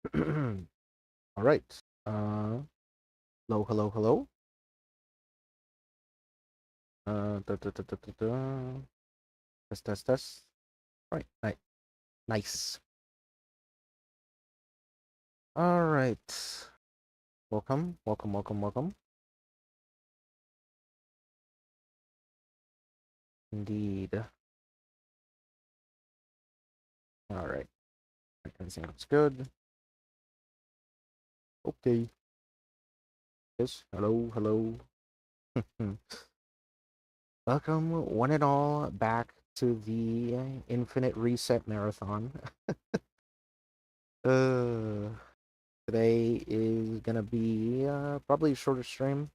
All right. Hello, hello, hello. Da, da, da, da, da, da. Test, test, test. All right, nice. All right. Welcome, welcome, welcome, welcome. Indeed. All right. Everything looks good. Okay. Yes. Hello, hello. Welcome, one and all, back to the Infinite Reset Marathon. uh, Today is gonna be probably a shorter stream.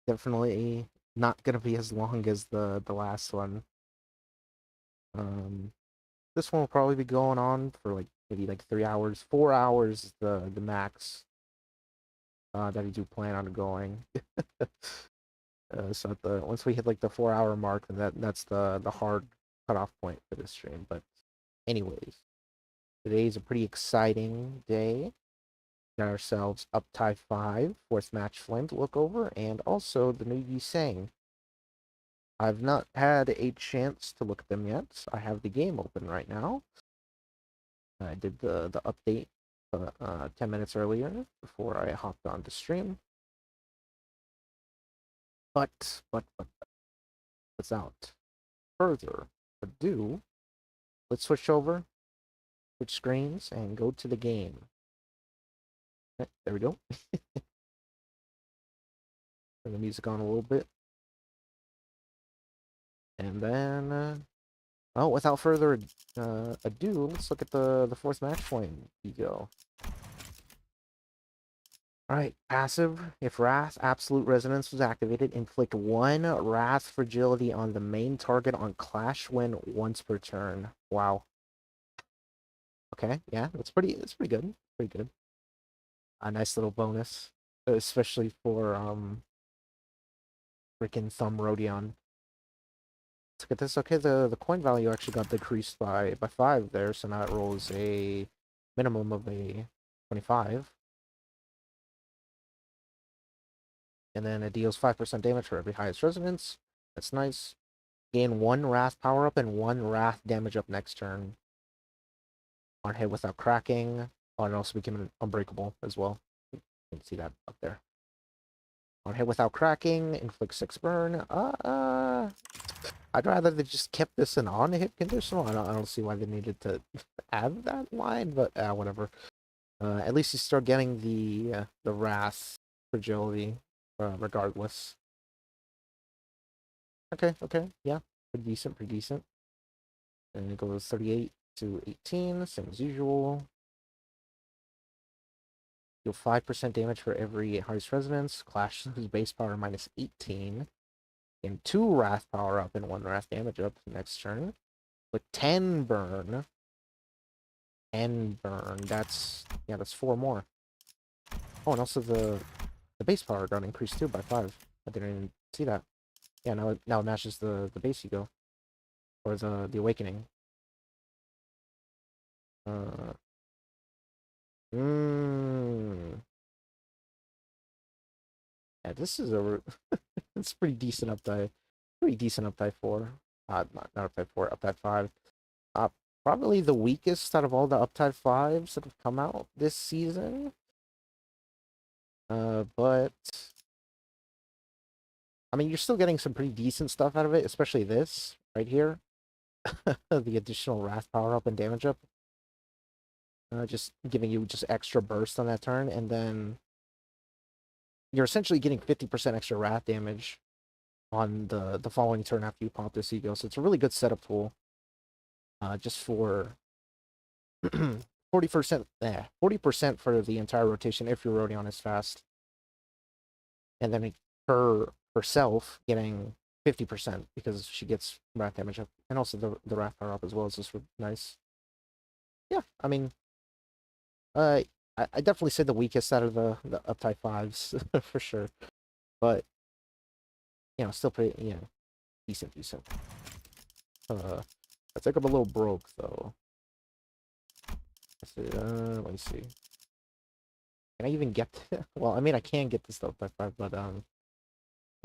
Definitely not gonna be as long as the last one. Um, this one will probably be going on for like maybe like 3 hours, 4 hours is the max that I do plan on going. So at the once we hit like the 4 hour mark, then that's the hard cutoff point for this stream. But anyways, today's a pretty exciting day. Got ourselves up tie 5, fourth match flame to look over, and also the new Yi Sang. I've not had a chance to look at them yet. I have the game open right now. I did the update 10 minutes earlier before I hopped on to stream. But without further ado, let's switch over, switch screens, and go to the game. There we go. Turn the music on a little bit. And then, oh, without further ado, let's look at the fourth match flame. Here you go. Alright, passive. If Wrath Absolute Resonance was activated, inflict 1 Wrath Fragility on the main target on Clash Win once per turn. Wow. Okay, yeah, that's pretty good. Pretty good. A nice little bonus. Especially for freaking Thumb Rodion. Let's get this. Okay, the coin value actually got decreased by 5 there, so now it rolls a minimum of a 25. And then it deals 5% damage for every highest resonance. That's nice. Gain 1 Wrath power up and 1 Wrath damage up next turn. On hit without cracking. Oh, and also became unbreakable as well. You can see that up there. On hit without cracking, inflict 6 burn. I'd rather they just kept this an on hit conditional. I don't see why they needed to add that line, but whatever. At least you start getting the Wrath fragility, regardless. Okay, yeah, pretty decent, pretty decent. And it goes 38 to 18, same as usual. Deal 5% damage for every highest resonance. Clash whose base power minus 18. And 2 Wrath power up and 1 Wrath damage up next turn. With 10 burn. 10 burn. That's 4 more. Oh, and also the base power got increased too by 5. I didn't even see that. Yeah, now it matches the base ego. Or the awakening. Uh Mmm. Yeah, this is a it's pretty decent up die. Pretty decent up die 4. Not up die 4, up die 5. Uh Probably the weakest out of all the Uptide 5s that have come out this season. But I mean, you're still getting some pretty decent stuff out of it, especially this right here. The additional Wrath power up and damage up. Just giving you just extra burst on that turn, and then you're essentially getting 50% extra Wrath damage on the following turn after you pop this ego. So it's a really good setup tool. Just for 40%, 40% for the entire rotation if your Rodion is fast. And then her herself getting 50% because she gets Wrath damage up. And also the Wrath power up as well is just nice. Yeah, I mean, I definitely say the weakest out of the uptype 5s for sure. But, still pretty, decent. I think I'm a little broke though. Let me see. Can I even get well, I mean, I can get this up by 5, but I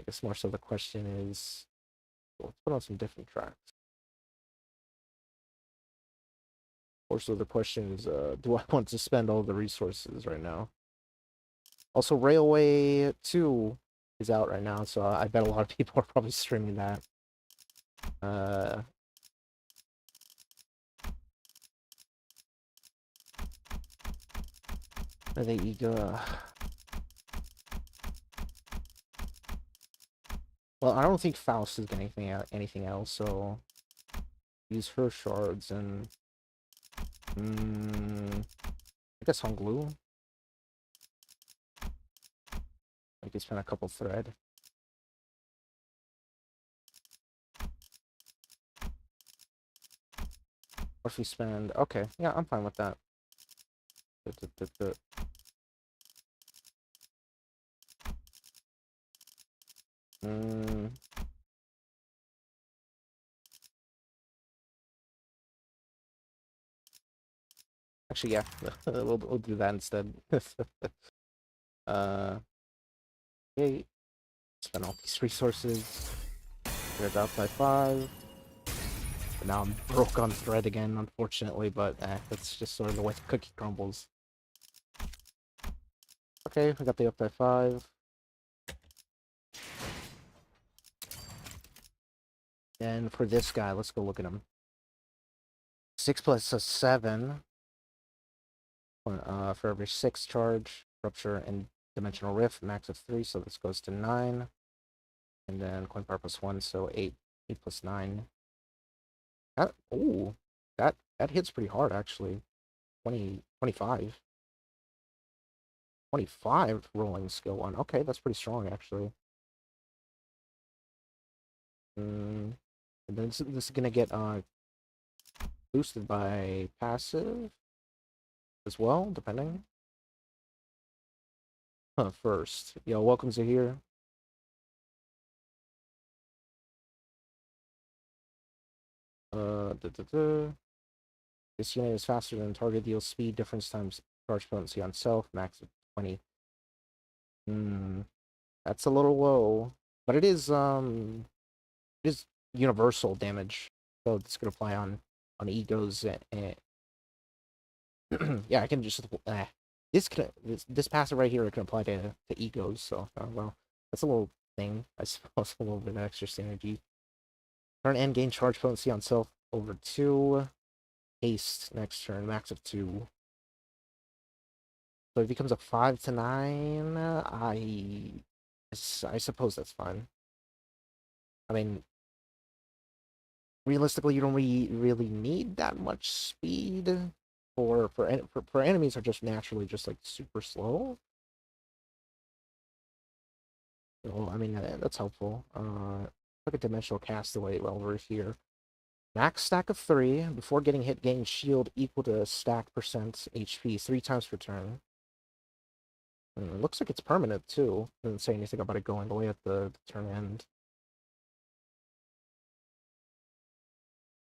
guess more so the question is, well, let's put on some different tracks. More so the question is, do I want to spend all the resources right now? Also, Railway 2 is out right now, so I bet a lot of people are probably streaming that. Are they eager? Well, I don't think Faust is getting anything else, so use her shards and I guess on glue. I could spend a couple thread. Or if we spend, okay, yeah, I'm fine with that. Actually, yeah, we'll do that instead. Okay, spend all these resources. Thread out by 5. But now I'm broke on thread again, unfortunately, but that's just sort of the way the cookie crumbles. Okay, we got the up by 5. And for this guy, let's go look at him. 6 plus a 7. For every 6 charge, rupture, and dimensional rift, max of 3, so this goes to 9. And then coin power plus 1, so 8. 8 plus 9. Ooh, that hits pretty hard, actually. 20, 25. 25 rolling skill 1. Okay, that's pretty strong, actually. And then this is gonna get boosted by passive as well, depending. First. Yo, welcome to here. This unit is faster than target, deals speed difference times charge potency on self, max of 20. That's a little low. But it is universal damage. So it's gonna apply on egos and yeah, I can just this passive right here can apply to egos, so well, that's a little thing, I suppose, a little bit of extra synergy. Turn and gain charge potency on self over 2. Haste next turn, max of 2. So it becomes a 5 to 9. I suppose that's fine. I mean, realistically, you don't really need that much speed for enemies are just naturally just like super slow. So, I mean, that's helpful. Look at Dimensional Castaway while we're here. Max stack of 3. Before getting hit, gain shield equal to stack percent HP 3 times per turn. It looks like it's permanent, too. Doesn't say anything about it going away at the turn end.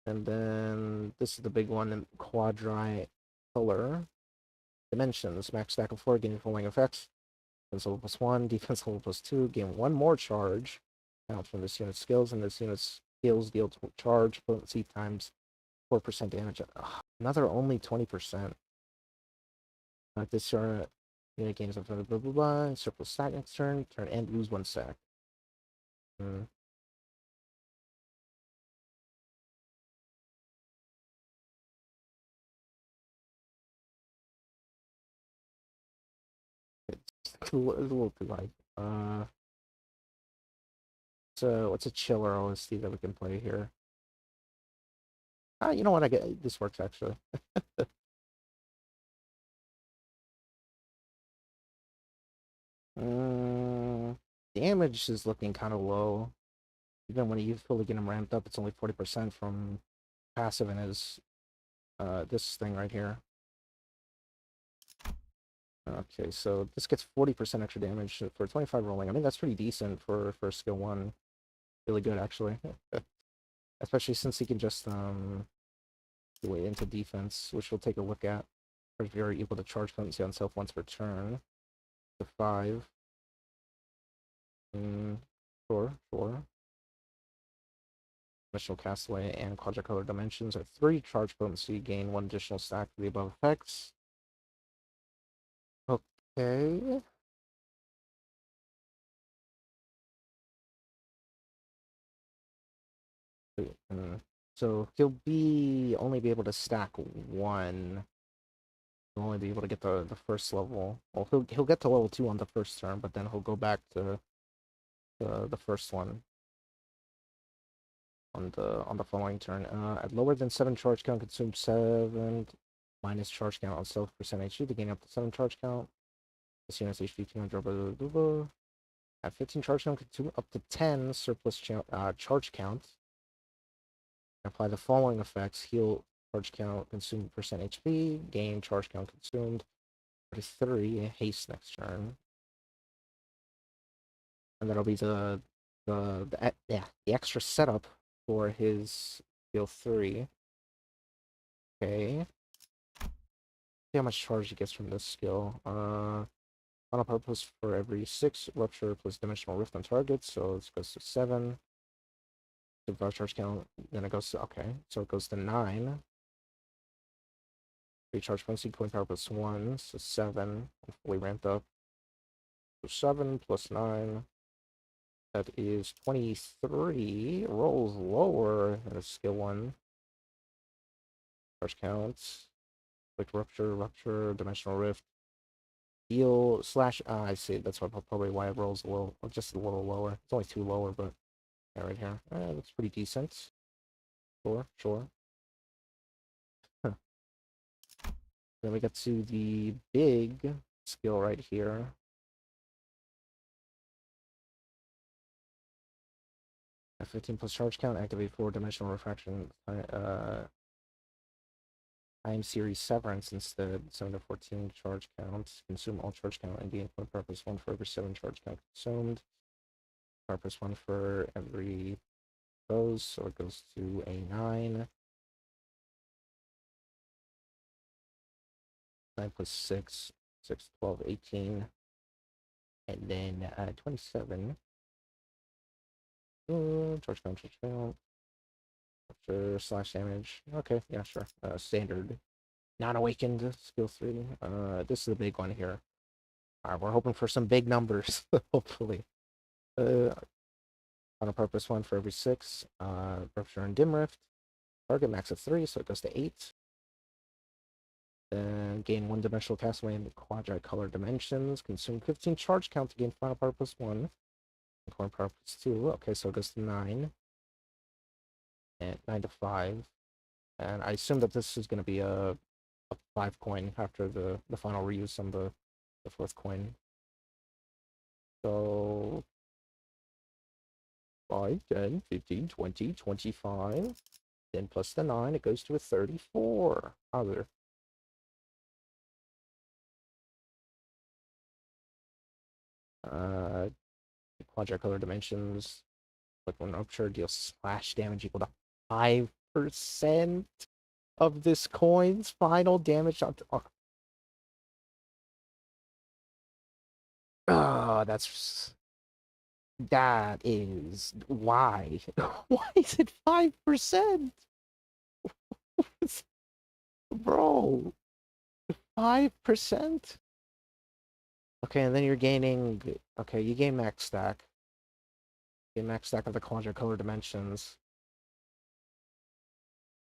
And then this is the big one in Quadri Color. Dimensions. Max stack of 4, gain falling effects. Defense level plus 1, defense level plus 2, gain 1 more charge. Count from this unit's skills, and this unit's skills deal charge potency times 4% damage. Another only 20%. This unit gains up to blah blah blah. Surplus stack next turn. Turn and lose 1 stack. It's a little too light. So what's a chiller OST that we can play here? You know what? I get this works actually. Damage is looking kind of low. Even when you fully get him ramped up, it's only 40% from passive in his this thing right here. Okay, so this gets 40% extra damage for 25 rolling. I mean, that's pretty decent for skill 1. Really good, actually. Especially since he can just do it into defense, which we'll take a look at. Very equal to charge potency on self once per turn. to 5. Sure, sure. Dimensional Castaway and Quadricolor Dimensions are 3 charge potency, gain 1 additional stack for the above effects. Okay. So he'll only be able to stack 1. He'll only be able to get the first level. Well, he'll get to level 2 on the first turn, but then he'll go back to the first one on the following turn. At lower than 7 charge count, consume 7 minus charge count on self percent HP to gain up to 7 charge count. This unit's HP 200. Blah, blah, blah, blah. At 15 charge count, consume up to 10 surplus charge count. Apply the following effects: heal charge count, consume percent HP, gain charge count consumed, 33 haste next turn. And that'll be the extra setup for his heal 3. Okay. See how much charge he gets from this skill. On a purpose for every 6 rupture plus dimensional rift on target, so this goes to 7. So 5 charge count, then it goes to, okay, so it goes to 9. 3 charge potency, coin power plus 1, so 7, fully ramped up. So 7 plus 9, that is 23, rolls lower than a skill 1. Charge counts, like rupture, dimensional rift. Heal slash, I see, that's probably why it rolls a little, just a little lower. It's only 2 lower, but yeah, right here. That's pretty decent. Sure. Huh. Then we get to the big skill right here. At 15 plus charge count, activate 4 dimensional refraction time series severance instead. 7 to 14 charge counts. Consume all charge count and gain point purpose 1 for every 7 charge count consumed. Purpose 1 for every goes, so it goes to a 9. 9 plus 6, 6, 12, 18. And then 27. Charge count. Sure, slash damage. Okay, yeah, sure. Standard. Non-awakened skill 3. This is the big one here. Alright, we're hoping for some big numbers, hopefully. On a purpose 1 for every 6. Rupture and dim rift. Target max of 3, so it goes to 8. Then gain 1 dimensional castaway in the quadricolor dimensions. Consume 15 charge count to gain final purpose 1. Coin purpose 2. Okay, so it goes to 9. And 9 to 5. And I assume that this is going to be a 5 coin after the final reuse on the 4th coin. So 5, 10, 15, 20, 25. Then plus the 9, it goes to a 34. Other. Quadricolor dimensions. Like when rupture deals slash damage equal to 5% of this coin's final damage on. That is why. Why is it 5%? Bro, 5%? Okay, and then you're gaining. Okay, you gain max stack. You gain max stack of the quadricolor dimensions.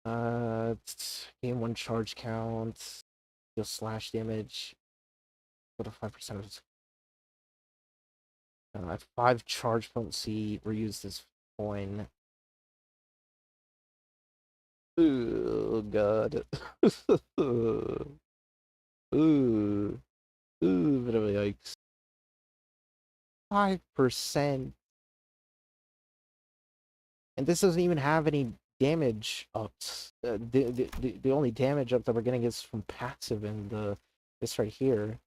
Gain 1 charge count. Deal slash damage. Go to 5% of its. 5 charge potency. Reuse this coin. Oh god. Ooh. Ooh, bit of a yikes. 5%. And this doesn't even have any damage ups. The only damage up that we're getting is from passive and this right here.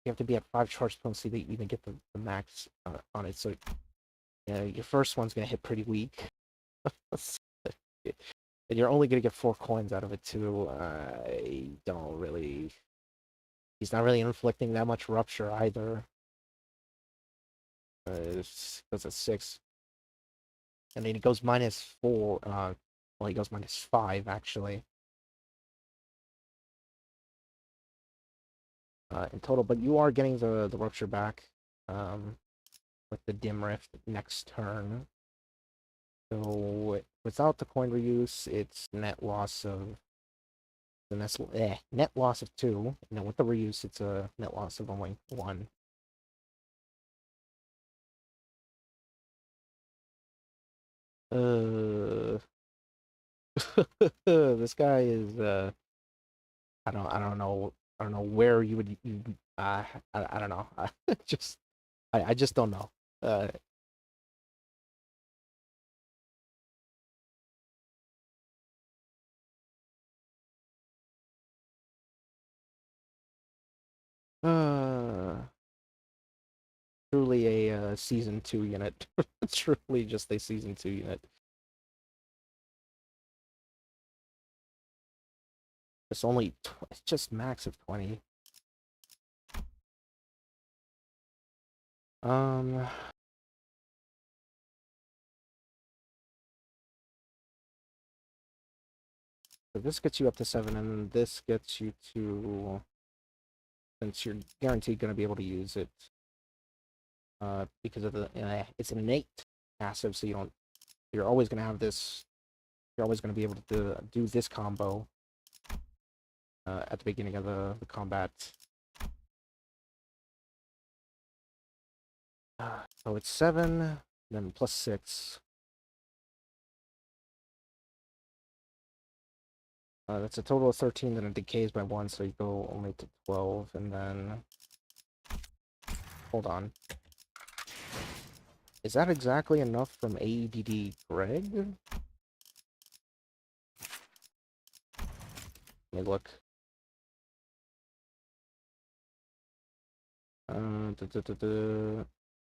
You have to be at 5 charge potency to even get the max on it. So yeah, your first one's gonna hit pretty weak. And you're only gonna get 4 coins out of it too. I don't really He's not really inflicting that much rupture either. Because it's 6. And then he goes -4. Well, he goes -5 actually. In total, but you are getting the rupture back. With the dim rift next turn. So without the coin reuse, it's net loss of net loss of 2. And then with the reuse, it's a net loss of only 1. This guy is I don't know where I don't know. just I just don't know. Uh, uh Truly a season 2 unit. Truly just a season 2 unit. It's just max of 20. Um so this gets you up to 7, and this gets you to, since you're guaranteed going to be able to use it, because of the it's an innate passive, so you're always going to have this. You're always going to be able to do this combo at the beginning of the combat. So it's 7, then plus 6. That's a total of 13. Then it decays by 1, so you go only to 12, and then hold on. Is that exactly enough from AEDD Greg? Let me look.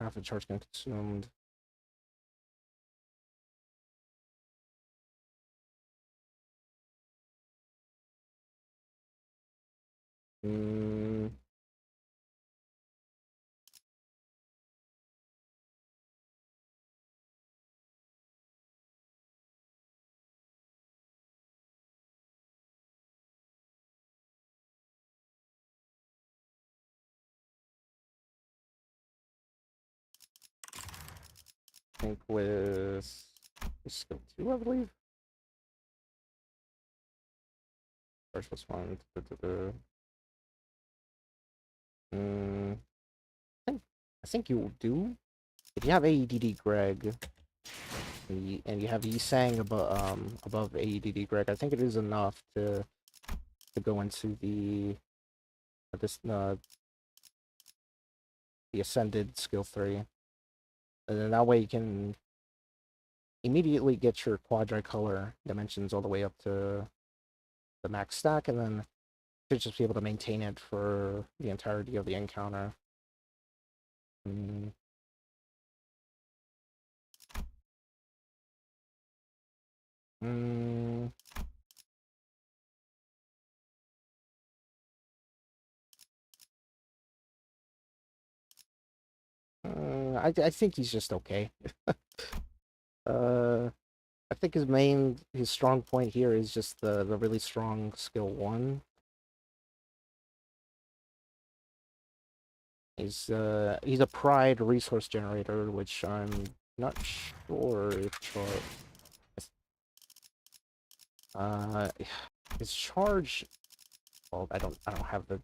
Half the charge consumed. Mm. I think with skill 2, I believe. First was one. Mm. I think you do. If you have AEDD Greg, and you have Yisang above AEDD Greg, I think it is enough to go into the ascended skill 3, and then that way you can immediately get your quadricolor dimensions all the way up to the max stack, and then you should just be able to maintain it for the entirety of the encounter. Mm. Mm. I think he's just okay. uh, I think his strong point here is just the really strong skill 1. He's a pride resource generator, which I'm not sure if uh his charge. Well, I don't have the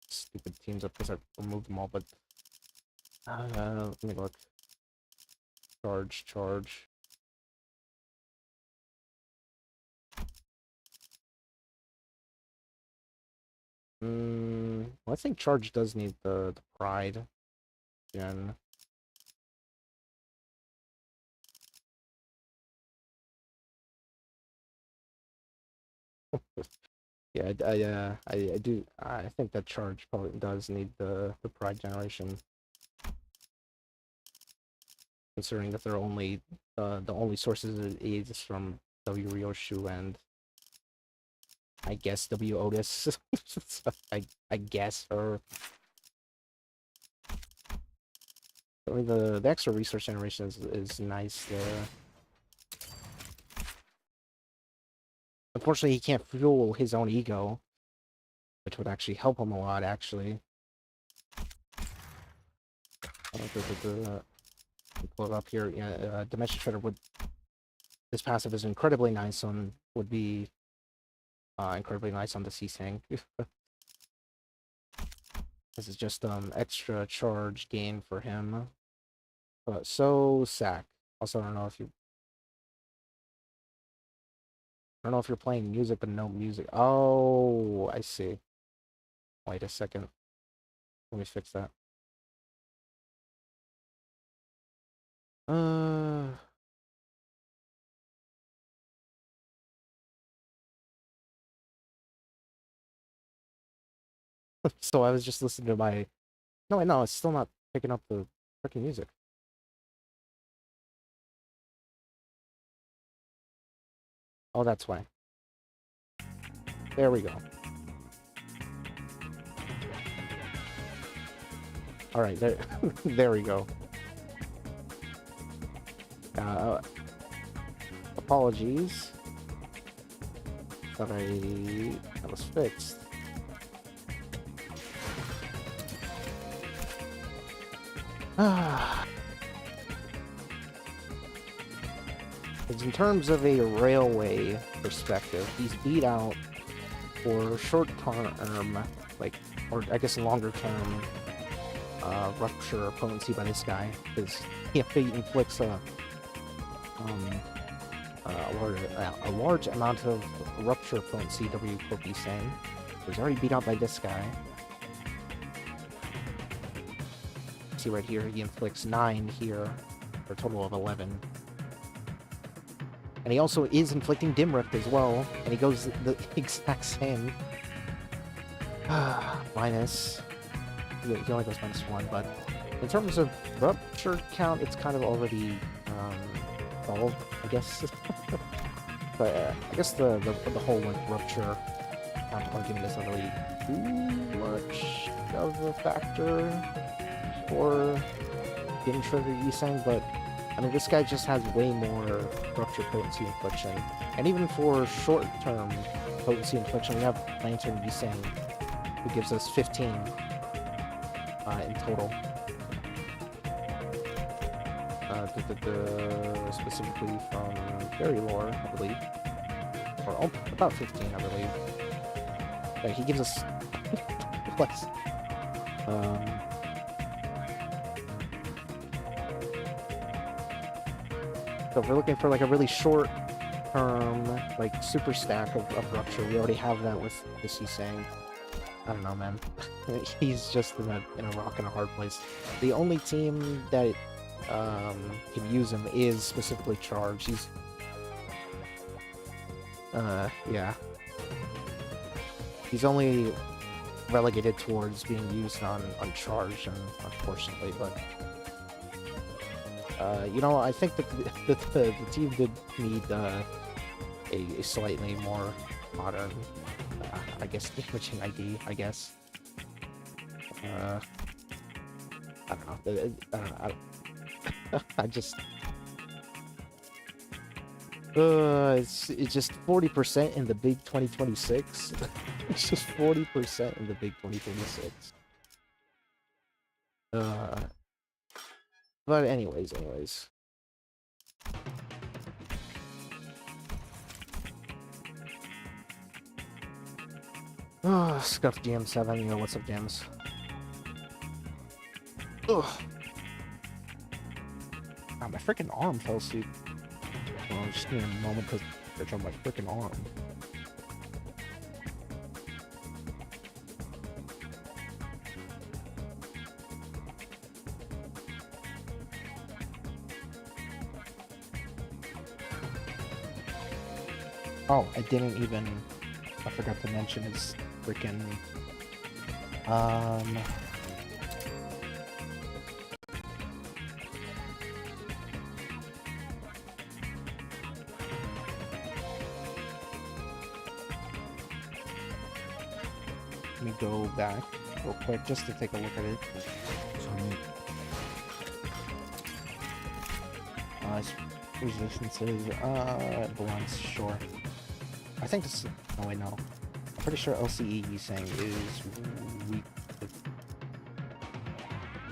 stupid teams up because I removed them all, but let me look. Charge. Well, I think charge does need the pride gen. Yeah, I do. I think that charge probably does need the pride generation, considering that they're only the only sources it is from W Ryoshu and I guess W Otis. I guess her. I mean, the extra resource generation is nice there. Unfortunately, he can't fuel his own ego, which would actually help him a lot, actually. Pull it up here. Yeah, Dimension Shredder would... This passive is incredibly nice on... Would be incredibly nice on the C-Sang. This is just extra charge gain for him. So sack. Also, I don't know if you're playing music, but no music. Oh, I see. Wait a second. Let me fix that. So I was just listening to my... No, wait, no, it's still not picking up the freaking music. Oh, that's why. There we go. Alright, there, there we go. Apologies. That was fixed. In terms of a railway perspective, he's beat out for short term, like, or I guess longer term, rupture potency by this guy, because he inflicts a large amount of rupture potency W could be saying. He's already beat out by this guy. See right here, he inflicts 9 here, for a total of 11. And he also is inflicting Dim Rift as well, and he goes the exact same. Minus. He only goes -1, but in terms of rupture count, it's kind of already solved, I guess. But I guess the whole like rupture argument isn't really too much of a factor for getting trigger Yisang, but I mean this guy just has way more rupture potency infliction, and even for short-term potency infliction, we have Lantern Yisang, who gives us 15 in total. Specifically from Fairy Lore, I believe. Or about 15, I believe. Yeah, he gives us less. So if we're looking for like a really short term, like super stack of rupture, we already have that with the C-Sang. I don't know, man. He's just in a rock and a hard place. The only team that can use him is specifically Charge. He's yeah. He's only relegated towards being used on Charge, unfortunately, but you know, I think that the team did need a slightly more modern, I guess, damaging ID, I guess. I don't know. I just... it's just 40% in the big 2026. It's just 40% in the big 2026. But anyways. Scuff GM7, you know what's up, Jams? Ugh. Ah, my freaking arm fell asleep. Well, just give me a moment to search on my freaking arm. Oh, I didn't even... I forgot to mention his freaking... Let me go back real quick just to take a look at it. Resistances, balance, sure. I think this. Oh wait, no. I'm pretty sure LCE he's saying is weak.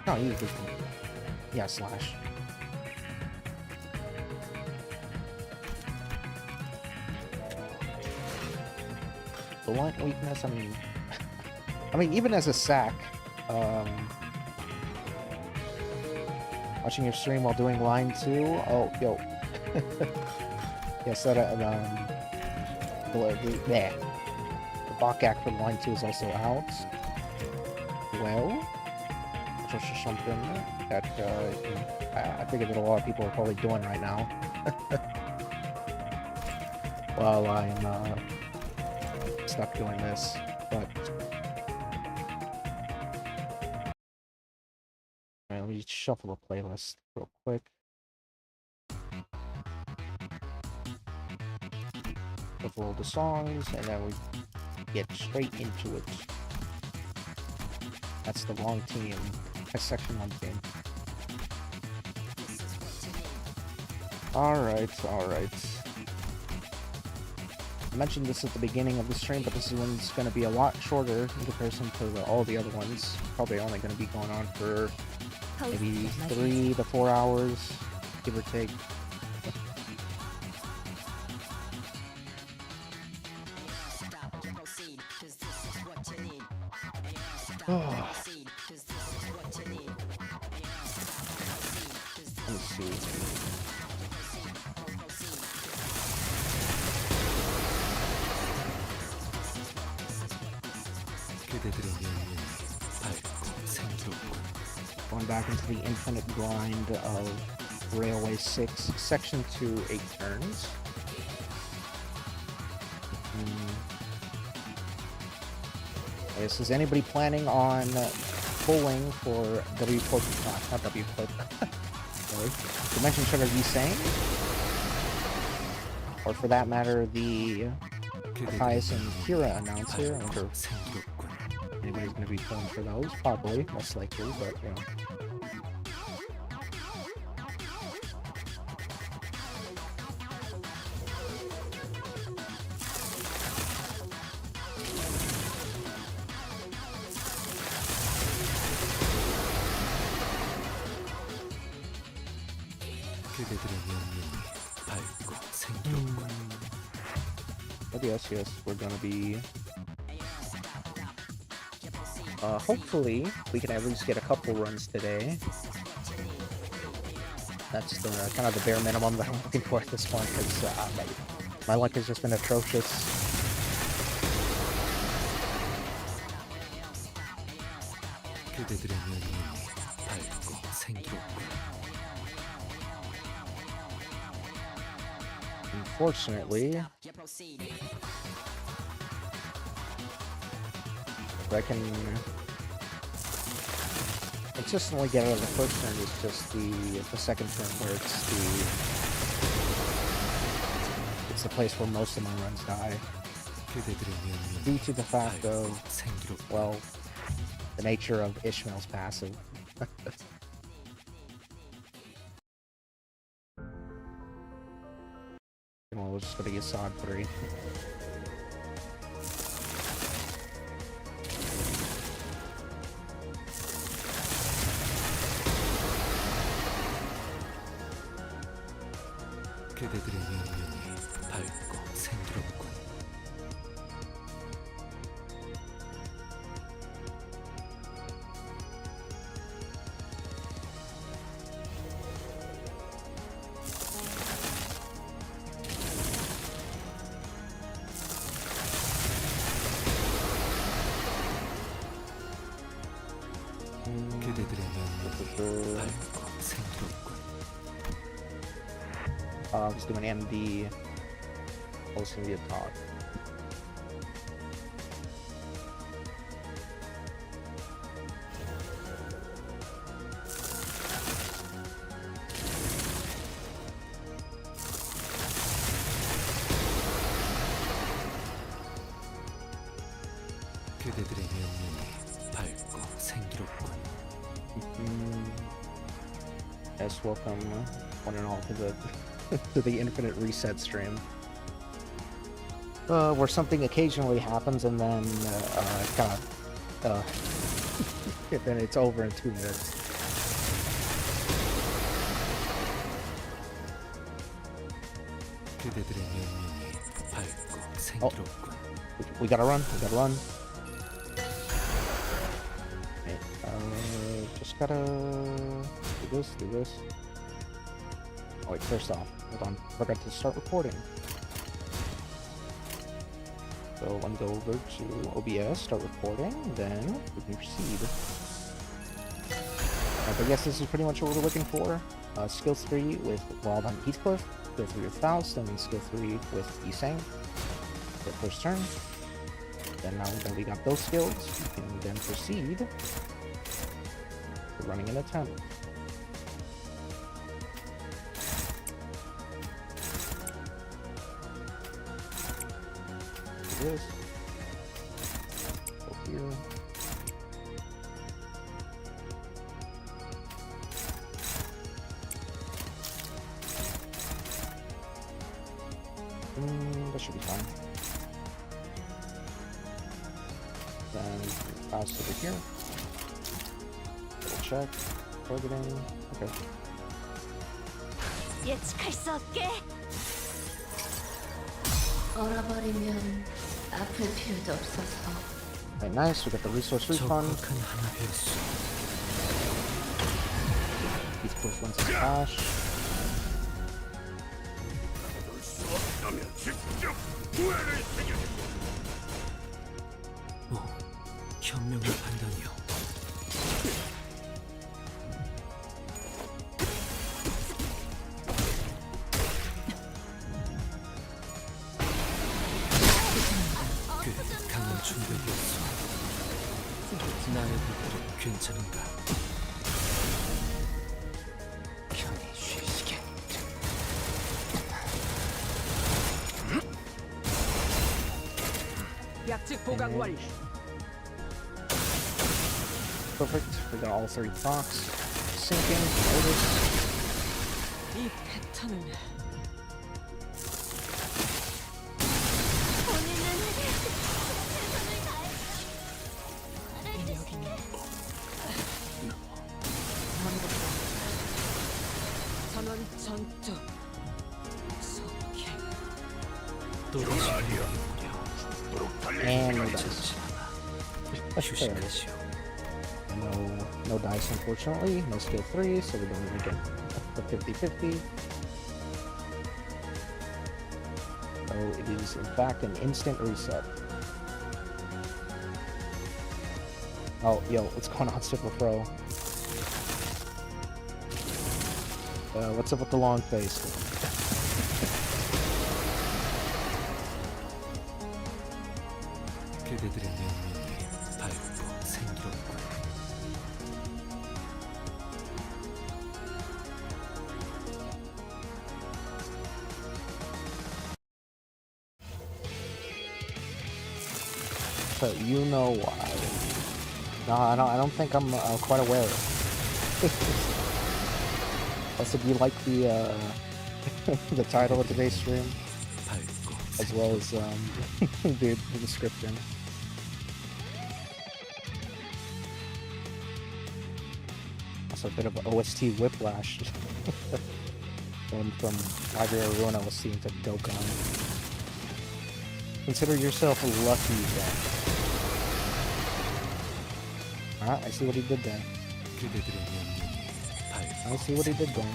No, he's weak. Yeah, slash. Blunt weakness. I mean, even as a sack, watching your stream while doing line 2. Oh, yo. Yes, that the Bach act for line 2 is also out. Well, just something that I figured that a lot of people are probably doing right now. While I'm stuck doing this, but alright, let me shuffle the playlist real quick. Shuffle all the songs, and then we get straight into it. That's the wrong team. That's section 1 team. Alright. I mentioned this at the beginning of the stream, but this one's going to be a lot shorter in comparison to all the other ones. Probably only going to be going on for maybe 3 to 4 hours, give or take. Let me see. Going back into the infinite grind of Railway 6, Section 2, 8 turns. Is anybody planning on pulling for W Corp? Not W Corp. Sorry. Dimension Sugar Visang? Or for that matter, the Matthias and Kira announcer. I wonder if anybody's going to be pulling for those. Probably, most likely, but you know. But yes, we're gonna be hopefully we can at least get a couple runs today. That's the kind of the bare minimum that I'm looking for at this point, because my luck has just been atrocious. Unfortunately, I can consistently get out of the first turn is just the second turn where it's the place where most of my runs die. Due to the fact of, well, the nature of Ishmael's passive. Well, we're just gonna get Sod 3. 그대들의 명령이 밝고 생기롭군. 그대들의 명령이 밝고 생기롭군. I'm just doing MD, hosting the talk. 그대들의 명령이 밝고 생기롭군. Yes, welcome one and all to the to the infinite reset stream. Where something occasionally happens and then then it's over in 2 minutes. 그대들의 명령이 밝고 생기롭군. We gotta run. We gotta run. Okay, just gotta do this. Do this. Oh wait, first off, hold on. Forgot to start recording. So let me go over to OBS, start recording, then we can proceed. But yes, this is pretty much what we're looking for. Skill 3 with Wild Hunt Heathcliff, skill 3 with Faust, and then skill 3 with Yisang. The first turn. Then now that we got those skills, we can then proceed to running an attempt. This. Go here. That should be fine. Then pass over here. Double check. Targeting. Okay. 예측할 수 없게. 얼어버리면 아플 필요도 없어서. Alright, nice. We got the resource refund. 적확한 하나 별수. Heathcliff wins some cash. 오, 현명한 판단이요. 꽤 강한 충격이었어. 나의 부탁은 괜찮은가? 편히 쉬시게. 약직 보강 완료. Perfect. We got all 3 clocks. Sinking. Notice. 이 패턴은 전원 전투 속해. 또다시 And no dice. 휴식하시오. No dice, unfortunately. No skill 3, so we don't even get the 50-50. So it is, in fact, an instant reset. Oh, yo, what's going on, Super Pro? What's up with the long face? 그대들의 명령이 밝고 생기롭군. So you know why? No, I don't think I'm quite aware. Also, do you like the the title of today's stream, 밝고 as well as the description? Also, a bit of OST whiplash. Going from Library Ruin OST to Dokkan. Consider yourself lucky then. Alright, I see what he did there. 그대들의 명령이 밝고 I see what he did there.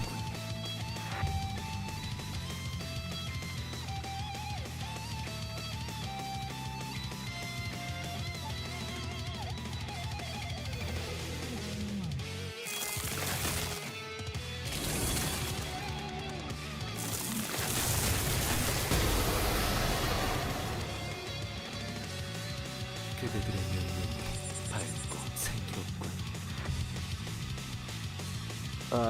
그대들의 명령이 밝고 생기롭군.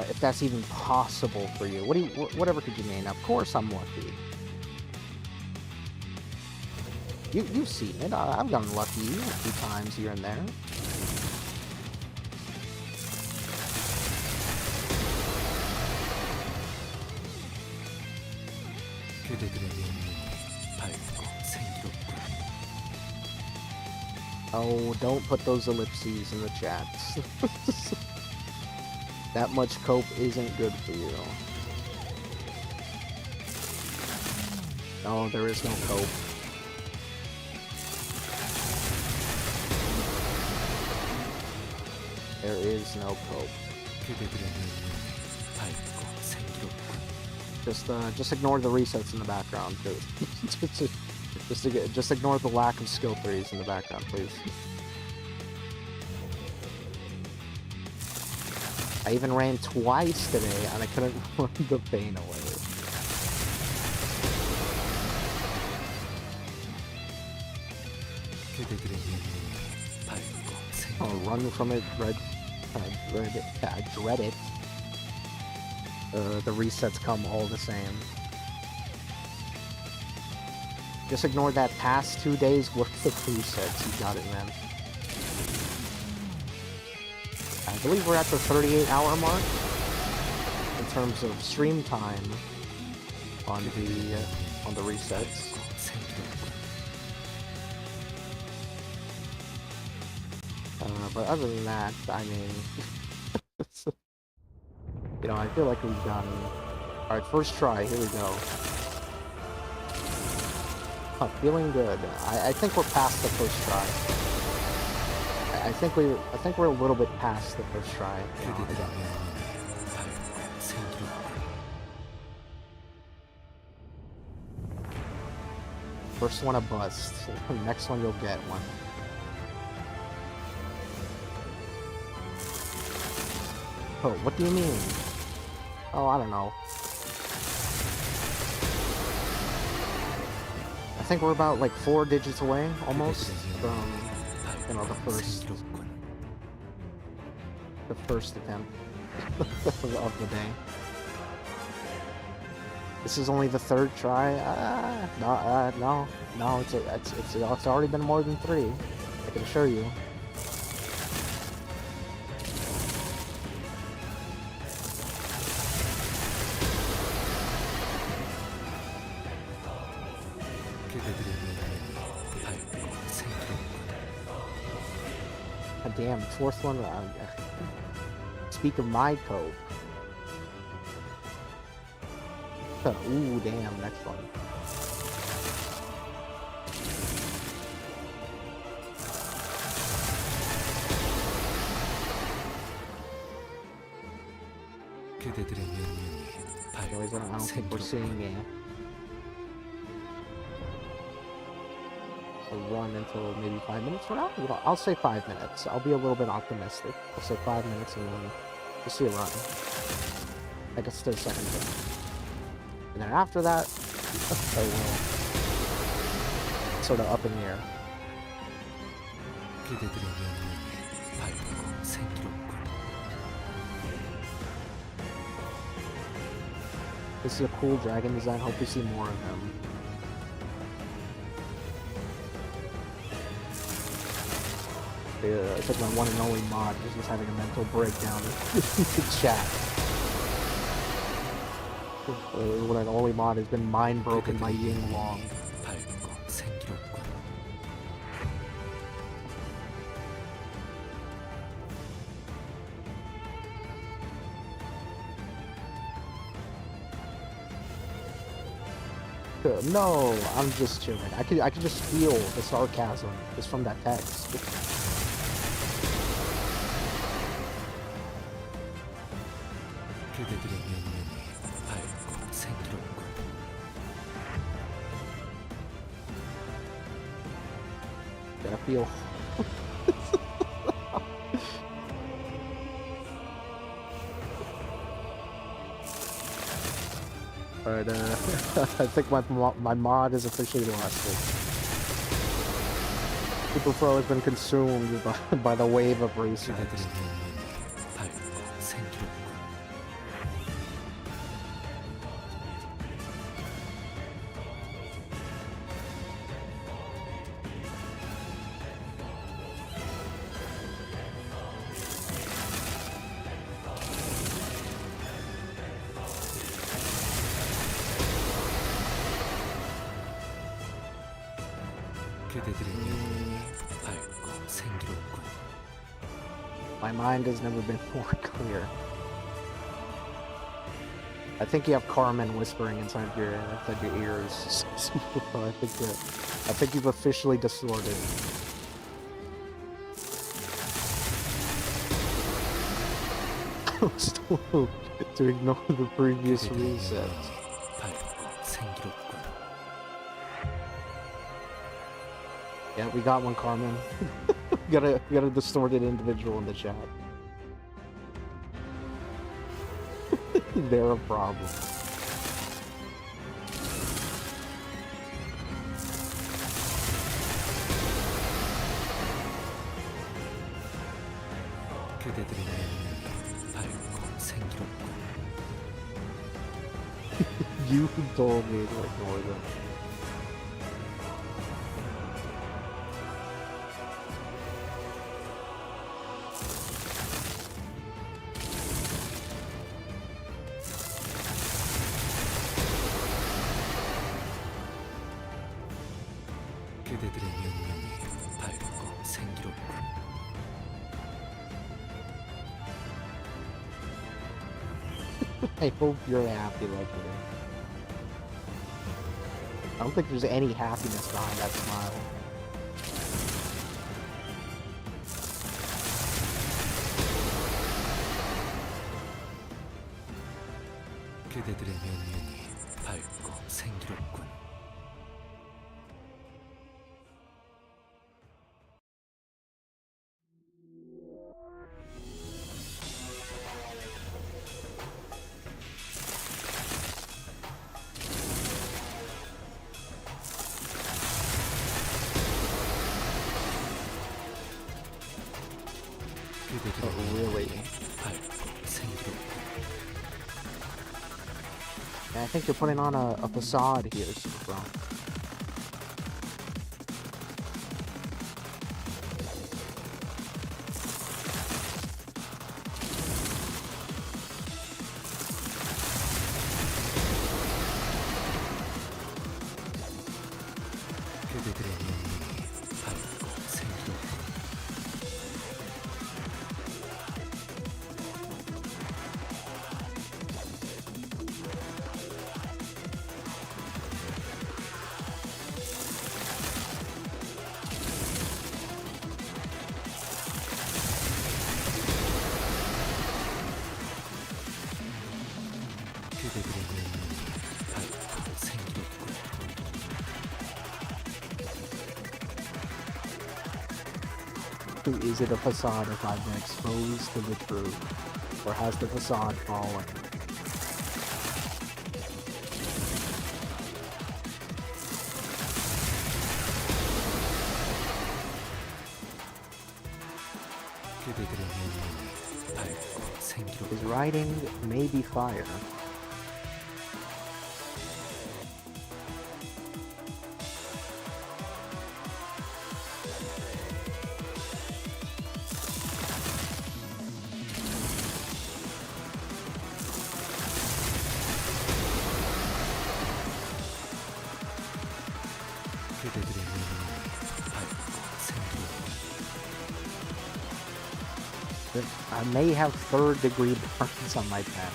If that's even possible for you. Whatever could you mean? Of course I'm lucky. You've seen it. I've gotten lucky a few times here and there. 그대들의 명령이 밝고 생기롭군. Oh, don't put those ellipses in the chat. That much cope isn't good for you. No, there is no cope. There is no cope. 그대들의 명령이 밝고 생기롭군. Just ignore the resets in the background, too. just ignore the lack of skill trees in the background, please. I even ran twice today, and I couldn't run the pain away. 그대들의 명령이 밝고 Oh, 생기롭군. run from it, dread it. The resets come all the same. Just ignore that past 2 days worth of resets. You got it, man. I believe we're at the 38-hour mark in terms of stream time on the resets. 생기롭군. But other than that, I mean, you know, I feel like we've done. All right, first try. Here we go. Oh, feeling good. I think we're past the first try. I think we're a little bit past the first try. You know, 그대들의 명령이 밝고 생기롭군. first one a bust. Next one you'll get one. Oh, what do you mean? Oh, I don't know. I think we're about like 4 digits away, almost, from, you know, the first attempt of the day. This is only the 3rd try. No, it's already been more than 3. I can assure you. 그대들의 명령이 밝고 생기롭군. God damn, 4th one. Speak of my code. Ooh, damn, next one. 그대들의 명령이 Anyways, I 밝고 don't think we're seeing 생기롭군. a run until maybe 5 minutes from now. You know, I'll say 5 minutes. I'll be a little bit optimistic. I'll say 5 minutes and then we'll see a run. I guess to the 2nd turn. And then after that, I will sort of up in the air. 그대들의 명령이 밝고 생기롭군. This is a cool dragon design. Hope we see more of him. It's like my one and only mod is just having a mental breakdown in the chat. One and only mod has been mind broken by YINGLONG. 밝고 생기롭군. No, I'm just chilling. I could just feel the sarcasm just from that text. 그대들의 명령이 밝고 생기롭군. I feel. But I think my mod is officially lost it. Super Pro has been consumed by the wave of resets. 그대들의 명령이 밝고 생기롭군. 그대들의 명령이 밝고 생기롭군. My mind has never been more clear. I think you have Carmen whispering inside your ears. I think you've officially distorted. Still to ignore the previous 그대들의 reset. 명령이 밝고 생기롭군. Yeah, we got one, Carmen. we got a distorted individual in the chat. They're a problem. 그대들의 명령이 밝고 생기롭군. You told me to ignore them. 그대들의 명령이 밝고 생기롭군. I hope you're happy like me. I don't think there's any happiness behind that smile. 그대들의 명령이 밝고 생기롭군. 그대들의 Oh, really? 명령이 밝고 생기롭군. And I think you're putting on a facade here, bro. 그대들의 명령이 밝고 생기롭군. 그대들의 명령이 밝고 생기롭군. Is it a facade if I've been exposed to the truth? Or has the facade fallen? 그대들의 명령이 밝고 생기롭군. His writing may be fire. 그대들의 명령이 밝고 생기롭군. I may have third degree burns on my pen.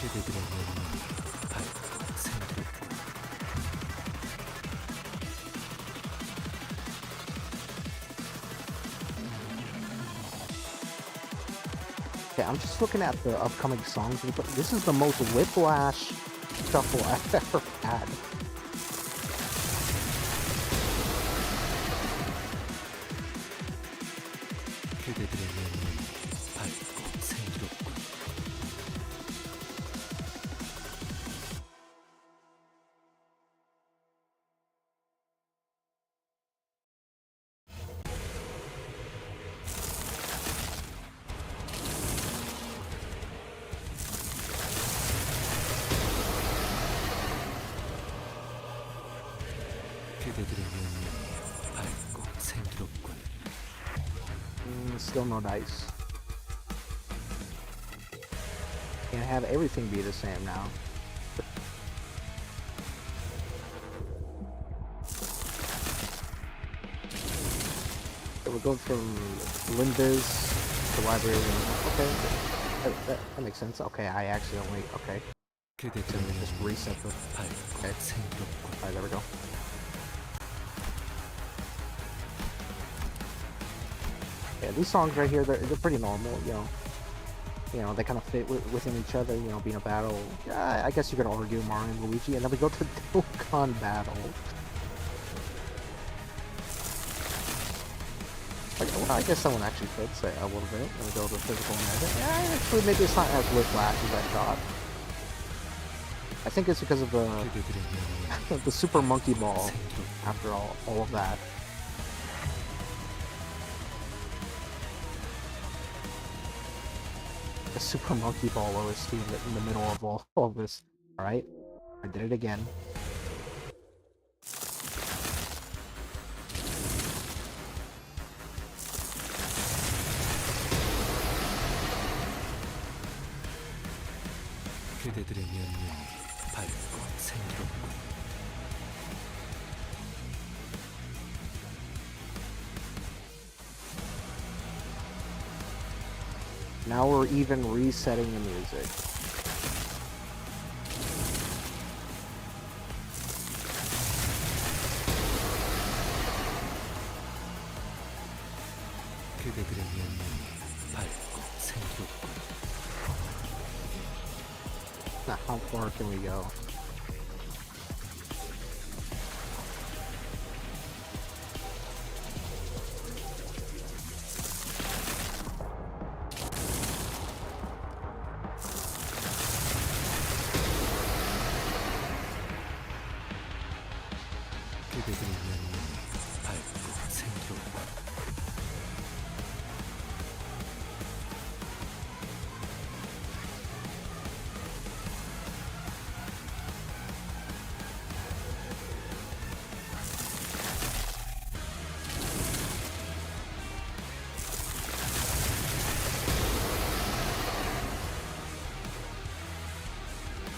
그대들의 명령이 밝고 생기롭군. Okay, I'm just looking at the upcoming songs. This is the most whiplash shuffle I've ever had. 그대들의 명령이 밝고 생기롭군. 그대들의 명령이 밝고 Still no dice. Can't have everything be the same now. So we're going from Limbus to library. Okay, that makes sense. Okay, I accidentally. Okay, 그대들의 just 명령을 reset the. 밟고 Okay. 생기롭군. Alright, there we go. Yeah, these songs right here, they're pretty normal, you know, they kind of fit within each other, you know, being a battle. Yeah, I guess you could argue Mario and Luigi, and then we go to Dokkan Battle. Like, well, I guess that one actually fits a little bit. When we go to physical and edit. Yeah, actually, maybe it's not as whiplash as I thought. I think it's because of 그대들의 명령을 the Super Monkey Ball. 생기롭군. After all of that. The Super Monkey Ball OST in the middle of all of this. Alright, I did it again. 그대들의 명령을 밟고 생기롭군. Now we're even resetting the music. 그대들의 명령을 밟고 생기롭군. Now, how far can we go? 그대들의 명령을 밟고 생기롭군.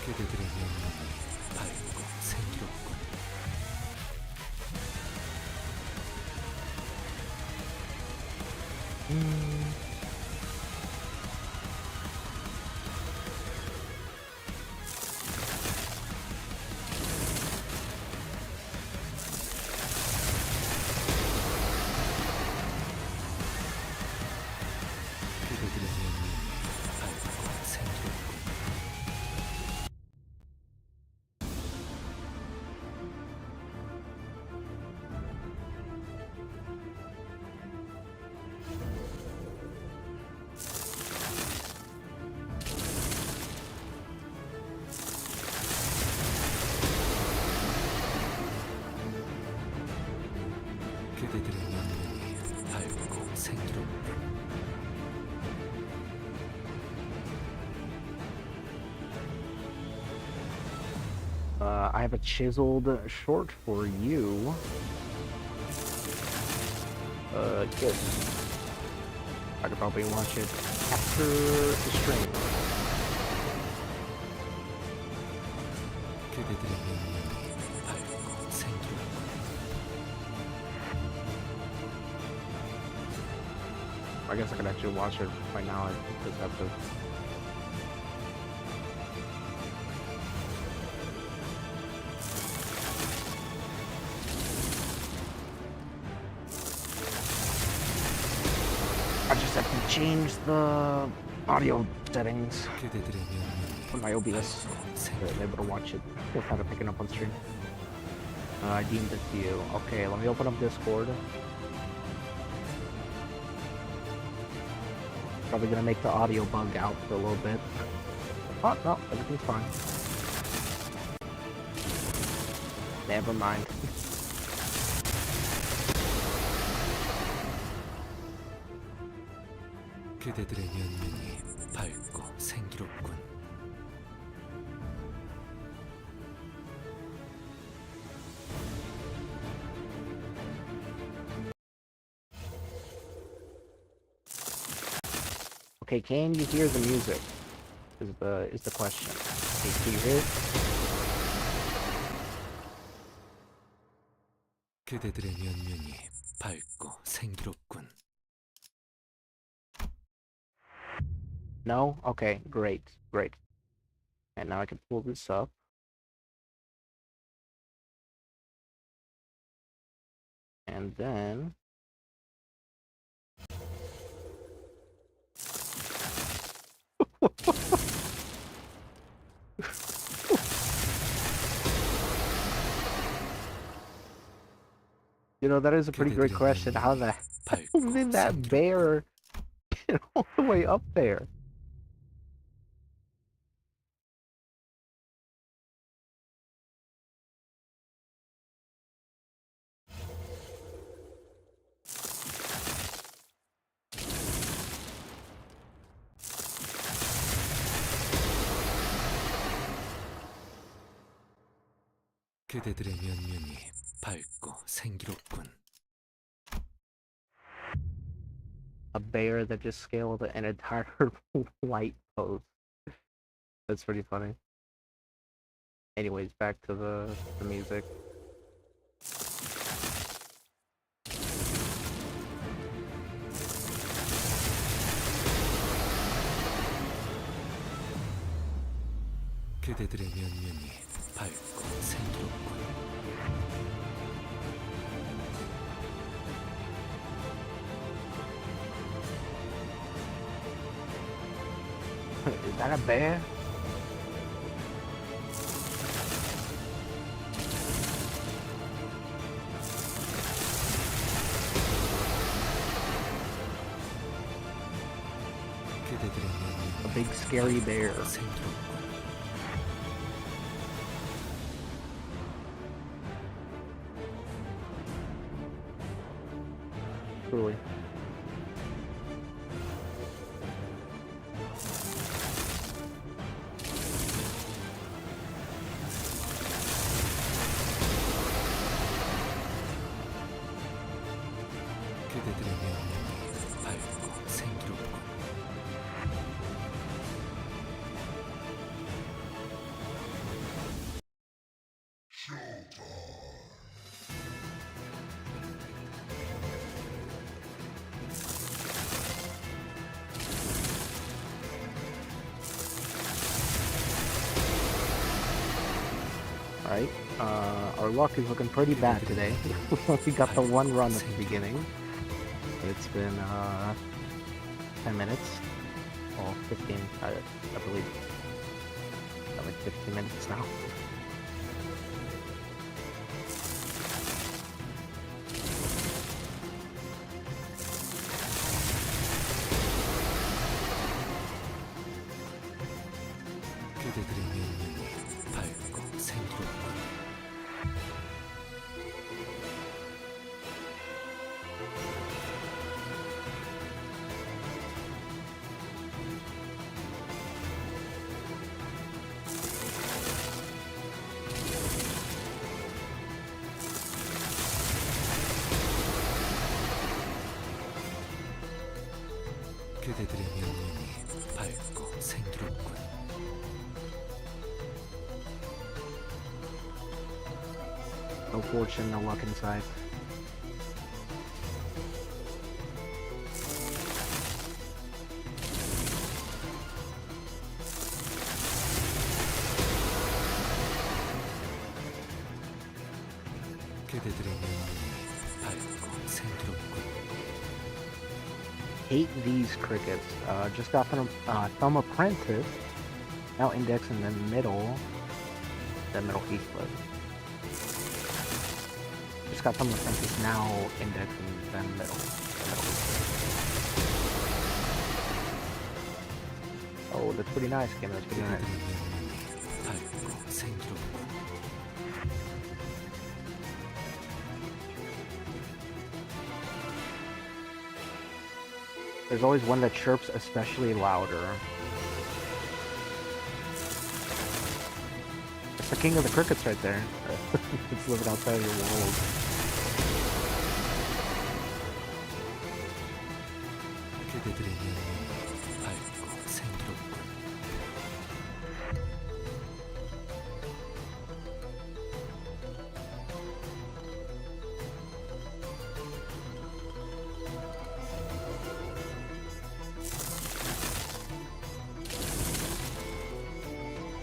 그대들의 명령을 밟고 생기롭군. 그대들의 명령을 밟고 생기롭군. 그대들의 명령을 밟고 생기롭군. I have a chiseled short for you. Yes. I could probably watch it after the stream. 그대들의 명령을 밟고 생기롭군. I guess I could actually watch it right now. I just have to. I just have to change the audio settings 그대들의 명령을 on my OBS 밟고 to 생기롭군. be able to watch it without it picking up on stream. I deemed it to you. Okay, let me open up Discord. Probably gonna make the audio bug out for a little bit. Oh, no, everything's fine. Never mind. 그대들의 명령이 밝고 생기롭군. Okay, can you hear the music? Is the question. Okay, can you hear it? 그대들의 면면이 밝고 생기롭군. No? Okay, great, great. And now I can pull this up. And then you know, that is a pretty great 그대들의 question. How the 면면이 hell did 밝고 that 생기롭군. bear get all the way up there? 그대들의 면면이 밝고 생기롭군. A bear that just scaled an entire light post. That's pretty funny. Anyways, back to the music. 그대들의 면면이 밝고 생기롭군. Is that a bear? 그대들의 면면이 A big scary bear. 생기롭군. Truly. 그대들의 면면이 밝고 생기롭군. Alright, our luck is looking pretty bad today. We got the one run at the beginning. It's been 10 minutes. Well, 15, I believe. Got like 15 minutes now. 그대들의 면면이 밝고 생기롭군. 그대들의 면면이 밝고 생기롭군. No fortune, no luck inside. 그대들의 면면이 밝고 생기롭군. Hate these crickets. Just got from Thumb Apprentice. Now index in the middle. The middle Heathcliff. Just got Thumb Apprentice now index in the middle. Oh, that's pretty nice, Kim. That's pretty nice. 그대들의 면면이 밝고 생기롭군. There's always one that chirps especially louder. It's the king of the crickets right there. It's living outside of your world. 그대들의 면면이 밝고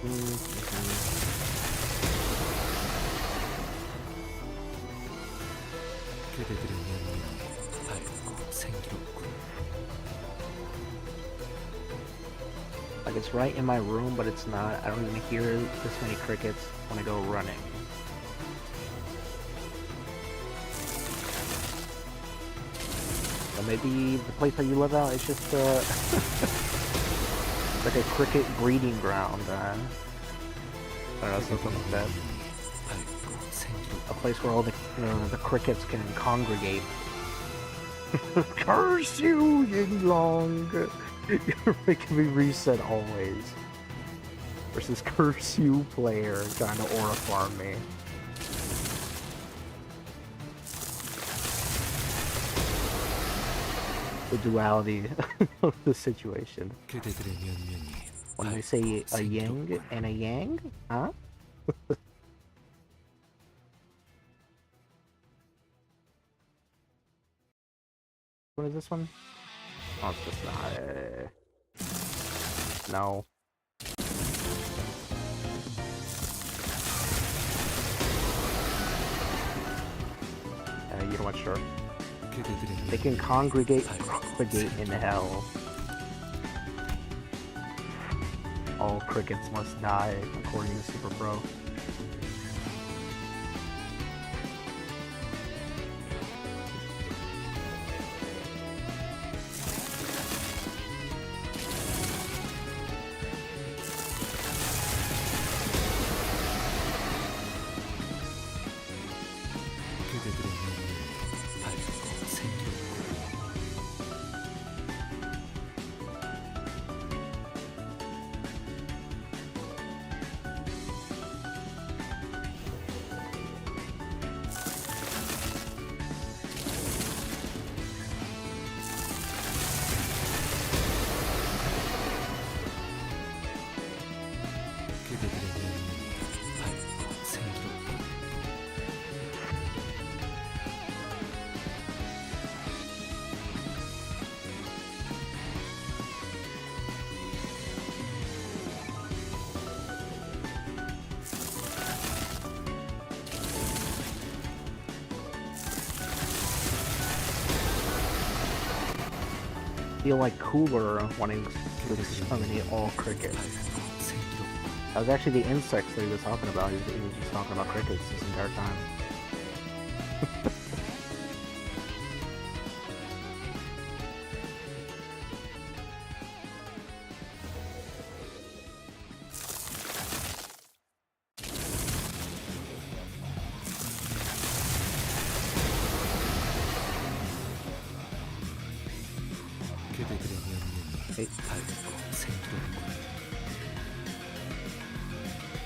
그대들의 명령이 밝고 생기롭군. Like it's right in my room, but it's not. I don't even hear this many crickets when I go running. So maybe the place that you live out is just like a cricket breeding ground. I don't know, something like that. 밝고 생기롭군. A place where all the crickets can congregate. Curse you, Yinglong! You're making me reset always. Versus curse you player trying to aura farm me. The duality of the situation. 그대들의 명령이 When I say a yang 생기롭군. and a yang, huh? What is this one? Oh, it's just not. No. You know what? Sure. 그대들의 They can 명령이 congregate 밝고 in hell. All crickets must die, according to Super Pro. 그대들의 명령이 밝고 생기롭군. 그대들의 명령이 밝고 생기롭군. Feel like cooler wanting to exterminate all crickets. 밝고 생기롭군. That was actually the insects that he was talking about. He was just talking about crickets this entire time. 그대들의 명령이 밝고 생기롭군.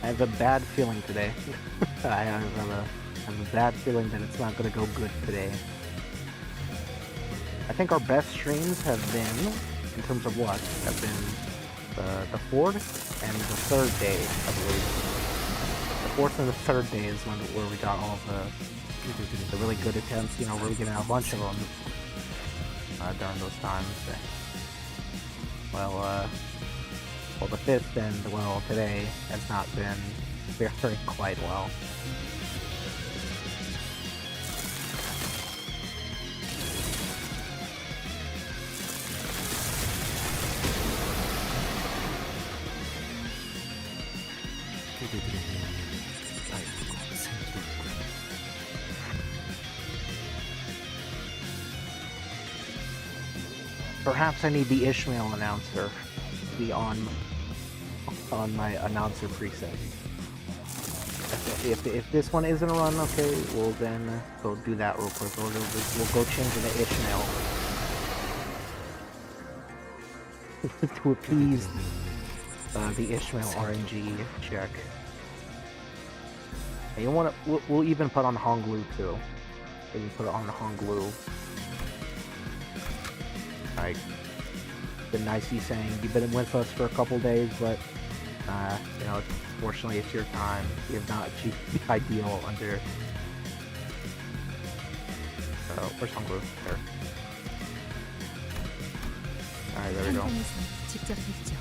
I have a bad feeling today. I have a bad feeling that it's not going to go good today. I think our best streams have been, in terms of what, have been the fourth and the third day, I believe. The fourth and the third day is where we got all the really good attempts, you know, really getting a bunch of them during those times. Well, the fifth and, well, today has not been very quite well. 그대들의 명령이 밝고 생기롭군. Perhaps I need the Ishmael announcer to be on my announcer preset. If this one isn't a run, okay, we'll then go do that real quick. We'll go change it to Ishmael to appease the Ishmael RNG check. And you want to? We'll even put on Honglu too. We can put it on the Honglu. Like, been nicely saying you've been with us for a couple days, but you know, fortunately it's your time. You have not achieved the ideal under. Where's Honglu? There. Alright, there we go. 직접 했죠.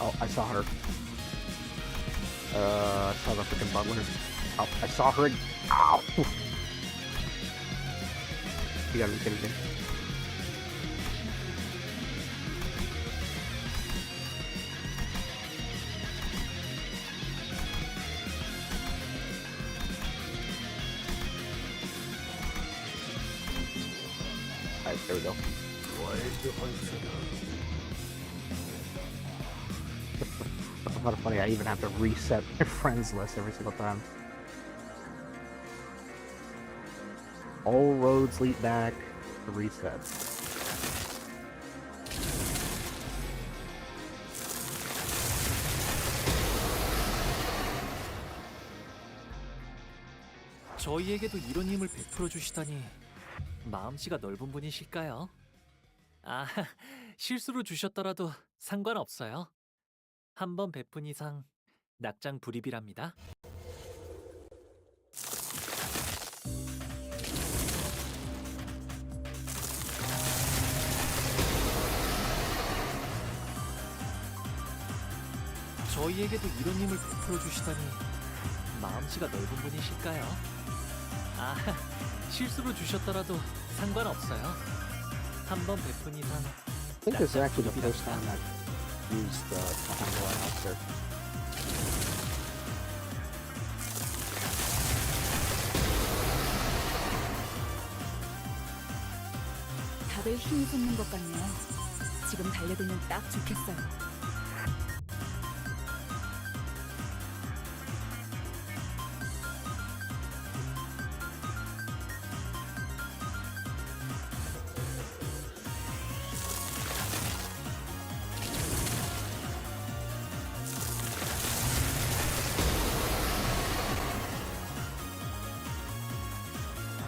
Oh, I saw her. I saw the freaking butler. Oh, I saw her. Ow! You gotta be kidding me. Alright, there we go. That's kind of funny. I even have to reset my friends list every single time. All roads lead back to reset. 저희에게도 이런 힘을 베풀어 주시다니 마음씨가 넓은 분이실까요? 아, 실수로 주셨더라도 상관없어요. 한 번 베푼 이상 낙장 불입이랍니다. 저희에게도 이런 힘을 베풀어 주시다니 마음씨가 넓은 분이실까요? 아, 실수로 주셨더라도 상관없어요. 한 번 베푼 이상 I think this is actually the first time I've used the handle outfit. 다들 힘이 솟는 것 같네요. 지금 달려들면 딱 좋겠어요.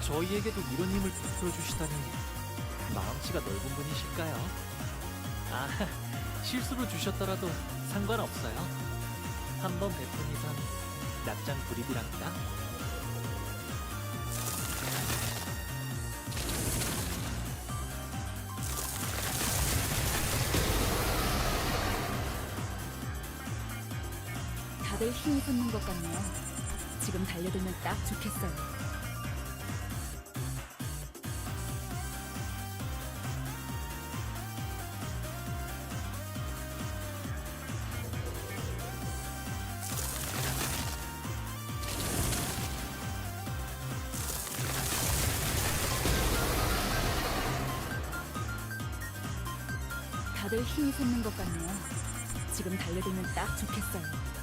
저희에게도 이런 힘을 베풀어 주시다니 마음씨가 넓은 분이실까요? 아, 실수로 주셨더라도 상관없어요. 한 번 베푼 이상 낙장 불입이랍니다. 다들 힘이 솟는 것 같네요. 지금 달려들면 딱 좋겠어요. 다들 힘이 솟는 것 같네요. 지금 달려들면 딱 좋겠어요.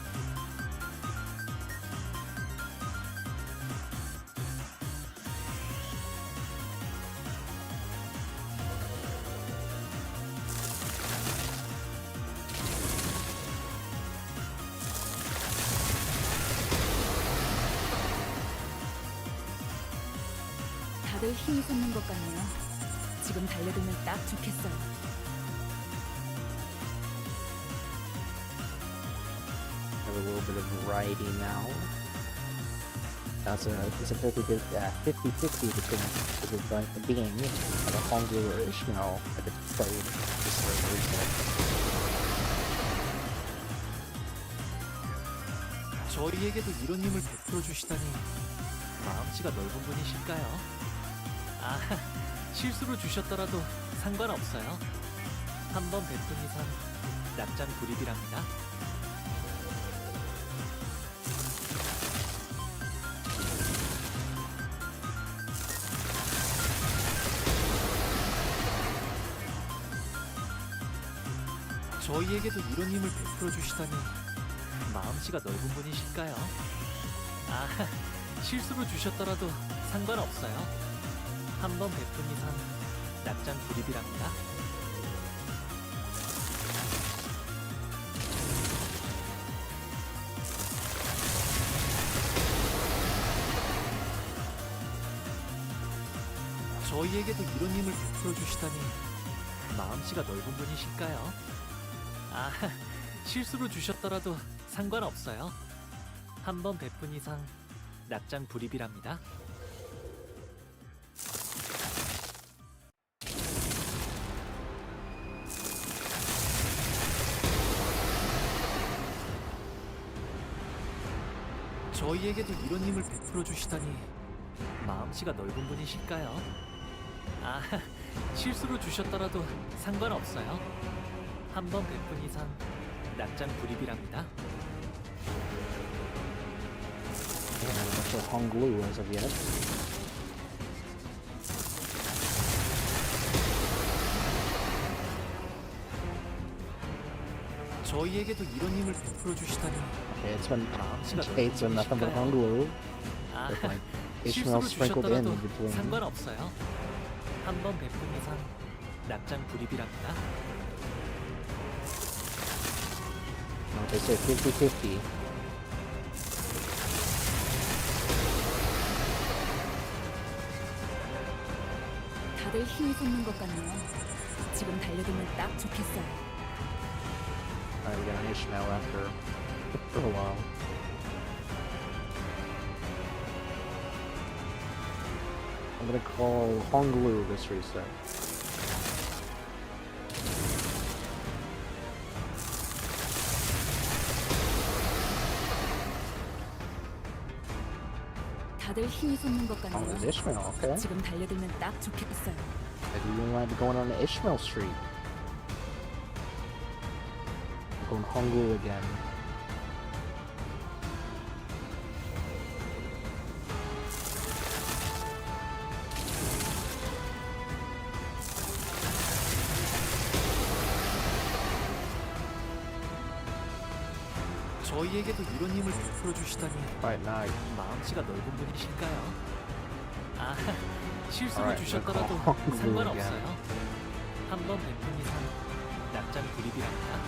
다들 힘이 솟는 것 같네요. 지금 달려들면 딱 좋겠어요. Have a little bit of variety now. It's a pretty good 50-50 between like being like a hungry or Ishmael at the trade just for a reset. 저희에게도 이런 힘을 베풀어 주시다니 마음씨가 넓은 분이실까요? 아, 실수로 주셨더라도 상관없어요. 한 번 베푼 이상 낙장 불입이랍니다. 저희에게도 이런 힘을 베풀어 주시다니 마음씨가 넓은 분이실까요? 아, 실수로 주셨더라도 상관없어요. 한 번 베푼 이상 낙장 불입이랍니다. 저희에게도 이런 힘을 베풀어 주시다니 마음씨가 넓은 분이실까요? 아, 실수로 주셨더라도 상관없어요. 한 번 베푼 이상 낙장 불입이랍니다. 저희에게도 이런 힘을 베풀어 주시다니 마음씨가 넓은 분이실까요? 아, 실수로 주셨더라도 상관없어요. 한 번 베푼 이상 낙장 불입이랍니다. And not sure Hong Glue as of yet. 저희에게도 이런 힘을 베풀어 주시다니 Okay, it's been 마음씨가 it's been nothing but Hong Glue 아, with like 실수로 Ishmael sprinkled in 주셨더라도 between. 상관없어요. 한 번 베푼 이상 낙장 불입이랍니다. They say 50-50. 다들 힘이 솟는 것 같네요. 지금 달려들면 딱 좋겠어요. Alright, we got an Ishmael after for a while. I'm gonna call Hong Glue this reset. 다들 힘이 솟는 것 Oh, 같네요. it's Ishmael, okay. 지금 달려들면 딱 좋겠어요. Maybe we might be going on the Ishmael Street. Going Hong Glue again. 저희에게도 이런 힘을 베풀어 주시다니 Alright, now 마음씨가 넓은 분이실까요? 아, 실수로 Alright, 주셨더라도 we'll call 상관없어요. 한 번 베푼 이상 낙장 불입이랍니다.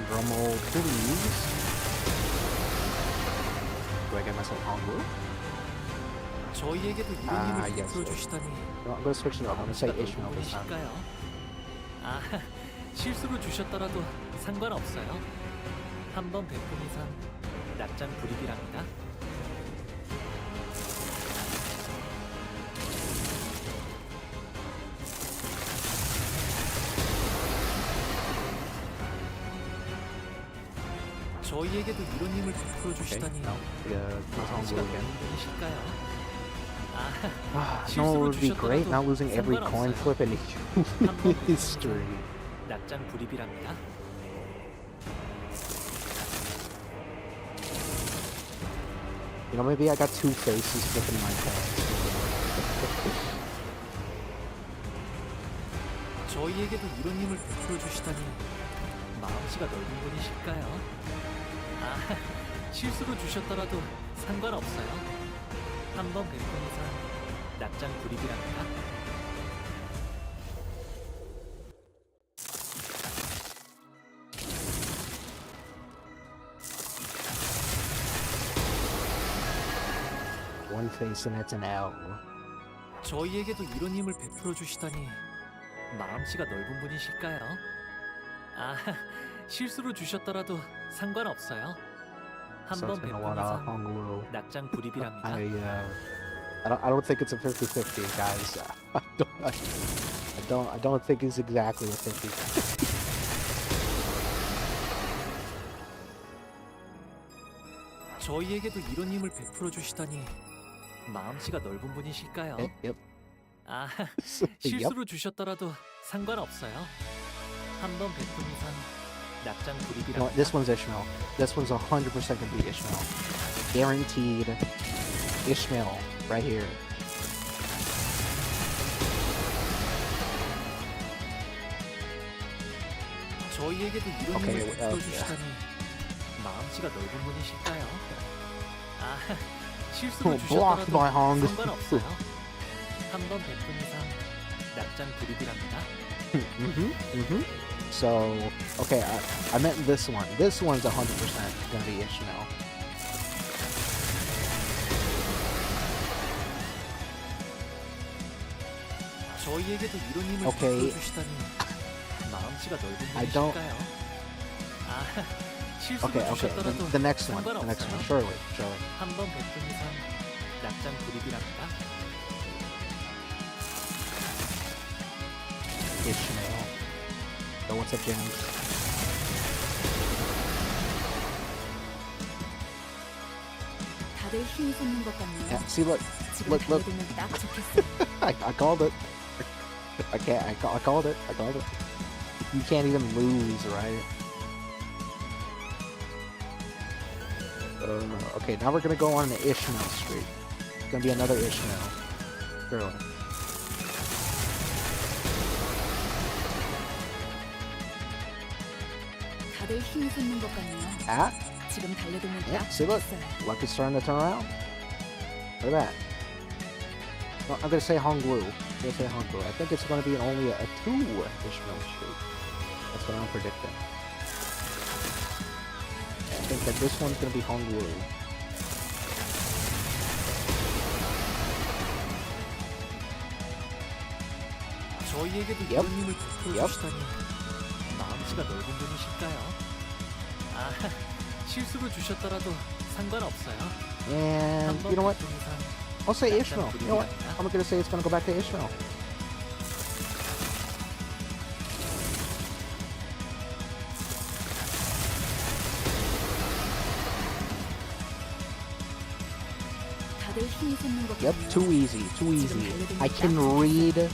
drumroll please. Do I get myself Hong Glue? 저희에게도 이런 아, 힘을 yes, 베풀어 yes. 주시다니 No, I'm gonna switch it up. I'm gonna say 마음씨가 넓은 Ishmael this time. 분이실까요? 아, 실수로 주셨더라도 상관없어요. 한 번 베푼 이상 낙장 불입이랍니다. 저희에게도 이런 힘을 베풀어 Okay, 주시다니 no. Hong 마음씨가 Glue again. 넓은 분이실까요? 아, No, it would be great not losing every coin flip in 한번 history. 낙장 불입이랍니다. You know, maybe I got two faces flipping my coins. 저희에게도 이런 힘을 베풀어 주시다니 마음씨가 넓은 분이실까요? 아, 실수로 주셨더라도 상관없어요. 한 번 베푼 이상 낙장 불입이랍니다. One face and it's an L. 저희에게도 이런 힘을 베풀어 주시다니 마음씨가 넓은 분이실까요? 아, 실수로 주셨더라도 상관없어요. 한 So 번 it's been a 베푼 lot of 이상 Hong Glue. 낙장 불입이랍니다. I don't think it's a 50-50, guys. I don't think it's exactly a 50. 저희에게도 이런 힘을 베풀어 주시다니 마음씨가 넓은 분이실까요? Yep. 아, Yep. 실수로 주셨더라도 상관없어요. 한 번 베푼 이상 낙장 You know what? 불입이랍니다. This one's Ishmael. This one's 100% gonna be Ishmael. Guaranteed Ishmael right here. 저희에게도 이런 오케이, 힘을 베풀어 yeah. 주시다니 마음씨가 넓은 분이실까요? 아, 실수로 Blocked 주셨더라도 by Hong. 상관없어요. 한 번 베푼 이상 낙장 불입이랍니다. So, okay, I meant this one. This one's 100% gonna be Ishmael. 저희에게도 이런 힘을 오케이. 베풀어 주시다니 마음씨가 넓은 I don't- 분이실까요? 아, 실수로 Okay. 주셨더라도 The next one. The next one. 상관없어요. Surely. 한 번 베푼 이상 낙장 불입이랍니다. Ishmael. The what's up, James? 다들 힘이 솟는 것 같네요. Yeah, see, look. 지금 look. 달려들면 딱 좋겠어요. I called it. I can't. I called it. I called it. You can't even lose, right? Okay, now we're gonna go on the Ishmael streak. It's gonna be another Ishmael. Surely. 다들 힘이 솟는 것 같네요. Ah, 지금 달려들면 yeah, 딱 see, look. 좋겠어요. Luck is starting to turn around. Look at that. Well, I'm gonna say Honglu. I'm gonna say Honglu. I think it's gonna be only a 2 Ishmael streak. That's what I'm predicting. I think that this one's gonna be Honglu. 저희에게도 Yep. 이런 힘을 베풀어 주시다니 마음씨가 넓은 분이실까요? 아, 실수로 주셨더라도 상관없어요. And 한번 you know what? 베푼 이상 I'll say 낙장 Ishmael. You know what? 불입니다. I'm gonna say it's gonna go back to Ishmael. 다들 힘이 솟는 것 Yep, 같네요. too easy, too easy. I can read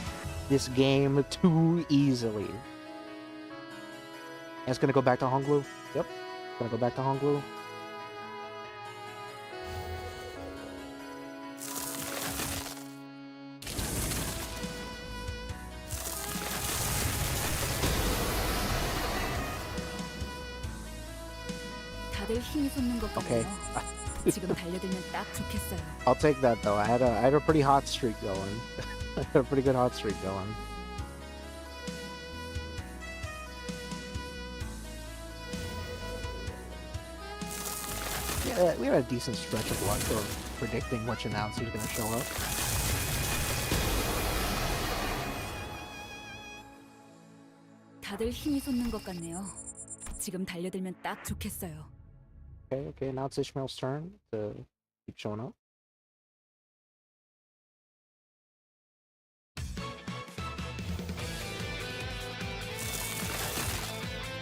this game too easily. And it's gonna go back to Honglu. Yep, gonna go back to Honglu. 다들 힘이 솟는 것 Okay. 같네요. 지금 달려들면 딱 좋겠어요. I'll take that though. I had a pretty hot streak going. I had a pretty good hot streak going. Yeah, we had a decent stretch of luck of predicting which announcer is gonna show up. 다들 힘이 솟는 것 같네요. 지금 달려들면 딱 좋겠어요. Okay, now it's Ishmael's turn to keep showing up.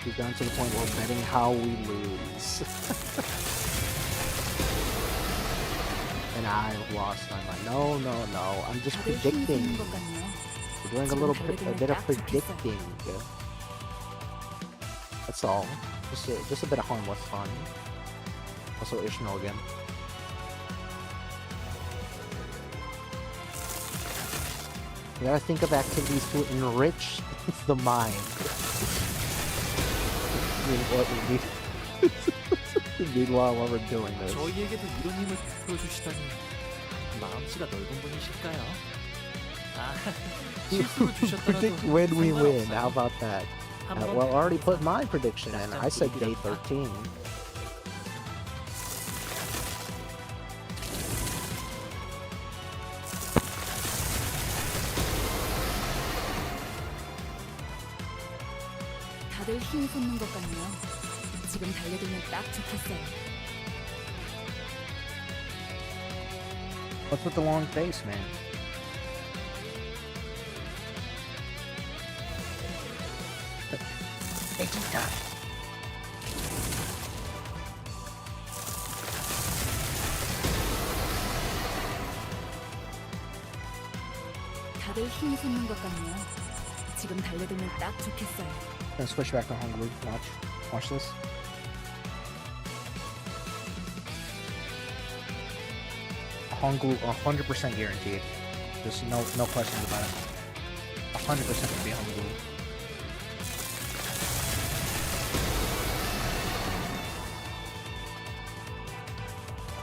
We've gotten to the point where we're betting how we lose. And I've lost my mind. No, I'm just 다들 힘이 predicting. 솟는 것 같네요. We're doing a little bit of predicting. That's all. Just a bit of harmless fun. Also Ishmael again. You gotta think of activities to enrich the mind. Meanwhile, while we're doing this. 저희에게도 이런 힘을 베풀어 주시다니 마음씨가 넓은 분이실까요? 아, 실수로 주셨더라도 Predict when we win. 상관없어요. How about that? 한번 Well, I already 베푼 put 이상 my prediction in. I said day 13. 다들 힘이 솟는 것 같네요. 지금 달려들면 딱 좋겠어요. What's with the long face, man? Taking time. 다들 힘이 솟는 것 같네요. 지금 달려들면 딱 좋겠어요. Gonna switch back to Honglu. Watch this. Honglu, 100% guaranteed. There's no questions about it. 100% gonna be Honglu.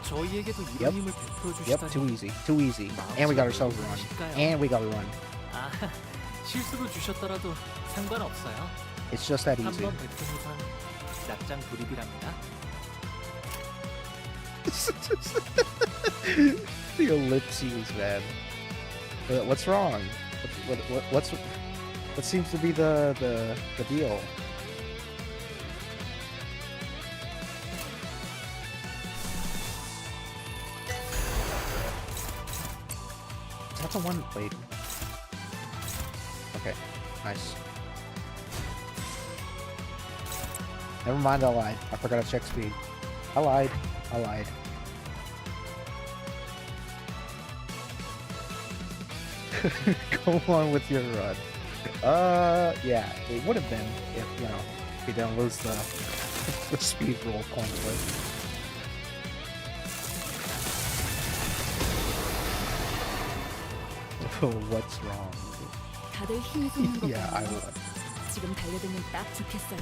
저희에게도 이런 Yep. 힘을 베풀어 Yep, too 주시다니 easy. Too easy. And we got ourselves a run. And we got a run. 아, 실수로 주셨더라도 상관없어요. It's just that easy. 한번 베푼 이상 낙장 불입이랍니다. The ellipses, man. What's wrong? What seems to be the deal? That's a one blade. Okay, nice. Never mind, I lied. I forgot to check speed. I lied. I lied. Go on with your run. Yeah, it would have been if, you know, we didn't lose the, the speed roll coin flip. Oh, what's wrong? 다들 힘이 솟는 것 Yeah, I 같네요. would. 지금 달려들면 딱 좋겠어요.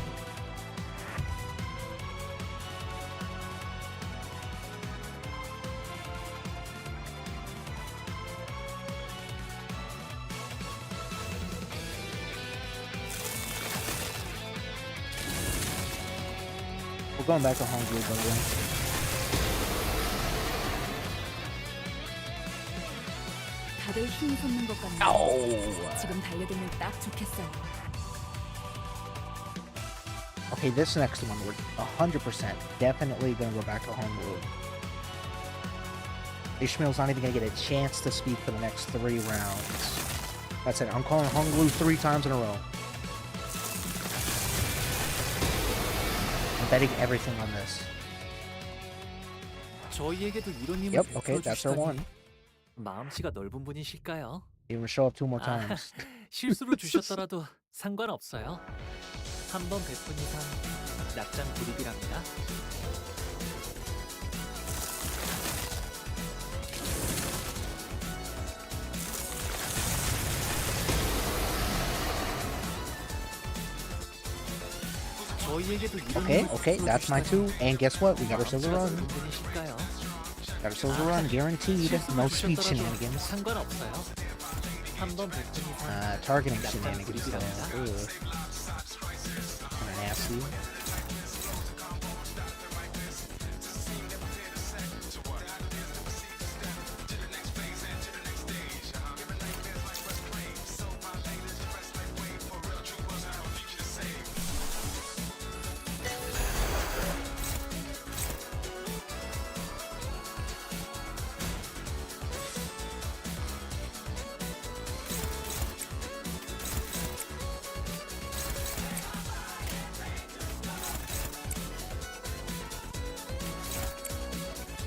We're going back to Hungary, by the way. 다들 힘이 솟는 것 같네요. Oh! 지금 달려들면 딱 좋겠어요. Okay, this next one, we're 100% definitely gonna go back to Hungary. Ishmael's not even gonna get a chance to speak for the next 3 rounds. That's it. I'm calling Hungary 3 times in a row. I'm betting everything on this. 저희에게도 이런 힘을 Yep, okay, that's our 베풀어주시다니 one. 마음씨가 넓은 분이실까요? Even show up 2 more times. 실수로 주셨더라도 상관없어요. 한 번 베푼 이상 낙장 불입이랍니다. 저희에게도 이런 Okay, 힘을 okay, that's my 베풀어주시다니 2. And guess what? We got ourselves a 마음씨가 run. 넓은 분이실까요? Got ourselves a run, guaranteed. No speed 주셨더라도 shenanigans. 상관없어요. 한 번 베푼 이상 Targeting 낙장 shenanigans, though. 불입이랍니다. Kinda nasty.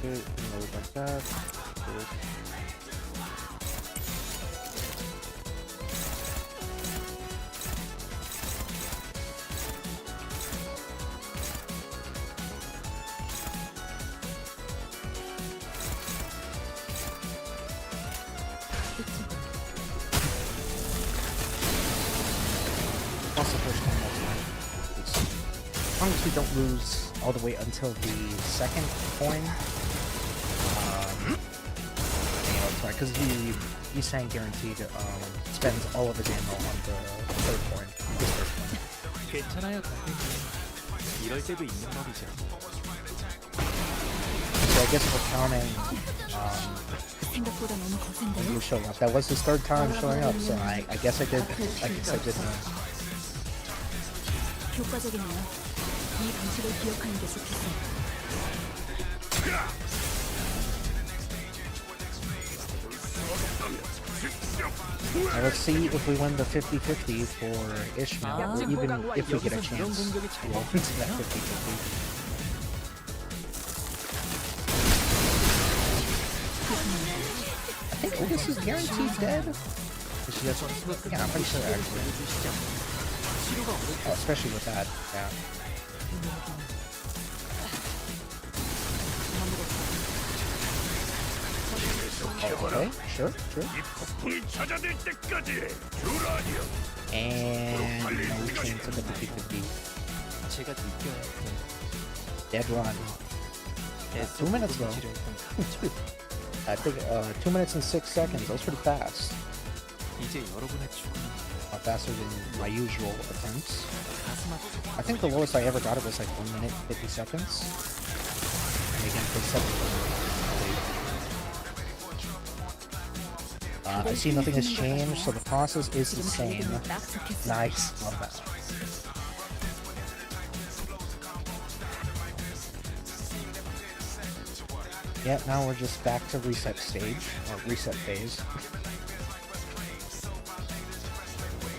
Good, load like that. Good. That's the first time that's mine. As long as we don't lose all the way until the second coin. You know, it's right, because he's saying guaranteed spends all of his ammo on the third coin. This first coin. 괜찮아요, 선생님. 이럴 때도 있는 법이죠. So I guess we're counting 생각보다 너무 거센데요? you showing up. That was his third time showing up, so I guess I did. I guess I did know. 효과적이네요. 이 방식을 기억하는 게 좋겠어요. Now let's see if we win the 50-50 for Ishmael, or even if we get a chance to roll into that 50-50. I think Otis is guaranteed dead. Is she just, yeah, I'm pretty sure actually. Oh, especially with that, yeah. Oh, okay, sure. And no chance of the 50-50. 제가 느껴요. Dead run. 2 minutes though. I think 2 minutes and 6 seconds. That was pretty fast. 이제 여러분의 죽음은 Faster than my usual attempts. 가슴 아프죠. I think the lowest I ever got it was like 1 minute 50 seconds. And again for 7 I see nothing has changed, so the process is the same. Nice, love that. Yeah, now we're just back to reset stage, or reset phase.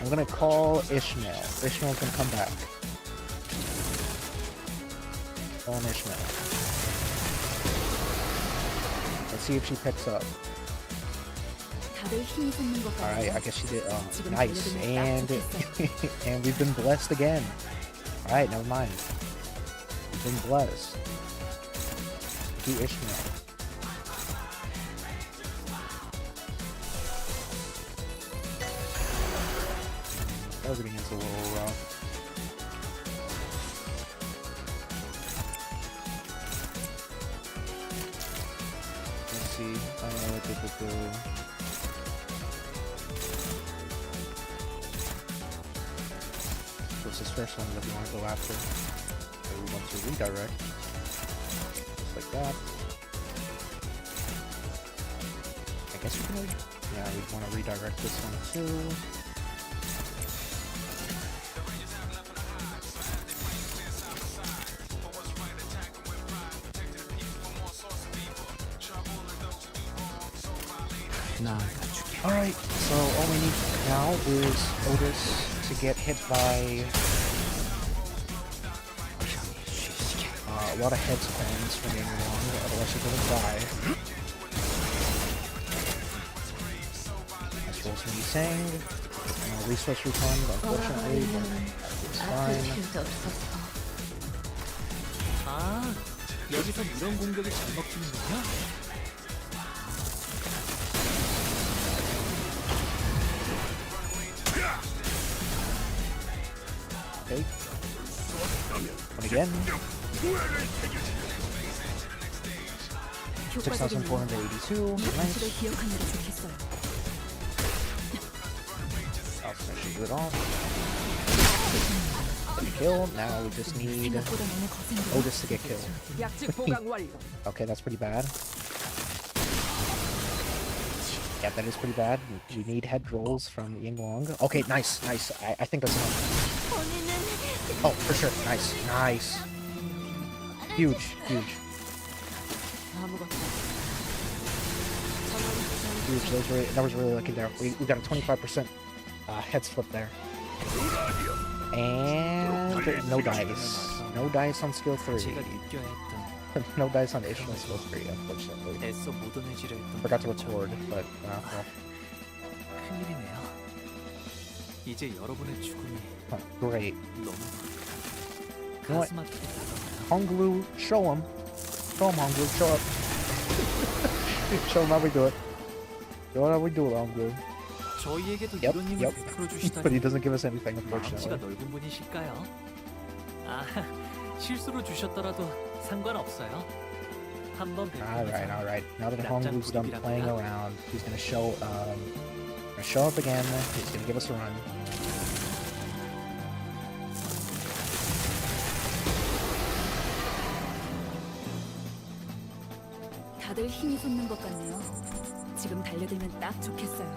I'm gonna call Ishmael. Ishmael's gonna come back. On Ishmael. Let's see if she picks up. 다들 힘이 솟는 것 Alright, 같네요. I guess she did. 지금 Nice. 달려들면 And 딱 좋겠어요. and we've been blessed again. Alright, never mind. We've been blessed. To Ishmael. Everything is a little rough. Let's see. What's this first one that we want to go after? So we want to redirect. Just like that. I guess we can. Yeah, we want to redirect this one too. Alright, so all we need now is Otis to get hit by a lot of head spins from Yinglong, otherwise she's gonna die. That's rolls me saying. Resource refund, unfortunately, but it's 아플 fine. 필요도 없어서. 아, 여기서 이런 공격이 잘 먹히는군요. Okay. One again. 효과적인 6,482. 이 Nice. 방식을 기억하는 게 좋겠어요. I'll finish it off. Kill. Now we just need 생각보다 너무 거센데. Otis to get killed. 약직 보강 완료. Okay, that's pretty bad. Yeah, that is pretty bad. We need head rolls from Yinglong. Okay, nice, nice. I think that's enough. Oh, for sure. Nice, nice. Huge, huge, 아무것도. huge. That was really lucky there. We got a 25% head flip there. And no dice. No dice on skill 3. 제가 느껴야 했던 No dice on Ishmael skill 3, unfortunately. 애써 묻어내지려 했던 Forgot to 것처럼 record, but well. 큰일이네요. 이제 여러분의 죽음이 Great. 너무 know what? 가슴 아프게 다가와요. Honglu, show him. Show him, Honglu. Show up. Show him how we do it. Show him how we do it, Honglu. 저희에게도 Yep, 이런 힘을 yep. 베풀어 But he 주시다니 doesn't give us anything, 마음씨가 unfortunately. 넓은 분이실까요? 아, 실수로 주셨더라도 상관없어요. 한번 Alright, 베푼 alright. Now that 낙장 Honglu's done 불입이랍니다. playing around, he's gonna show up again. He's gonna give us a run. 다들 힘이 솟는 것 같네요. 지금 달려들면 딱 좋겠어요.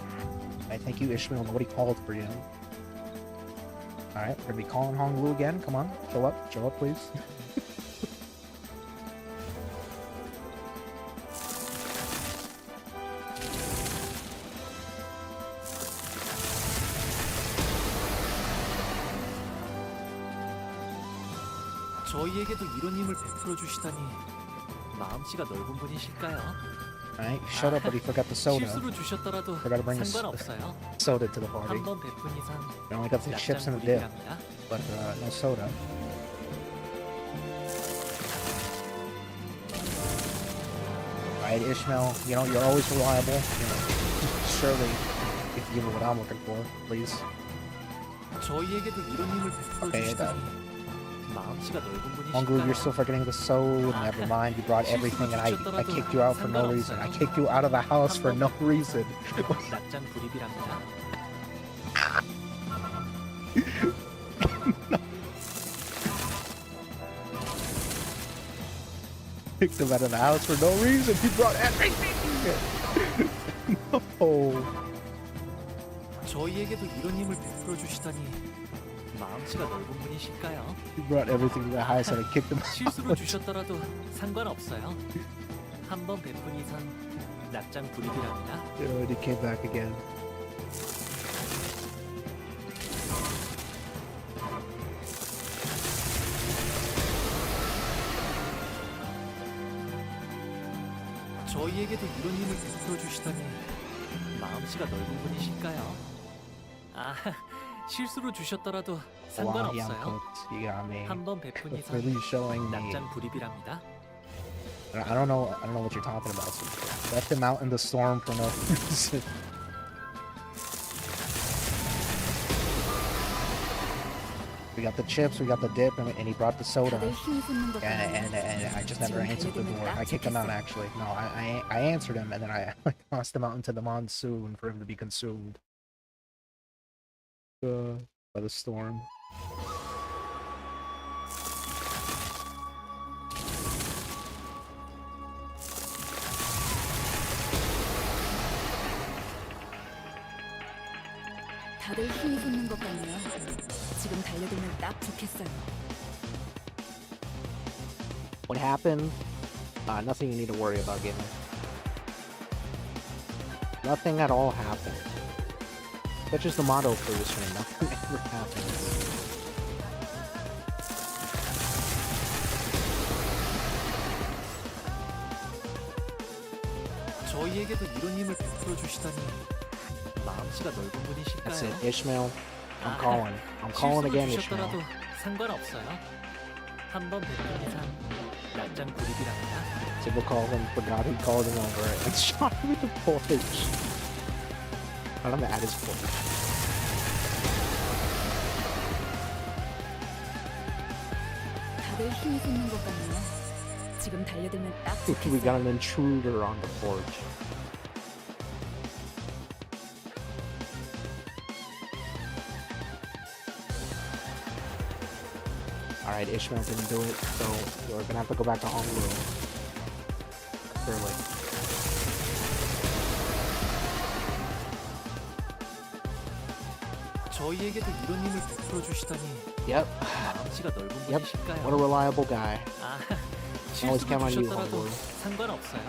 I thank you, Ishmael. Nobody called for you. Alright, we're gonna be calling Honglu again. Come on, show up, please. 저희에게도 이런 힘을 베풀어 주시다니 마음씨가 넓은 분이실까요? Alright, he showed up, but he forgot the soda. 실수로 주셨더라도 Forgot to bring us 상관없어요. soda to the party. 한번 베푼 이상 We only got the chips 낙장 and the dip, 불입이랍니다. but no soda. Alright, Ishmael, you know, you're always reliable. You know, surely, if you know what I'm looking for, please. 저희에게도 이런 힘을 베풀어 Okay, 주시다니 마음씨가 넓은 Honglu, you're 분이실까요? still forgetting the soda. Never mind, you brought everything, and I kicked you out for no reason. I kicked you out of the house for no reason. 낙장 불입이랍니다. Kicked him out of the house for no reason. He brought everything. No. 저희에게도 이런 힘을 베풀어 주시다니 마음씨가 넓은 분이실까요? He brought everything to the house, and I kicked him out. 실수로 주셨더라도 상관없어요. 한번 베푼 이상 낙장 불입이랍니다. And he came back again. 저희에게도 이런 힘을 베풀어 주시다니 마음씨가 넓은 분이실까요? 아, 실수로 주셨더라도 Wow, young 상관없어요. cooks, you got me. 한 번 베푼 이상 Really showing me. 낙장 불입이랍니다. I don't know what you're talking about. Left him out in the storm for no reason. We got the chips, we got the dip, and he brought the soda. 다들 힘이 솟는 것 같네요. And I just never 지금 answered the 달려들면 door. I 딱 kicked him out 좋겠어요. actually. No, I answered him and then I tossed him out into the monsoon for him to be consumed by the storm. 다들 힘이 솟는 것 같네요. 지금 달려들면 딱 좋겠어요. What happened? Nothing you need to worry about, gamer. Nothing at all happened. That's just the motto for this stream. Nothing ever happens. 저희에게도 이런 힘을 베풀어 주시다니 마음씨가 넓은 That's 분이실까요? it, Ishmael. I'm 아, calling. I'm calling 실수로 again, Ishmael. 주셨더라도 상관없어요. 한 번 베푼 이상 낙장 불입이랍니다. Tibble called him, forgot he called him over it, and shot him with the porridge. I'm gonna add his porridge. 다들 힘이 솟는 것 같네요. 지금 달려들면 딱 We 좋겠어요. got an intruder on the porch. Alright, Ishmael didn't do it, so we're gonna have to go back to Honolulu. Clearly. 저희에게도 이런 힘을 베풀어 주시다니 Yep. 마음씨가 넓은 Yep. What a 분이실까요? reliable guy. 아, Always 실수로 count on you, 주셨더라도 Honolulu. 상관없어요.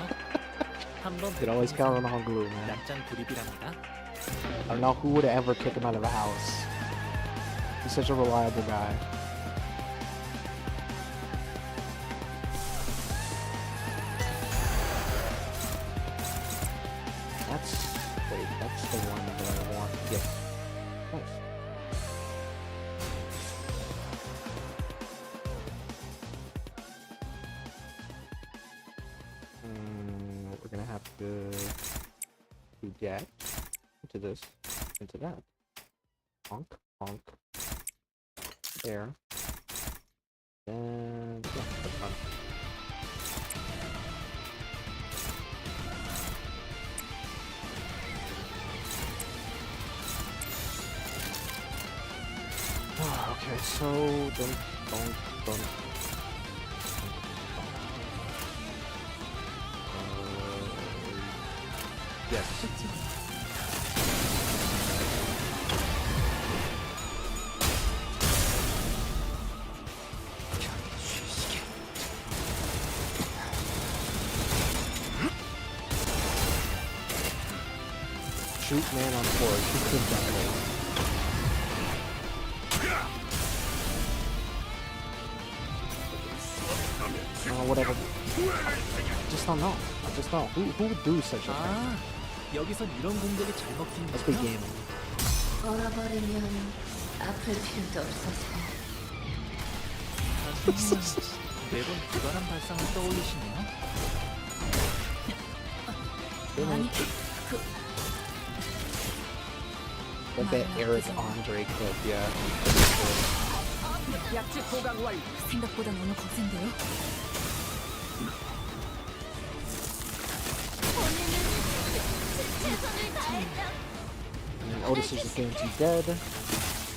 한 번 Could always 베푼 count on 이상 Honolulu, man. 낙장 불입이랍니다. I don't know who would ever kick him out of the house. He's such a reliable guy. That's the one that I want. Yes. Nice. We're gonna have to do that into this, into that. Honk, honk. There. And yeah, that's fun. Okay, so don't. Yes. Shoot man on board. Shoot him down. Whatever. I just don't know. I just don't. Who would do such a thing? 아, 여기선 이런 공격이 잘 Let's be 먹히는군요. gaming. 얼어버리면 아플 필요도 없어서. 매번 불가란 발상을 떠올리시네요. 아니, Like that Eric Andre clip, yeah. 생각보다 너무 거센데요? And then Otis is just guaranteed dead.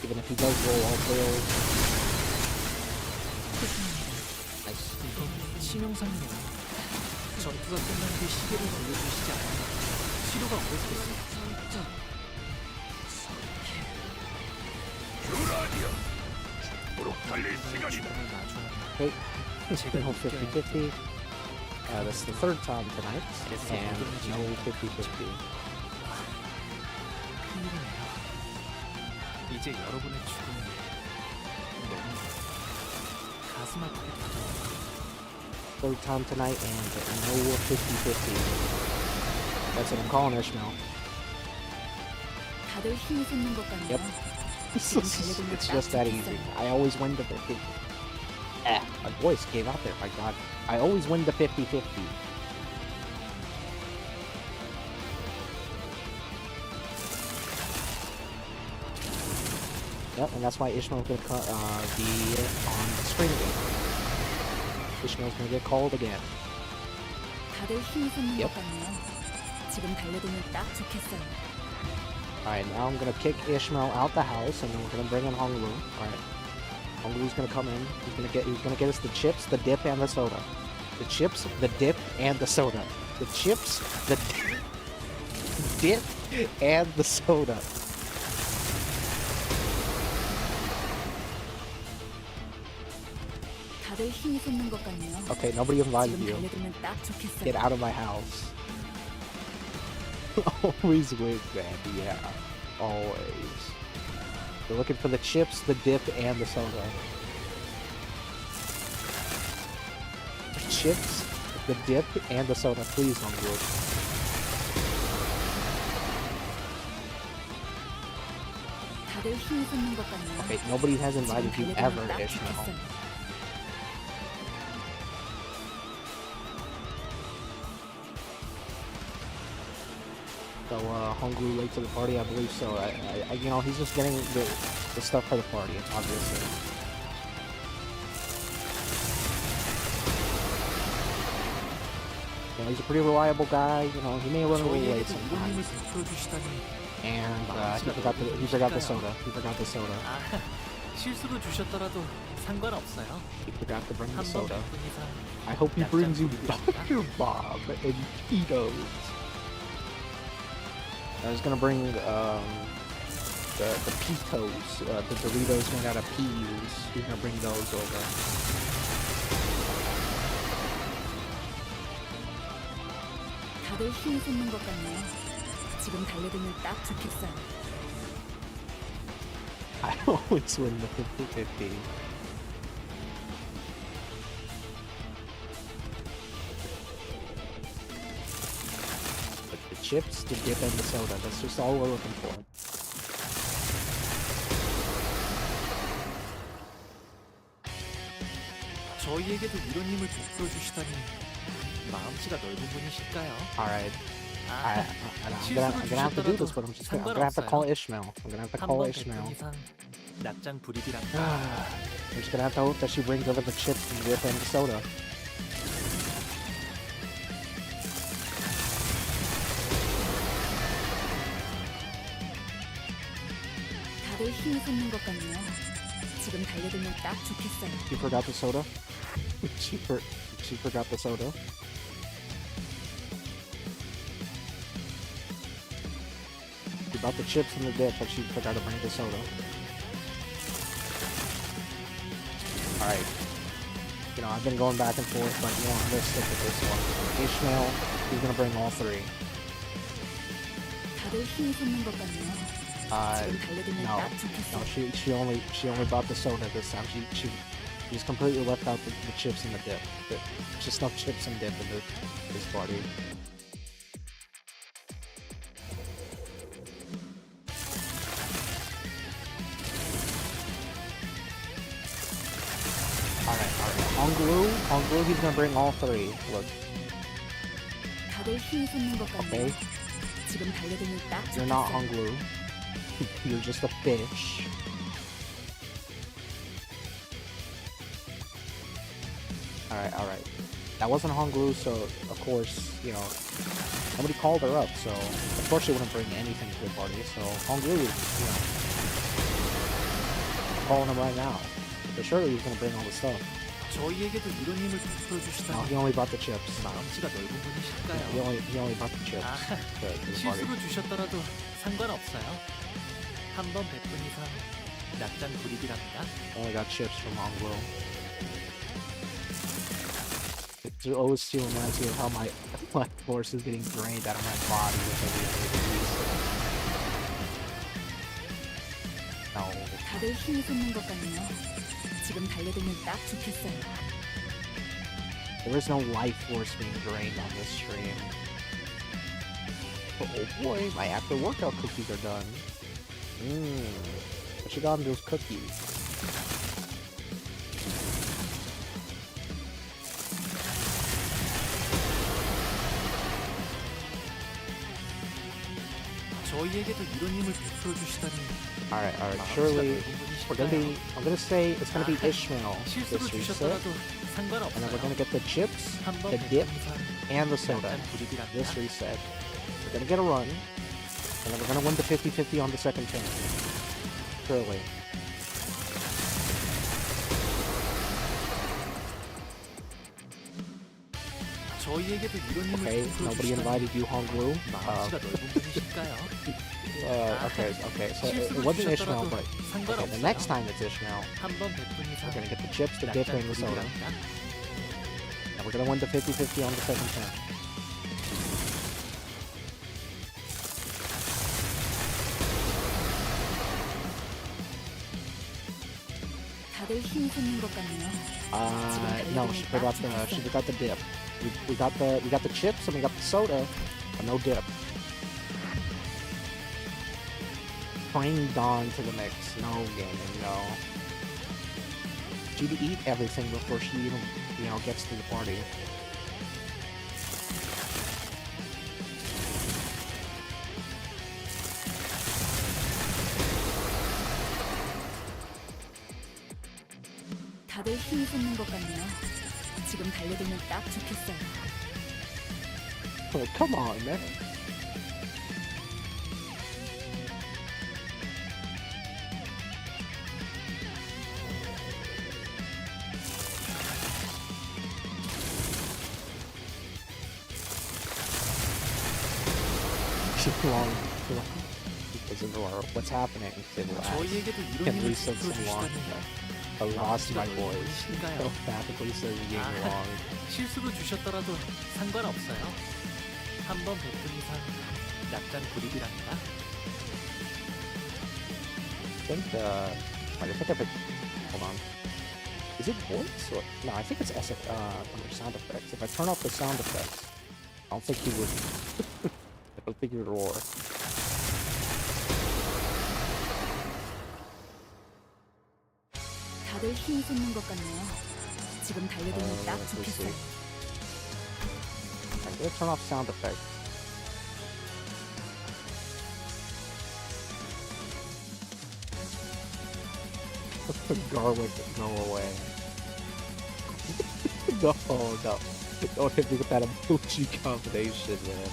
Even if he does roll all fails. Nice. 이건 치명상이네요. 전투가 끝난 뒤 시계를 돌려주시지 않아요. 치료가 어렵겠어요. Okay. No 50-50. That's the third time tonight. And no 50-50. 큰일이네요. 이제 여러분의 죽음이 너무 가슴 아프게 다가와요. third time tonight, and no 50-50. That's what I'm calling Ishmael. 다들 힘이 솟는 것 같네요. Yep. It's just that easy. I always win the 50. My voice gave out there, my god. I always win the 50-50. Yep, and that's why Ishmael's gonna be on the screen again. Ishmael's gonna get called again. 다들 힘이 솟는 Yep. 것 같네요. 지금 달려들면 딱 좋겠어요. Alright, now I'm gonna kick Ishmael out the house, and then we're gonna bring in Honglu. Alright. Honglu's gonna come in. He's gonna get us the chips, the dip, and the soda. The chips, the dip, and the soda. The chips, the dip, and the soda. 다들 힘이 솟는 것 같네요. Okay, nobody invited 지금 you. 달려들면 딱 좋겠어요. Get out of my house. Always win, man. Yeah. Always. We're looking for the chips, the dip, and the soda. The chips, the dip, and the soda. Please, Honglu. 다들 힘이 솟는 것 같네요. Okay, nobody has invited 지금 you 달려들면 ever, 딱 Ishmael. 좋겠어요. So, Honglu late to the party, I believe so. You know, he's just getting the stuff for the party, obviously. You know, he's a pretty reliable guy. You know, he may run a little late 저희에게도 sometimes. 이런 힘을 베풀어 주시다니. And he forgot the soda. He forgot the soda. 아, 실수로 주셨더라도 상관없어요. He forgot to bring the 한 번 soda. 베푼 이상 I hope he brings you Dr. Bob and Tito's. I was gonna bring the Pitos, the Doritos made out of peas. He's gonna bring those over. 다들 힘이 솟는 것 같네요. 지금 달려들면 딱 좋겠어요. I always win the 50-50. But the chips, the dip, and the soda. That's just all we're looking for. 저희에게도 이런 힘을 베풀어 주시다니 마음씨가 넓은 분이실까요? Alright. 아, I'm gonna have to do this, but I'm gonna have to call Ishmael. I'm gonna have to call 한번 Ishmael. 베푼 이상 낙장 불입이란다. I'm just gonna have to hope that she brings over the chips and dip and the soda. 다들 힘이 솟는 것 같네요. 지금 달려들면 딱 좋겠어요. She forgot the soda. She forgot the soda. She bought the chips and the dip, but she forgot to bring the soda. Alright. You know, I've been going back and forth, but you know, I'm gonna stick with this one. Ishmael, he's gonna bring all three. 다들 힘이 솟는 것 같네요. 지금 달려들면 No, 딱 좋겠어요. no, she only bought the soda this time. She just completely left out the chips and the dip. Just no chips and dip in this party. Alright. Honglu, he's gonna bring all three. Look, 다들 힘이 솟는 것 같네요. okay? 지금 달려들면 딱 You're not 좋겠어요. Honglu. You're just a fish. Alright. That wasn't Honglu, so of course, you know, nobody called her up, so of course she wouldn't bring anything to the party, so Honglu, you know, I'm calling him right now. For sure he's gonna bring all the stuff. 저희에게도 이런 힘을 베풀어 No, 주시다니 he only bought the chips. 마음씨가 넓은 분이실까요? He only bought the chips 아, to the party. 실수로 주셨더라도 상관없어요. 한 번 베푼 이상 낙장 불입이랍니다. Only got chips from Honglu. It always still reminds me of how my life force is getting drained out of my body with every use. No. 다들 힘이 솟는 것 같네요. 지금 달려들면 딱 좋겠어요. There is no life force being drained on this stream. Oh boy, my after workout cookies are done. What you got in those cookies? 저희에게도 이런 힘을 베풀어 주시다니. Alright, 마음씨가 surely 넓은 I'm gonna say it's gonna be 분이실까요? Ishmael 실수로 this reset. 주셨더라도 And then we're 상관없어요. gonna get the chips, 한번 the dip, 베푼 이상 and the soda. 약간 불입이랍니다. This reset. We're gonna get a run. And then we're gonna win the 50-50 on the second turn. Surely. 저희에게도 이런 힘을 Okay, 베풀어 nobody 주시다니. invited you, Honglu. 마음씨가 넓은 분이실까요? Okay, so it 실수로 wasn't Ishmael, 주셨더라도 but okay, the 상관없어요. next time it's Ishmael, 한번 베푼 이상 we're gonna get the chips, the dip, 약간 and the soda. 불입이랍니다. And we're gonna win the 50-50 on the second turn. 다들 힘이 솟는 것 같네요. No, she forgot the dip. We got the chips and we got the soda, but no dip. Trained on to the mix. No gaming, no. She'd eat everything before she even, gets to the party. 다들 힘이 솟는 것 같네요. 지금 달려들면 딱 좋겠어요. Oh, come on, man. Long. Doesn't know what's happening. 저희에게도 이런 Can 힘을 reset 베풀어 some long. 주시다니. I lost my 마음씨가 voice. 넓으신가요? Telepathically says Yinglong. 실수로 주셨더라도 상관없어요. 한번 베푼 이상 약간 불입이랍니다. I think I picked. Hold on. Is it voice or no? I think it's under sound effects. If I turn off the sound effects, I don't think he would. I don't think he would roar. 다들 힘이 솟는 것 같네요. 지금 달려들면 딱 Let's see. 좋겠어요. I'm gonna turn off sound effects. Garlic, go away. No, no. Don't hit me with that emoji combination, man.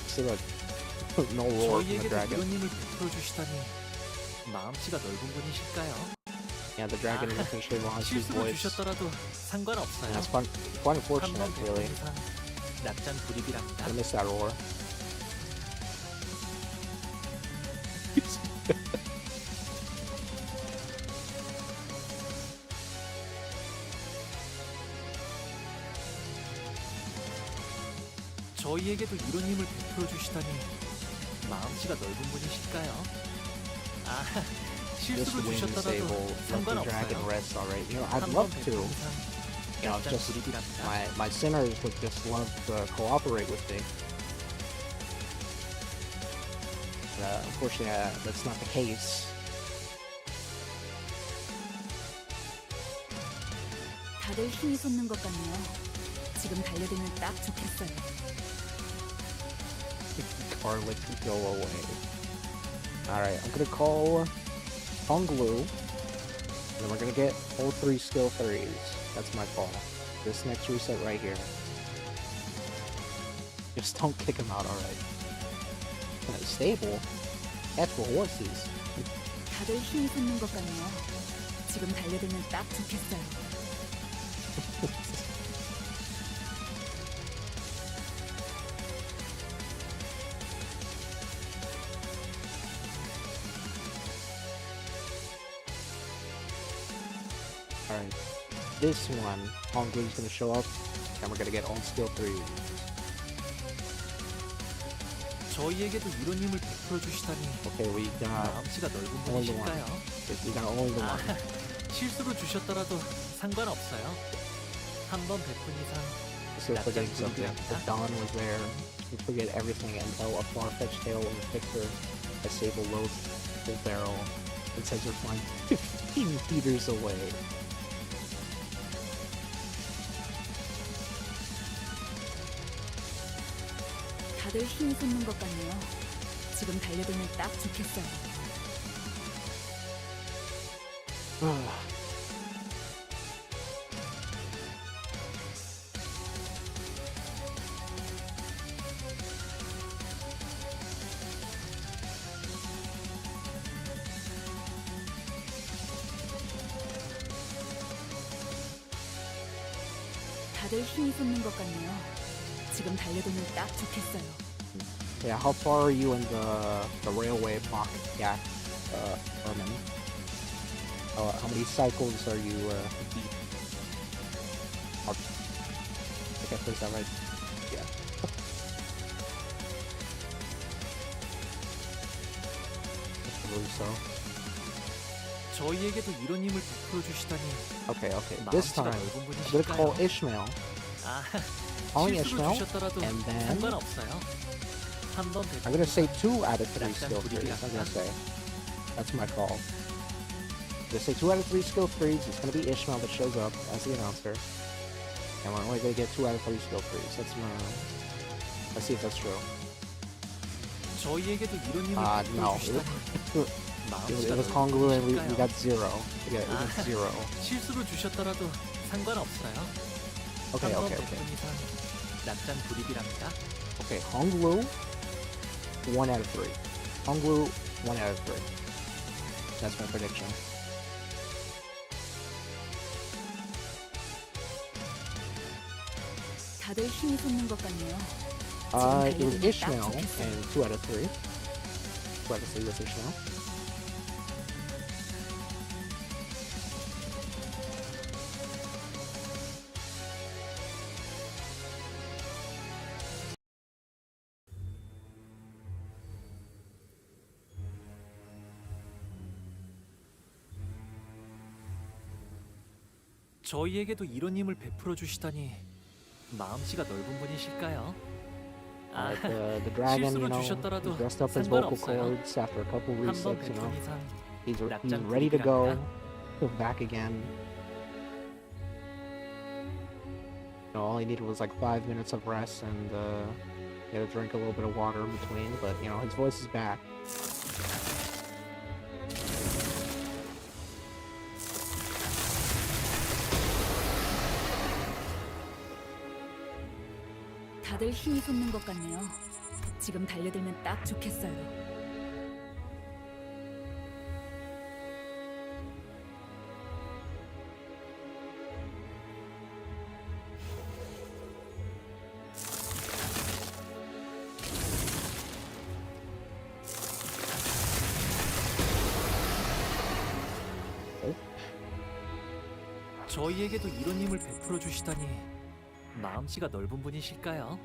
See, look. No roar from the 저희에게도 dragon. 이런 힘을 베풀어 주시다니. 마음씨가 넓은 분이실까요? Yeah, the dragon essentially lost his 실수로 voice. 주셨더라도 상관없어요. That's quite unfortunate, 한번 베푼 really. 이상 약간 불입이랍니다. I miss that roar. 저희에게도 이런 힘을 베풀어 주시다니. 마음씨가 넓은 분이실까요? This 실수로 win 주셨더라도 disable, let the dragon 상관없어요. rest already. I'd 한번 love 베푼 to. 이상 You know, 약간 just 불입이랍니다. my sinners would just love to cooperate with me. Unfortunately, that's not the case. 다들 힘이 솟는 것 같네요. 지금 달려들면 딱 좋겠어요. Garlic, go away. Alright, I'm gonna call Honglu. And then we're gonna get all 3 skill 3s. That's my call. This next reset right here. Just don't kick him out, alright. Stable? That's for horses. 다들 힘이 솟는 것 같네요. 지금 달려들면 딱 좋겠어요. Alright. This one, Honglu's gonna show up, and we're gonna get all skill 3. 저희에게도 이런 힘을 베풀어 주시다니 Okay, we got 마음씨가 넓은 only one. 분이실까요? We got only the 아, one. 실수로 주셨더라도 상관없어요. 한 번 베푼 이상 So forgetting something. If Dawn was there, you forget everything until a far-fetched tale of Victor, a sable loaf, full barrel, and says you're flying 15 meters away. 다들 힘이 솟는 것 같네요. 지금 달려들면 딱 좋겠어요. 다들 힘이 솟는 것 같네요. 지금 달려들면 딱 좋겠어요. Yeah, how far are you in the railway pocket? Yeah, Herman. How many cycles are you deep? Okay, is that right? Yeah. I believe so. 저희에게도 이런 힘을 베풀어 주시다니 Okay. This 마음씨가 time, 넓은 I'm gonna call 분이실까요? Ishmael. 아, Calling 실수로 Ishmael, 주셨더라도 and then 상관없어요. 한 번 I'm 베푼 gonna say 이상 2 out of 3 skill trees. I'm gonna say that's my call. I'm gonna say 2 out of 3 skill trees. It's gonna be Ishmael that shows up as the announcer, and we're only gonna get 2 out of 3 skill trees. Let's see if that's true. 저희에게도 이런 힘을 베풀어 No. 주시다니 It 마음씨가 was 넓은 Honglu, and we 분이실까요? got 0. We got 0. 실수로 주셨더라도 상관없어요. Okay. 한 번 베푼 이상 낙장 불입이랍니다. Okay, Honglu, 1 out of 3. Honglu, 1 out of 3. That's my prediction. 다들 힘이 솟는 것 같네요. It was 달려들면 딱 Ishmael, 좋겠어요. and 2 out of 3. 2 out of 3 was Ishmael. 저희에게도 이런 힘을 베풀어 주시다니 마음씨가 넓은 분이실까요? 아, The dragon, 실수로 you know, 주셨더라도 he dressed up his vocal 상관없어요. cords after a couple 한 번 resets, you know. 베푼 이상 He's 낙장 ready to go. 불입이랍니다. He's back again. You know, all he needed was like 5 minutes of rest and he had to drink a little bit of water in between, but you know, his voice is back. 다들 힘이 솟는 것 같네요. 지금 달려들면 딱 좋겠어요. 저희에게도 이런 힘을 베풀어 주시다니 마음씨가 넓은 분이실까요?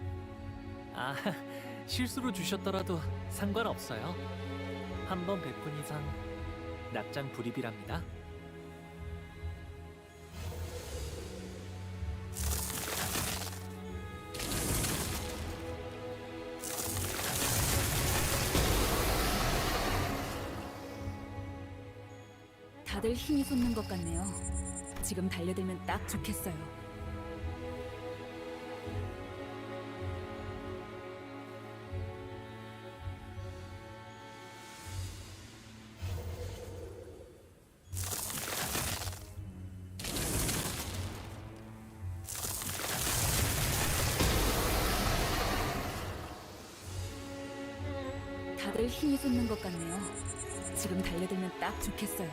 아, 실수로 주셨더라도 상관없어요. 한 번 베푼 이상 낙장 불입이랍니다. 다들 힘이 솟는 것 같네요. 지금 달려들면 딱 좋겠어요. 다들 힘이 솟는 것 같네요. 지금 달려들면 딱 좋겠어요.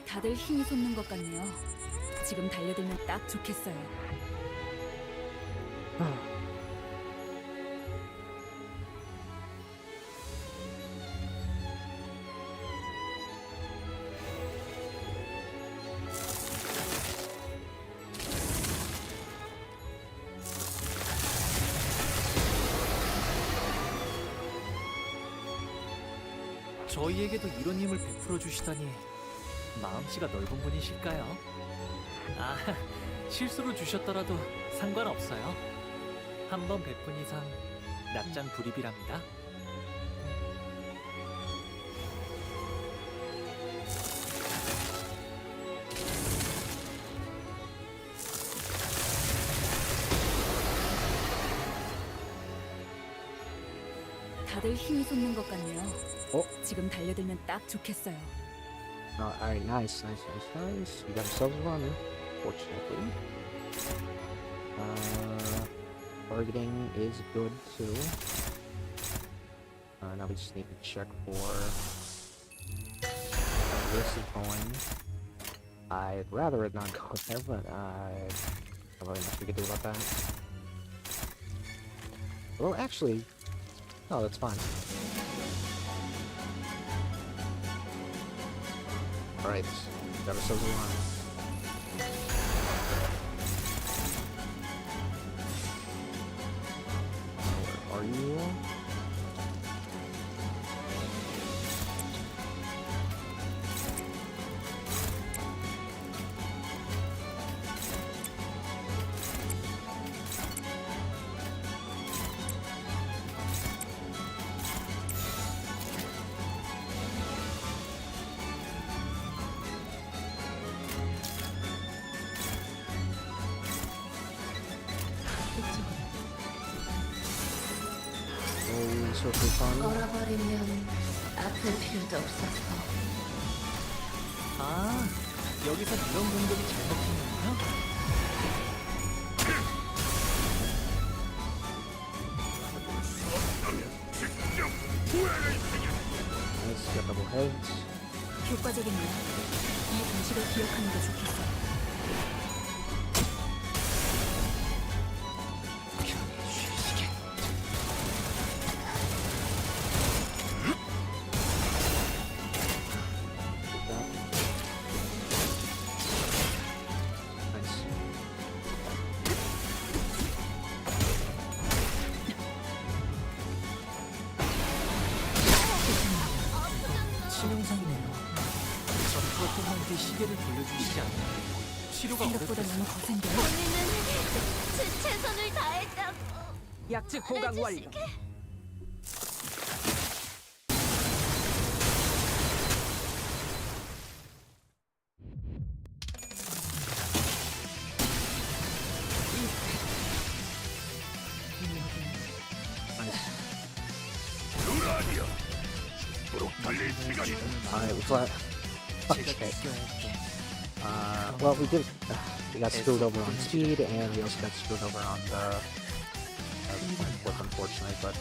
다들 힘이 솟는 것 같네요. 지금 지금 달려들면 딱 좋겠어요. 저희에게도 이런 힘을 베풀어 주시다니 마음씨가 넓은 분이실까요? 아, 실수로 주셨더라도 상관없어요. 한 번 베푼 이상 낙장 불입이랍니다. 다들 힘이 솟는 것 같네요. 어? 지금 달려들면 딱 좋겠어요. Alright, nice. We got ourselves a runner, fortunately. Targeting is good too. Now we just need to check for this is going. I'd rather it not go there, but not really much we could do about that. Well, actually, no, that's fine. Alright, got ourselves a line. Where are you? So fun. 얼어버리면 아플 필요도 없어서. 아, 여기서 이런 공격이 잘 먹히는군요. Nice, got double heads. 효과적이네요. 이 방식을 기억하는 게 좋겠어요. Nice. 치명상이네요. 전투가 끝난 뒤 시계를 돌려주시지 않나요? 치료가 생각보다 어렵겠어요. 너무 거센데요. 우리는 최선을 다했다고. 약질 보강 완료. Alright, we flat. 제가 Okay. 지켜야 했던 Well, we got screwed over on speed, and we also got screwed over on the point flip, unfortunately. But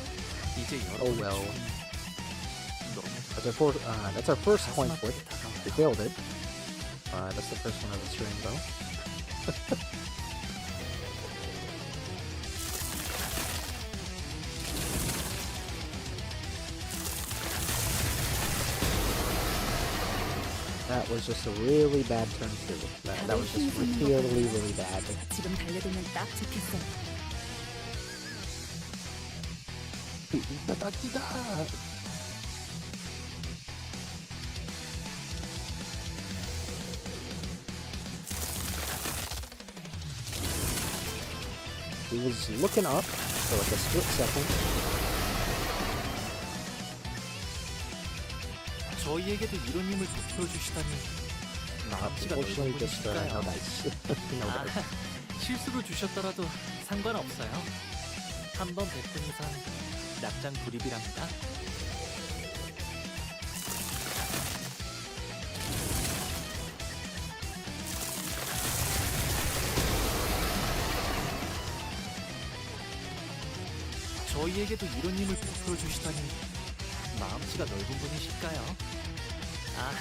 이제 oh 여러분의 well. 죽음이 너무 That's our first point 가슴 flip. 아프게 다가와요. We failed it. That's the first one of the stream, though. That was just a really bad turn too. That was just really bad. 지금 달려들면 딱 좋겠어요. He was looking up for like a split second. 저희에게도 이런 힘을 베풀어 주시다니 마음씨가 넓은 Unfortunately, just no 분이실까요? dice. No 아, dice. 실수로 주셨더라도 상관없어요. 한 번 베푼 이상 낙장 불입이랍니다. 저희에게도 이런 힘을 베풀어 주시다니 마음씨가 넓은 분이실까요? 아,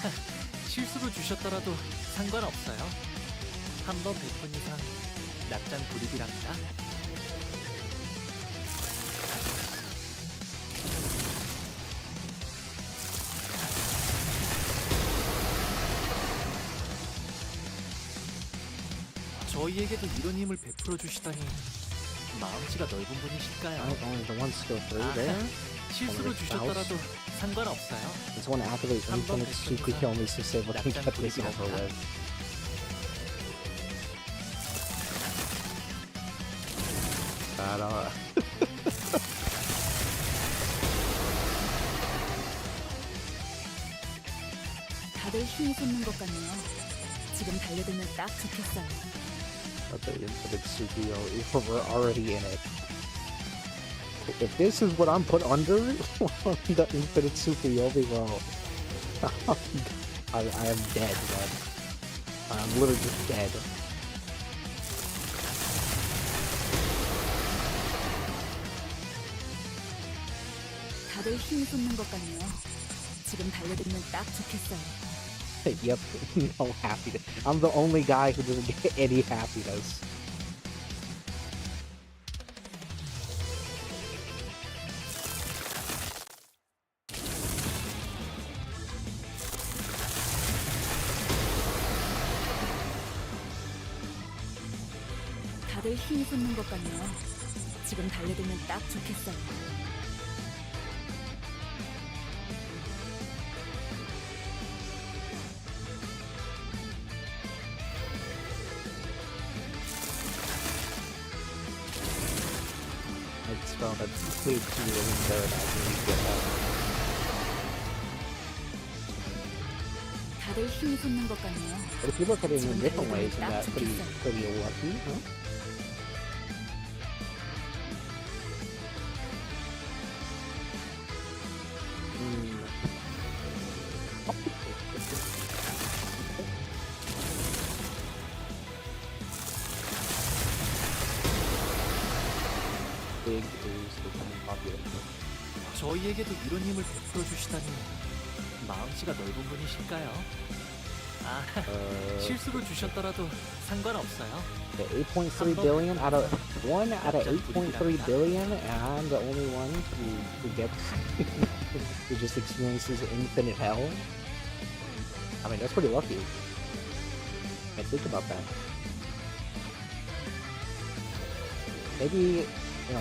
실수로 주셨더라도 상관없어요. 한 번 베푼 이상 낙장 불입이랍니다. 저희에게도 이런 힘을 베풀어 주시다니 마음씨가 넓은 분이실까요? Alright, only the one skill 3 아, there. 실수로 주셨더라도 상관없어요. Just want to activate 한번 infinite 베푼 super 이상 kill me to save what can 낙장 get this 불입이랍니다. over with. 다들 힘이 솟는 것 같네요. 지금 달려들면 딱 좋겠어요. Okay, infinite super heal, if we're already in it. If this is what I'm put under, the infinite super heal, well, I am dead, man. I'm literally just dead. 다들 힘이 솟는 것 같네요. 지금 달려들면 딱 좋겠어요. Yep, no happiness. I'm the only guy who doesn't get any happiness. 다들 힘이 솟는 것 같네요. 지금 달려들면 딱 좋겠어요. I just found that way too little there and I really get that. 다들 힘이 솟는 것 같네요. But if you look at it in different ways, then that's pretty lucky, huh? Big is becoming popular. 저희에게도 이런 힘을 베풀어 주시다니 마음씨가 넓은 분이실까요? 아, 실수로 주셨더라도 상관없어요. The 8.3 billion out of 1 out of 8.3 billion, and I'm the only one who gets who just experiences infinite hell. I mean, that's pretty lucky. I think about that. Maybe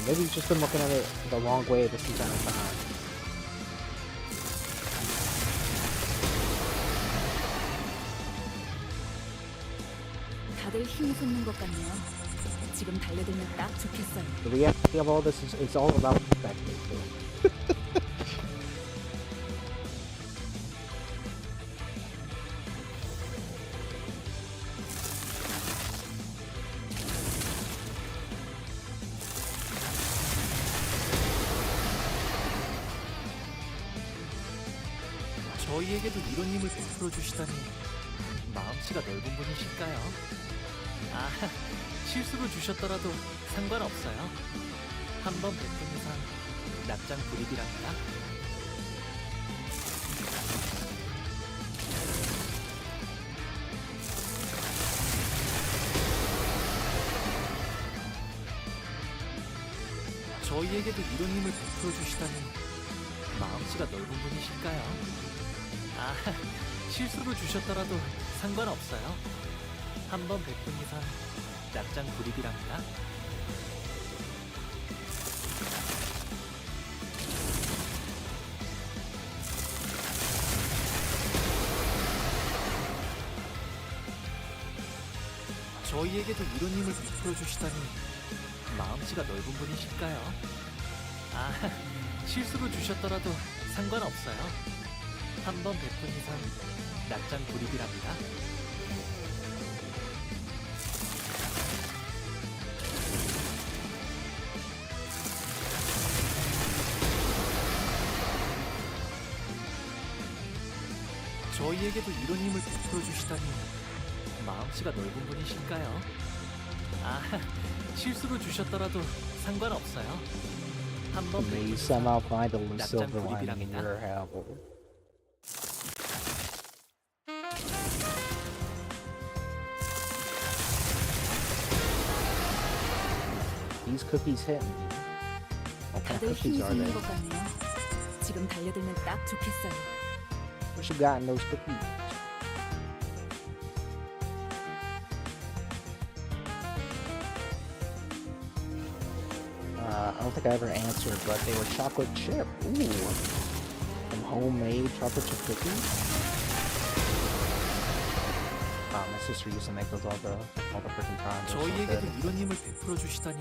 maybe he's just been looking at it the wrong way this entire time. 다들 힘이 솟는 것 같네요. 지금 달려들면 딱 좋겠어요. The reality of all this is it's all about perspective. 저희에게도 이런 힘을 베풀어 주시다니 마음씨가 넓은 분이실까요? 아, 실수로 주셨더라도 상관없어요. 한 번 베푼 이상 낙장 불입이랍니다. 저희에게도 이런 힘을 베풀어 주시다니 마음씨가 넓은 분이실까요? 아, 실수로 주셨더라도 상관없어요. 한 번 베푼 이상 낙장 불입이랍니다. 저희에게도 이런 힘을 베풀어 주시다니 마음씨가 넓은 분이실까요? 아, 실수로 주셨더라도 상관없어요. 한 번 베푼 이상 낙장 불입이랍니다. 저희에게도 이런 힘을 베풀어 주시다니 마음씨가 넓은 분이실까요? 아, 실수로 주셨더라도 상관없어요. 한 번 May you 베푼 somehow 이상 find a 낙장 silver lining in 불입이랍니다. your hell. these cookies hit me. What kind of 다들 힘이 cookies are 솟는 they? 것 같네요. 지금 달려들면 딱 좋겠어요. What you got in those cookies? I don't think I ever answered, but they were chocolate chip. Ooh. Some homemade chocolate chip cookies. My sister used to make those all the freaking time. They're so 저희에게도 good. 이런 힘을 베풀어 주시다니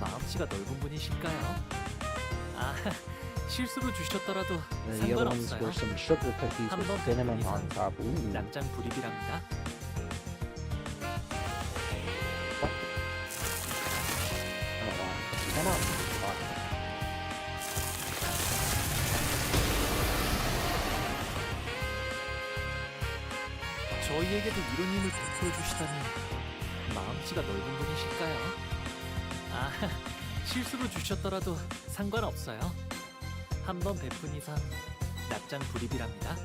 마음씨가 넓은 분이실까요? 아, 실수로 주셨더라도 And the other ones 상관없어요. were some sugar cookies with 한번 cinnamon 이상 on top. Ooh. 낙장 불입이랍니다. Come on. 저희에게도 이런 힘을 베풀어 주시다니 마음씨가 넓은 분이실까요? 아, 실수로 주셨더라도 상관없어요. 한번 베푼 이상 낙장 불입이랍니다.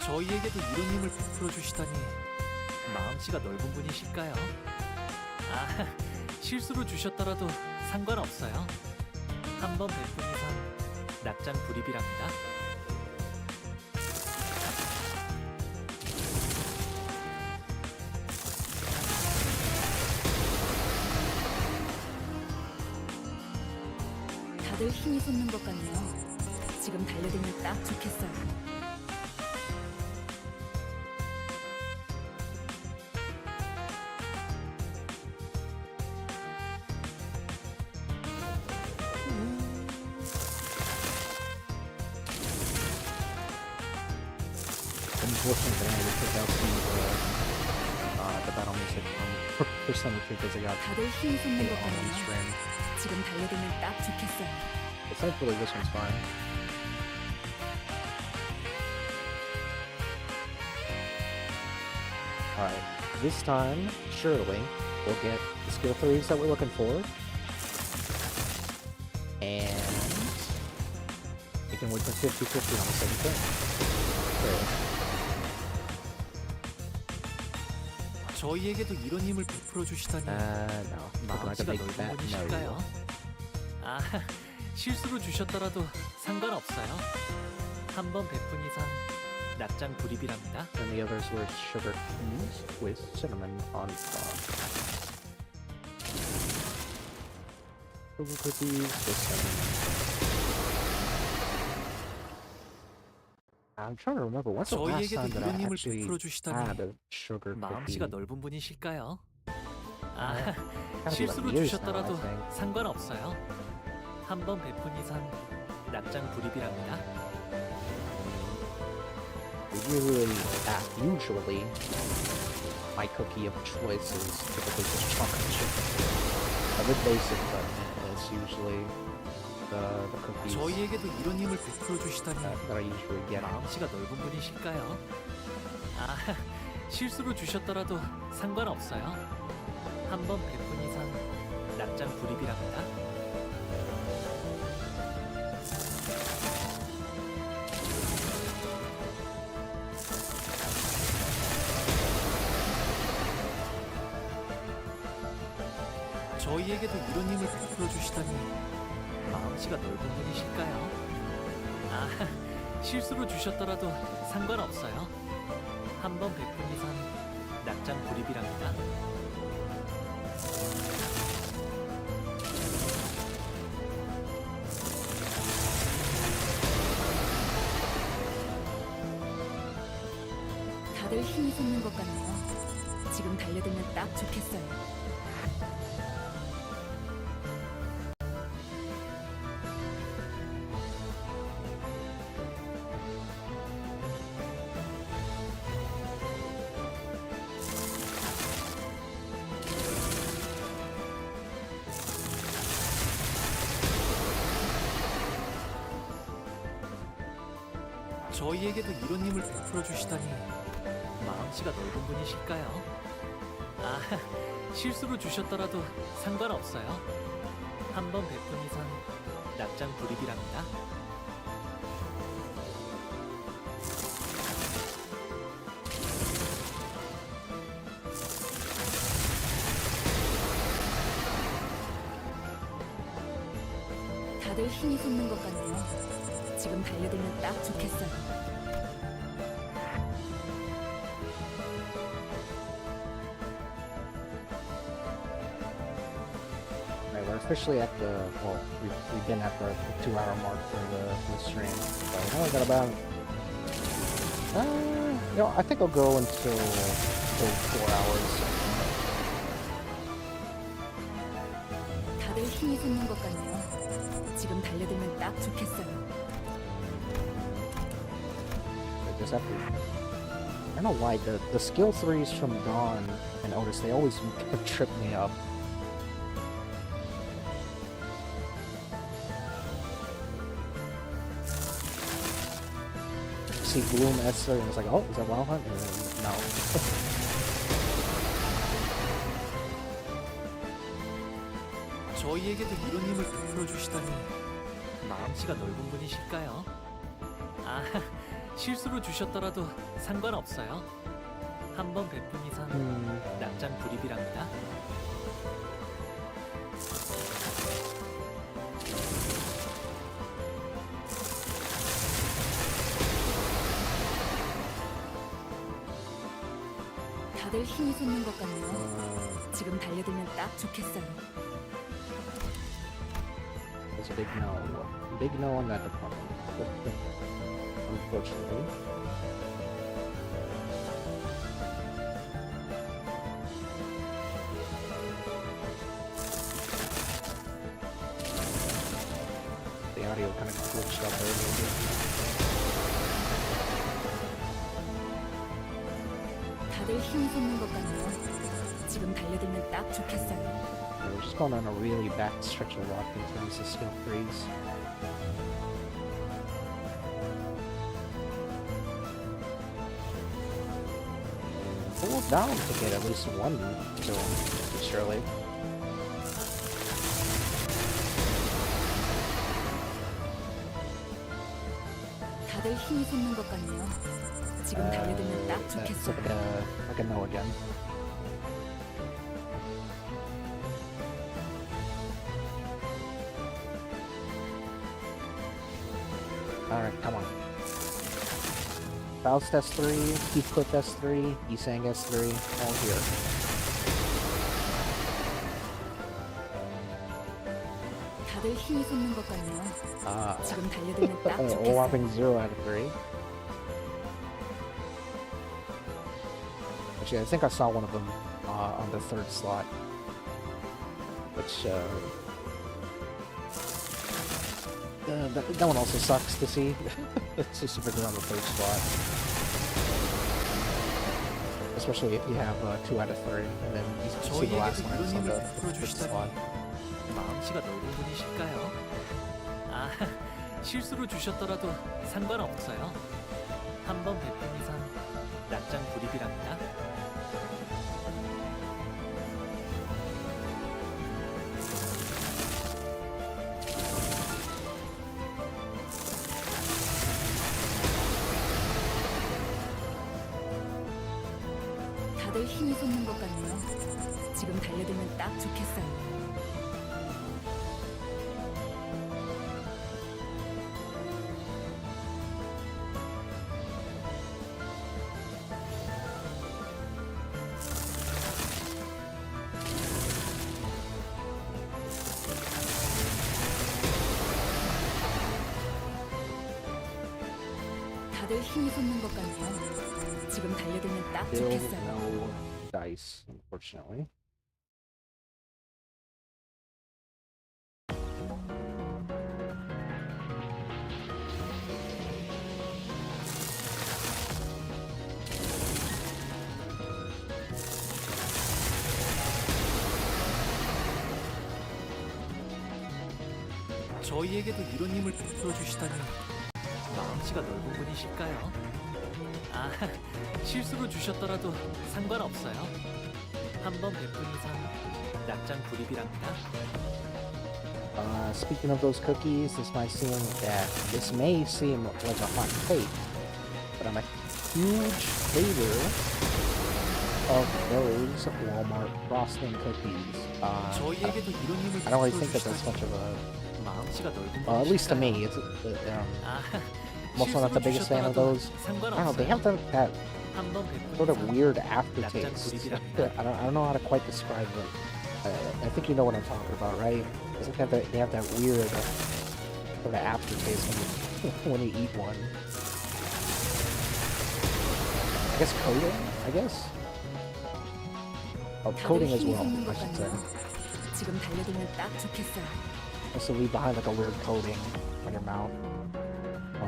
저희에게도 이런 힘을 베풀어 주시다니 마음씨가 넓은 분이실까요? 아, 실수로 주셨더라도 상관없어요. 한번 베푼 이상 낙장 불입이랍니다. 다들 힘이 솟는 것 같네요. 지금 달려들면 딱 좋겠어요. Unfortunately, I had to pick out the battle music for some of because I got 다들 힘이 솟는 hit 것 on 같네요. stream. 지금 달려들면 딱 좋겠어요. But thankfully, this one's fine. Alright, this time, surely, we'll get the skill 3s that we're looking for. And we can win 50-50 on the second turn. So, 저희에게도 이런 힘을 베풀어 주시다니 no. Looking like a 마음씨가 big 넓은 fat 분이실까요? no. 아, 실수로 주셨더라도 상관없어요. 한번 베푼 이상 낙장 불입이랍니다. And the others were sugar cookies with cinnamon on top. Sugar cookies with cinnamon. I'm trying to remember what's the last 저희에게도 time that 이런 I 힘을 actually 베풀어 had 주시다니 a sugar cookie. 마음씨가 넓은 분이실까요? 아, Gotta be like 실수로 years now, I 주셨더라도 think. 상관없어요. 한번 베푼 이상 낙장 불입이랍니다. Usually, my cookie of choice is typically just chocolate chip. A bit basic, but it's usually the cookies 저희에게도 이런 힘을 베풀어 주시다니 that I usually get. 마음씨가 넓은 분이실까요? 아, 실수로 주셨더라도 상관없어요. 한번 베푼 이상 낙장 불입이랍니다. 저희에게도 이런 힘을 베풀어 주시다니 마음씨가 넓은 분이실까요? 아, 실수로 주셨더라도 상관없어요. 한번 베푼 이상 낙장 불입이랍니다. 다들 힘이 솟는 것 같네요. 지금 달려들면 딱 좋겠어요. 저희에게도 이런 힘을 베풀어 주시다니 마음씨가 넓은 분이실까요? 아, 실수로 주셨더라도 상관없어요. 한번 베푼 이상 낙장 불입이랍니다. 다들 힘이 솟는 것 같네요. 지금 달려들면 딱 좋겠어요. Right, we're officially at the, well, we've been at the 2-hour mark for the stream. So we only got about, you know, I think I'll go until 4 hours. 다들 힘이 솟는 것 같네요. 지금 달려들면 딱 좋겠어요. I just have to, I don't know why, the skill 3s from Dawn and Otis, they always trip me up. See Bloom Esther and it's like, oh, is that Wild Hunt? And then, no. 저희에게도 이런 힘을 베풀어 주시다니 마음씨가 넓은 분이실까요? 아, 실수로 주셨더라도 상관없어요. 한 번 베푼 이상 낙장 불입이랍니다. 다들 힘이 솟는 것 같네요. 지금 달려들면 딱 좋겠어요. It's a big no. Big no on that department. Unfortunately. The audio kind of glitched up there a little bit. 다들 힘이 솟는 것 같네요. 지금 달려들면 딱 좋겠어요. We're just going on a really back stretch of luck in terms of skill 3s. Pull down to get at least one kill, surely. 다들 힘이 솟는 것 같네요. 지금 달려들면 딱 It's 좋겠어요. like a no again. Alright, come on. Faust S3, Heathcliff S3, Yisang S3, all here. 다들 힘이 솟는 것 같네요. Ah, 지금 달려들면 딱 a 좋겠어요. whopping 0 out of 3. Actually, I think I saw one of them on the 3rd slot. Which, that one also sucks to see. It's just super good on the 3rd slot. Especially if you have 2 out of 3, and then you see the last one is on the 5th slot. 마음씨가 넓은 분이실까요? 아, 실수로 주셨더라도 상관없어요. 한 번 베푼 이상 낙장 불입이랍니다. 다들 힘이 솟는 것 같네요. 지금 달려들면 딱 좋겠어요. 다들 힘이 솟는 것 같네요. 지금 달려들면 딱 Still 좋겠어요. no dice, unfortunately. 저희에게도 이런 힘을 베풀어 주시다니 마음씨가 넓은 분이실까요? 아, 실수로 주셨더라도 상관없어요. 한 번 베푼 이상 낙장 불입이랍니다. Speaking of those cookies, this may seem like a hot take, but I'm a huge hater of those Walmart frosting cookies. 저희에게도 이런 힘을 I don't really think that that's 베풀어 much of a, 주시다니 마음씨가 넓은 at least to 분이실까요? me, it's 아, I'm also not the 실수로 biggest fan of 주셨더라도 those. I don't know, they 상관없어요. have that 한번 sort of 베푼 이상 weird 납작 aftertaste. 불입이랍니다. I don't know how to quite describe it. I think you know what I'm talking about, right? It's like they have that weird sort of aftertaste when you eat one. I guess coating. I guess. Oh, 다들 coating as 힘이 well. 솟는 I 것 should say. 같네요. 지금 달려들면 딱 좋겠어요. Also leave behind like a weird coating on your mouth.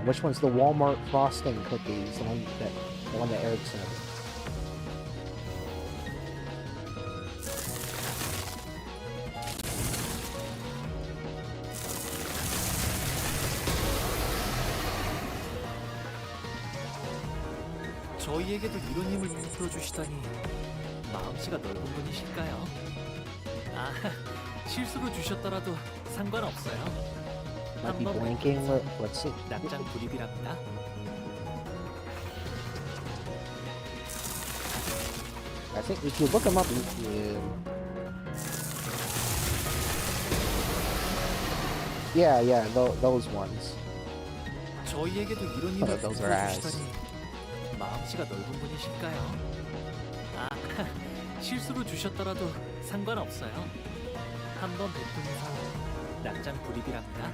Which one's the Walmart frosting cookies? The one that Eric said. 저희에게도 이런 힘을 베풀어 주시다니 마음씨가 넓은 분이실까요? 아, 실수로 주셨더라도 상관없어요. Might be 한번 blinking. 베푼 Let's see. 이상 납작 불입이랍니다. I think if you look them up, yeah, those ones. 저희에게도 이런 힘을 those are 베풀어 ass. 주시다니 마음씨가 넓은 분이실까요? 아, 실수로 주셨더라도 상관없어요. 한번 베푼 이상 납작 불입이랍니다.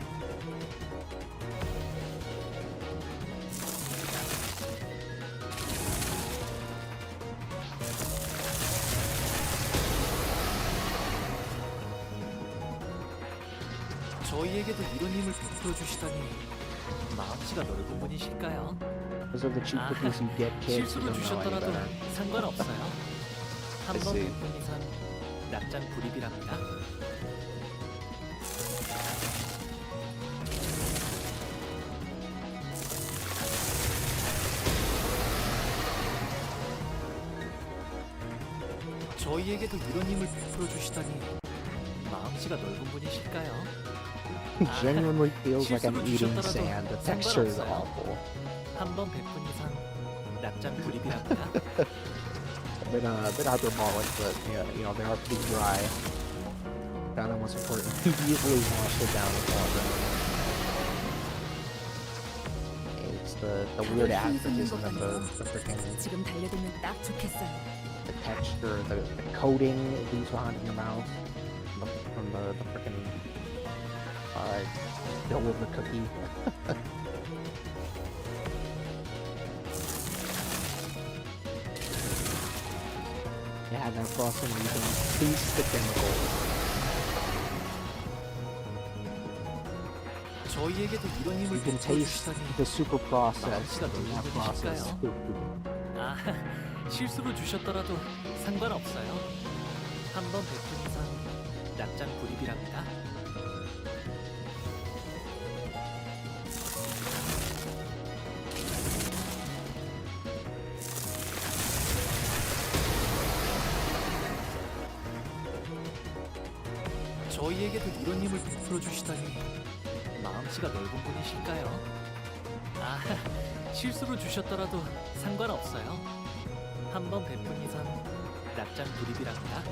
저희에게도 이런 힘을 베풀어 주시다니 마음씨가 넓은 분이실까요? Those are the cheap cookies you get, kids. You 실수로 don't know any 주셨더라도 better. 상관없어요. 한 번 see. 베푼 이상 납작 불입이랍니다. 저희에게도 이런 힘을 베풀어 주시다니 마음씨가 넓은 분이실까요? Genuinely feels like I'm 실수로 eating 주셨더라도 sand. The texture is 상관없어요. awful. 한 번 베푼 이상 납작 불입이랍니다. A bit hyperbolic, but yeah, they are pretty dry. Found that most important. Immediately washed it down with water. It's the weird aftertaste and then the freaking 지금 달려들면 딱 좋겠어요. the texture, the coating it leaves behind in your mouth from the freaking dough of the cookie. Yeah, that frosting where you can taste the chemicals. 저희에게도 이런 힘을 You can 베풀어 taste 주시다니 the super process 마음씨가 in that 넓은 process. 분이실까요? 아, 실수로 주셨더라도 상관없어요. 한 번 베푼 이상 납작 불입이랍니다. 저희에게도 이런 힘을 베풀어 주시다니 마음씨가 넓은 분이실까요? 아, 실수로 주셨더라도 상관없어요. 한 번 베푼 이상 납작 불입이랍니다.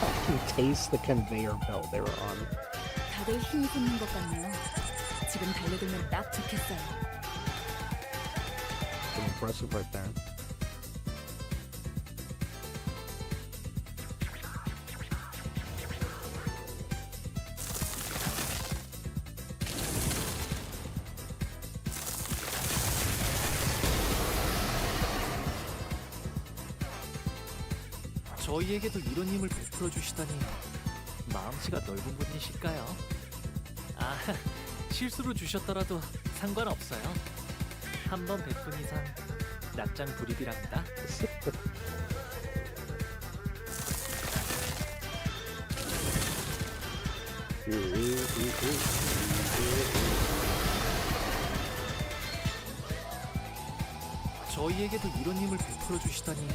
I can taste the conveyor belt they were on. 다들 힘이 솟는 것 같네요. 지금 달려들면 딱 좋겠어요. Pretty impressive right there. 저희에게도 이런 힘을 베풀어 주시다니 마음씨가 넓은 분이실까요? 아, 실수로 주셨더라도 상관없어요. 한 번 베푼 이상 납작 불입이랍니다. 저희에게도 이런 힘을 베풀어 주시다니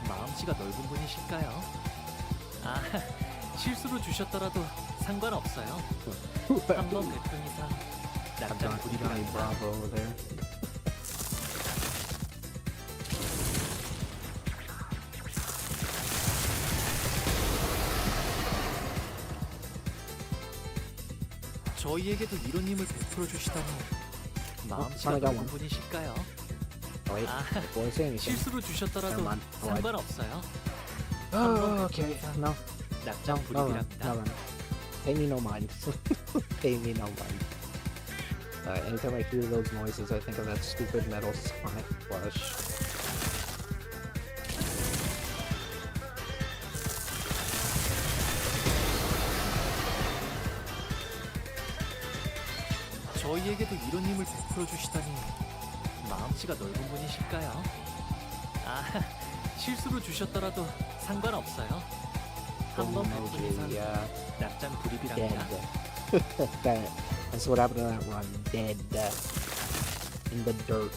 마음씨가 넓은 분이실까요? 아, 실수로 주셨더라도 상관없어요. 한번 베푼 이상 낙장 불입이랍니다. Bravo over there. 저희에게도 이런 힘을 베풀어 주시다니 마음씨가 하나가 넓은 원. 분이실까요? Oh, wait, 아, before I say anything. 실수로 주셨더라도 Never mind. Go ahead. 상관없어요. Oh, okay. No, 낙장 no, 불입이랍니다. no. Pay me no mind. Pay me no mind. Anytime I hear those noises, I think of that stupid metal sonic flush. 저희에게도 이런 힘을 베풀어 주시다니 마음씨가 넓은 분이실까요? 아, 실수로 주셨더라도 상관없어요. 한번 베푼 이상 yeah, 낙장 dead. 불입이랍니다. That's what happened to that run. Dead. In the dirt.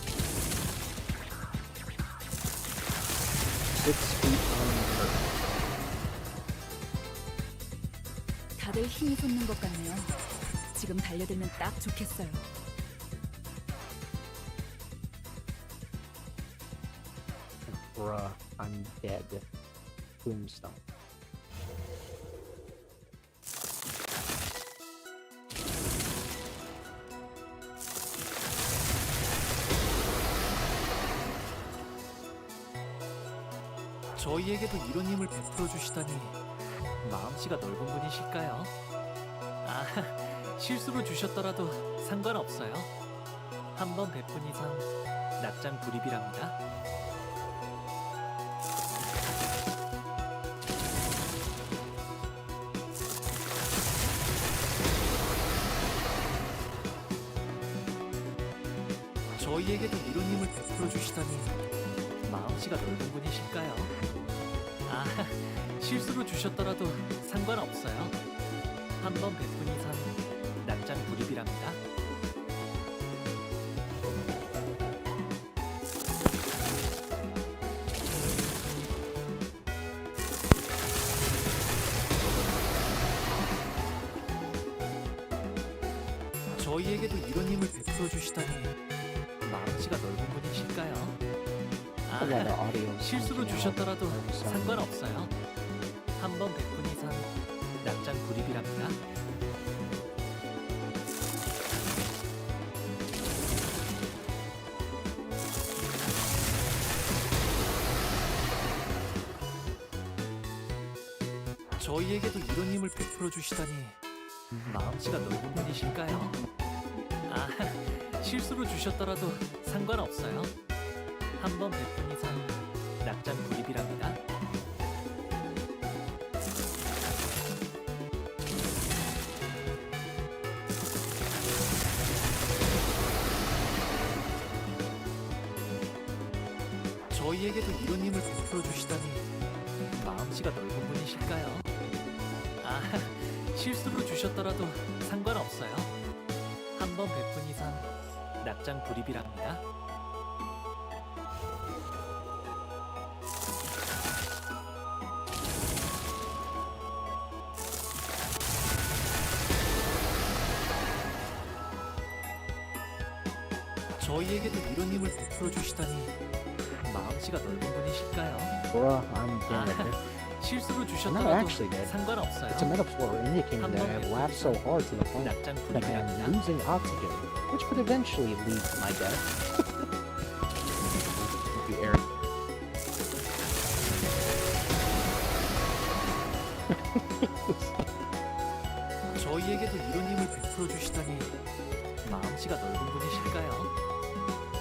6 feet on the dirt. 다들 힘이 솟는 것 같네요. 지금 달려들면 딱 좋겠어요. Bruh, I'm dead. Tombstone. 저희에게도 이런 힘을 베풀어 주시다니 마음씨가 넓은 분이실까요? 아, 실수로 주셨더라도 상관없어요. 한번 베푼 이상 낙장 불입이랍니다. 저희에게도 이런 힘을 베풀어 주시다니 마음씨가 넓은 분이실까요? 아, 실수로 주셨더라도 상관없어요. 한번 베푼 이상 낙장 불입이랍니다. 저희에게도 이런 힘을 베풀어 주시다니 마음씨가 넓은 분이실까요? A lot of 아, audio. 실수로 주셨더라도 상관없어요. 한번 베푼 이상 낙장 불입이랍니다. 저희에게도 이런 힘을 베풀어 주시다니 마음씨가 넓은 분이실까요? 아, 실수로 주셨더라도 상관없어요. 한번 베푼 이상 낙장 불입이랍니다. 저희에게도 이런 힘을 베풀어 주시다니 마음씨가 넓은 분이실까요? 아, 실수로 주셨더라도 상관없어요. 한번 베푼 이상 낙장 불입이랍니다. 저희에게도 이런 힘을 베풀어 주시다니 마음씨가 넓은 분이실까요? Bruh, I'm 아, dead. 실수로 Not 주셨더라도 actually dead. 상관없어요. It's a metaphor indicating that I've laughed so hard to the point 낙장 that I am 불입이랍니다. losing oxygen, which could eventually lead to my death. The air. 저희에게도 이런 힘을 베풀어 주시다니 마음씨가 넓은 분이실까요?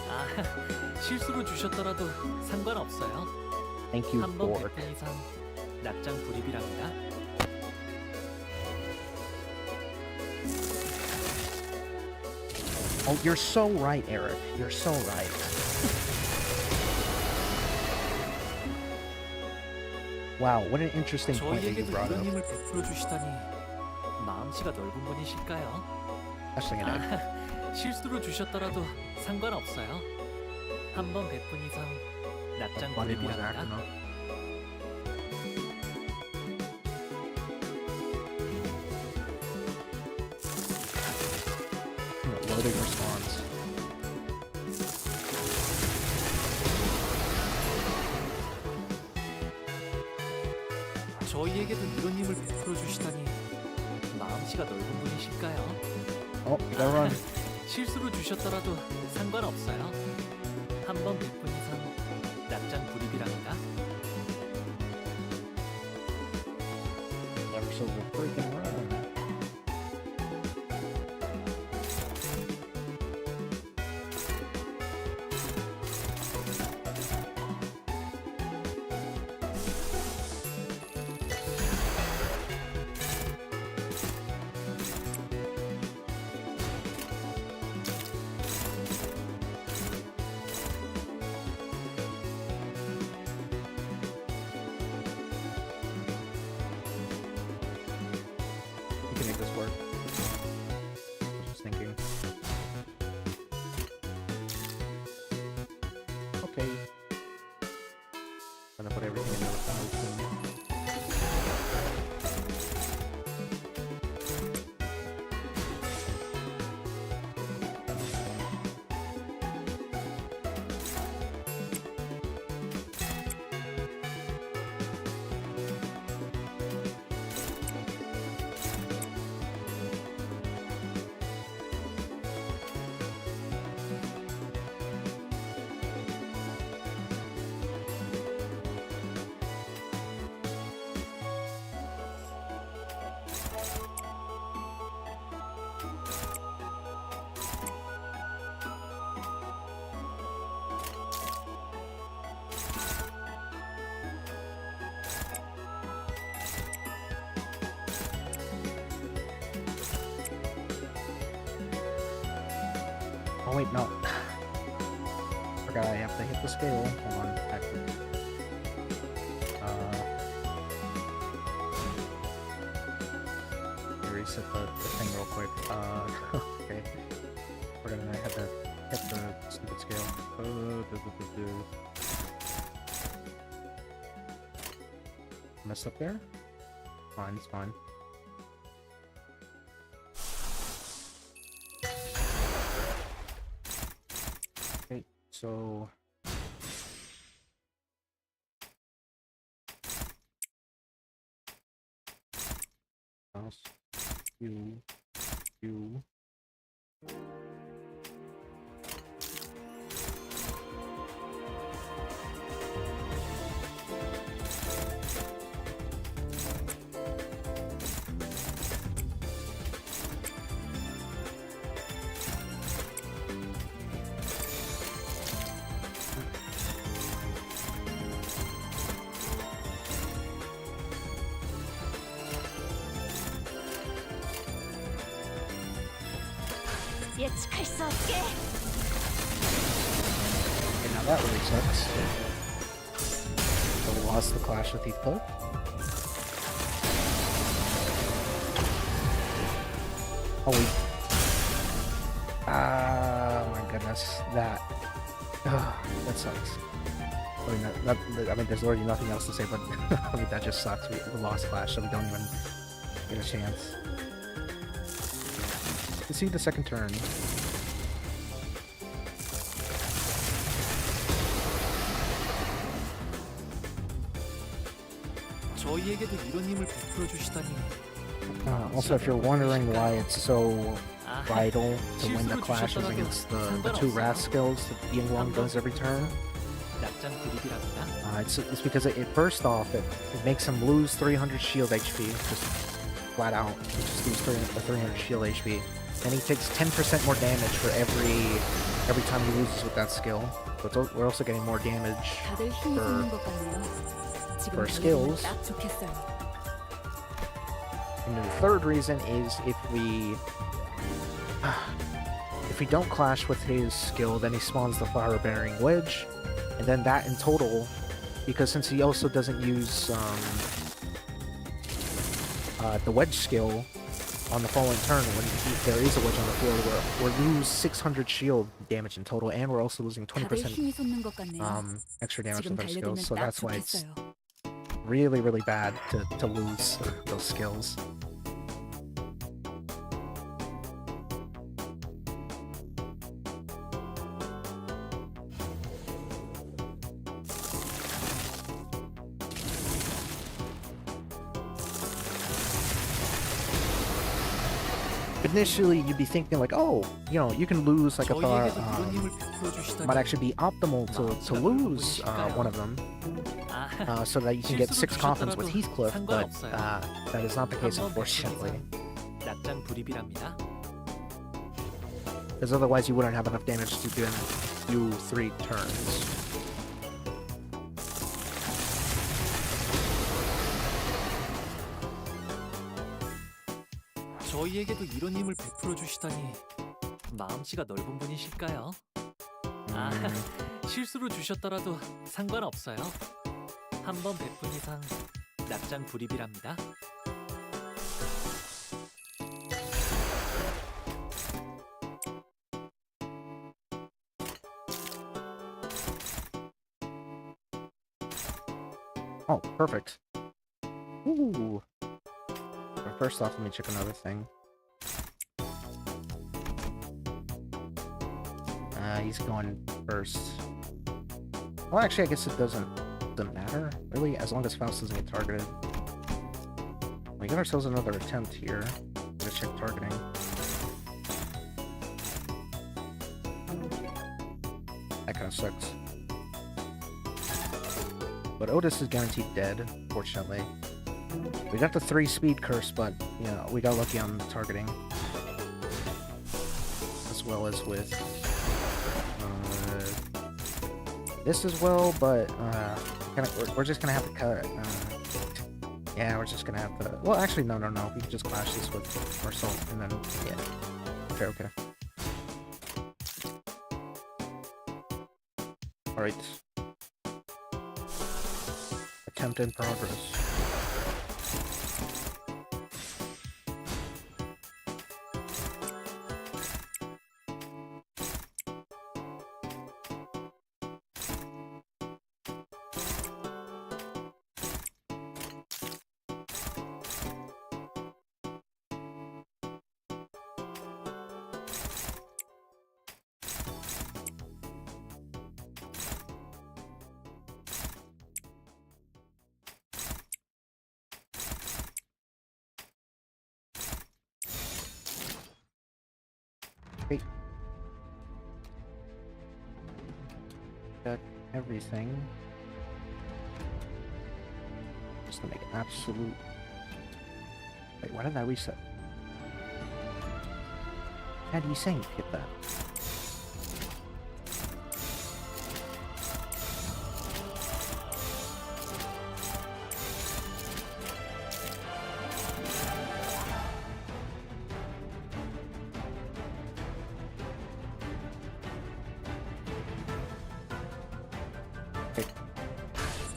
아, 실수로 주셨더라도 상관없어요. Thank you, 한번 Bork. 베푼 이상 낙장 불입이랍니다. Oh, you're so right, Eric. You're so right. Wow, what an interesting point that you 저희에게도 brought 이런 up. 힘을 베풀어 주시다니 마음씨가 넓은 분이실까요? Actually, gonna 아, 실수로 주셨더라도 상관없어요. 한 번 베푼 이상 낙장 Buddy was acting 불입이랍니다. up. Loading response. 저희에게도 이런 힘을 베풀어 주시다니 마음씨가 넓은 분이실까요? Oh, you gotta run. 실수로 주셨더라도 상관없어요. 한 번 베푼 이상 낙장 불입이랍니다. Never so freaking run. We can make this work. Just thinking. Okay. Gonna put everything in the motion. Oh wait, no. Forgot I have to hit the scale. Hold on. Reset the thing real quick. Okay. We're gonna have to hit the stupid scale. Messed up there? Fine, it's fine. Okay, so mouse you 예측할 수 없게. Okay, now that really sucks. So we lost the clash with Heathcliff. Oh, we... Ah, my goodness. That... that sucks. I mean, I mean, there's already nothing else to say, but I mean, that just sucks. We lost clash, so we don't even get a chance. To see the second turn. 저희에게도 이런 힘을 베풀어 주시다니. Also, if you're wondering why it's so 아, vital to win the clashes against the two wrath skills that YINGLONG does every turn, 낙장 불입이랍니다. it's because it first off it makes him lose 300 shield HP, just flat out. He just lose 300 shield HP. And he takes 10% more damage for every time he loses with that skill. So we're also getting more damage 다들 힘이 솟는 것 같네요. 지금 for 달려들면 skills. 딱 좋겠어요. And the third reason is if we don't clash with his skill, then he spawns the Fire Bearing Wedge, and then that in total, because since he also doesn't use the Wedge skill on the following turn when there is a wedge on the field, we're lose 600 shield damage in total, and we're also losing 다들 20% 힘이 솟는 것 같네요. extra damage 지금 with our skills. 달려들면 So 딱 that's why it's 좋겠어요. really, really bad to lose those skills. Initially, you'd be thinking like, oh, you know, you can lose like a 저희에게도 이런 힘을 베풀어 might 주시다니. actually be optimal to lose one of them, 아, so that you can get 6 coffins with Heathcliff, but 상관없어요. that is not the case, 한번 unfortunately. 베푼 이상 낙장 불입이랍니다. Because otherwise you wouldn't have enough damage to do 3 turns. 저희에게도 이런 힘을 베풀어 주시다니 마음씨가 넓은 분이실까요? 아, 실수로 주셨더라도 상관없어요. 한 번 베푼 이상 낙장 불입이랍니다. Oh, perfect. Ooh. But first off, let me check another thing. He's going first. Well, actually, I guess it doesn't matter, really, as long as Faust doesn't get targeted. We got ourselves another attempt here. Let's check targeting. That kind of sucks. But Otis is guaranteed dead, fortunately. We got the 3 speed curse, but, you know, we got lucky on the targeting. As well as with this as well, but we're just gonna have to cut. Yeah, we're just gonna have to. Well, actually, no. We can just clash this with Marcel, and then yeah. Okay. All right. Attempt in progress. Got everything. Just to make absolute. Wait, why did that reset? How do you say hit that?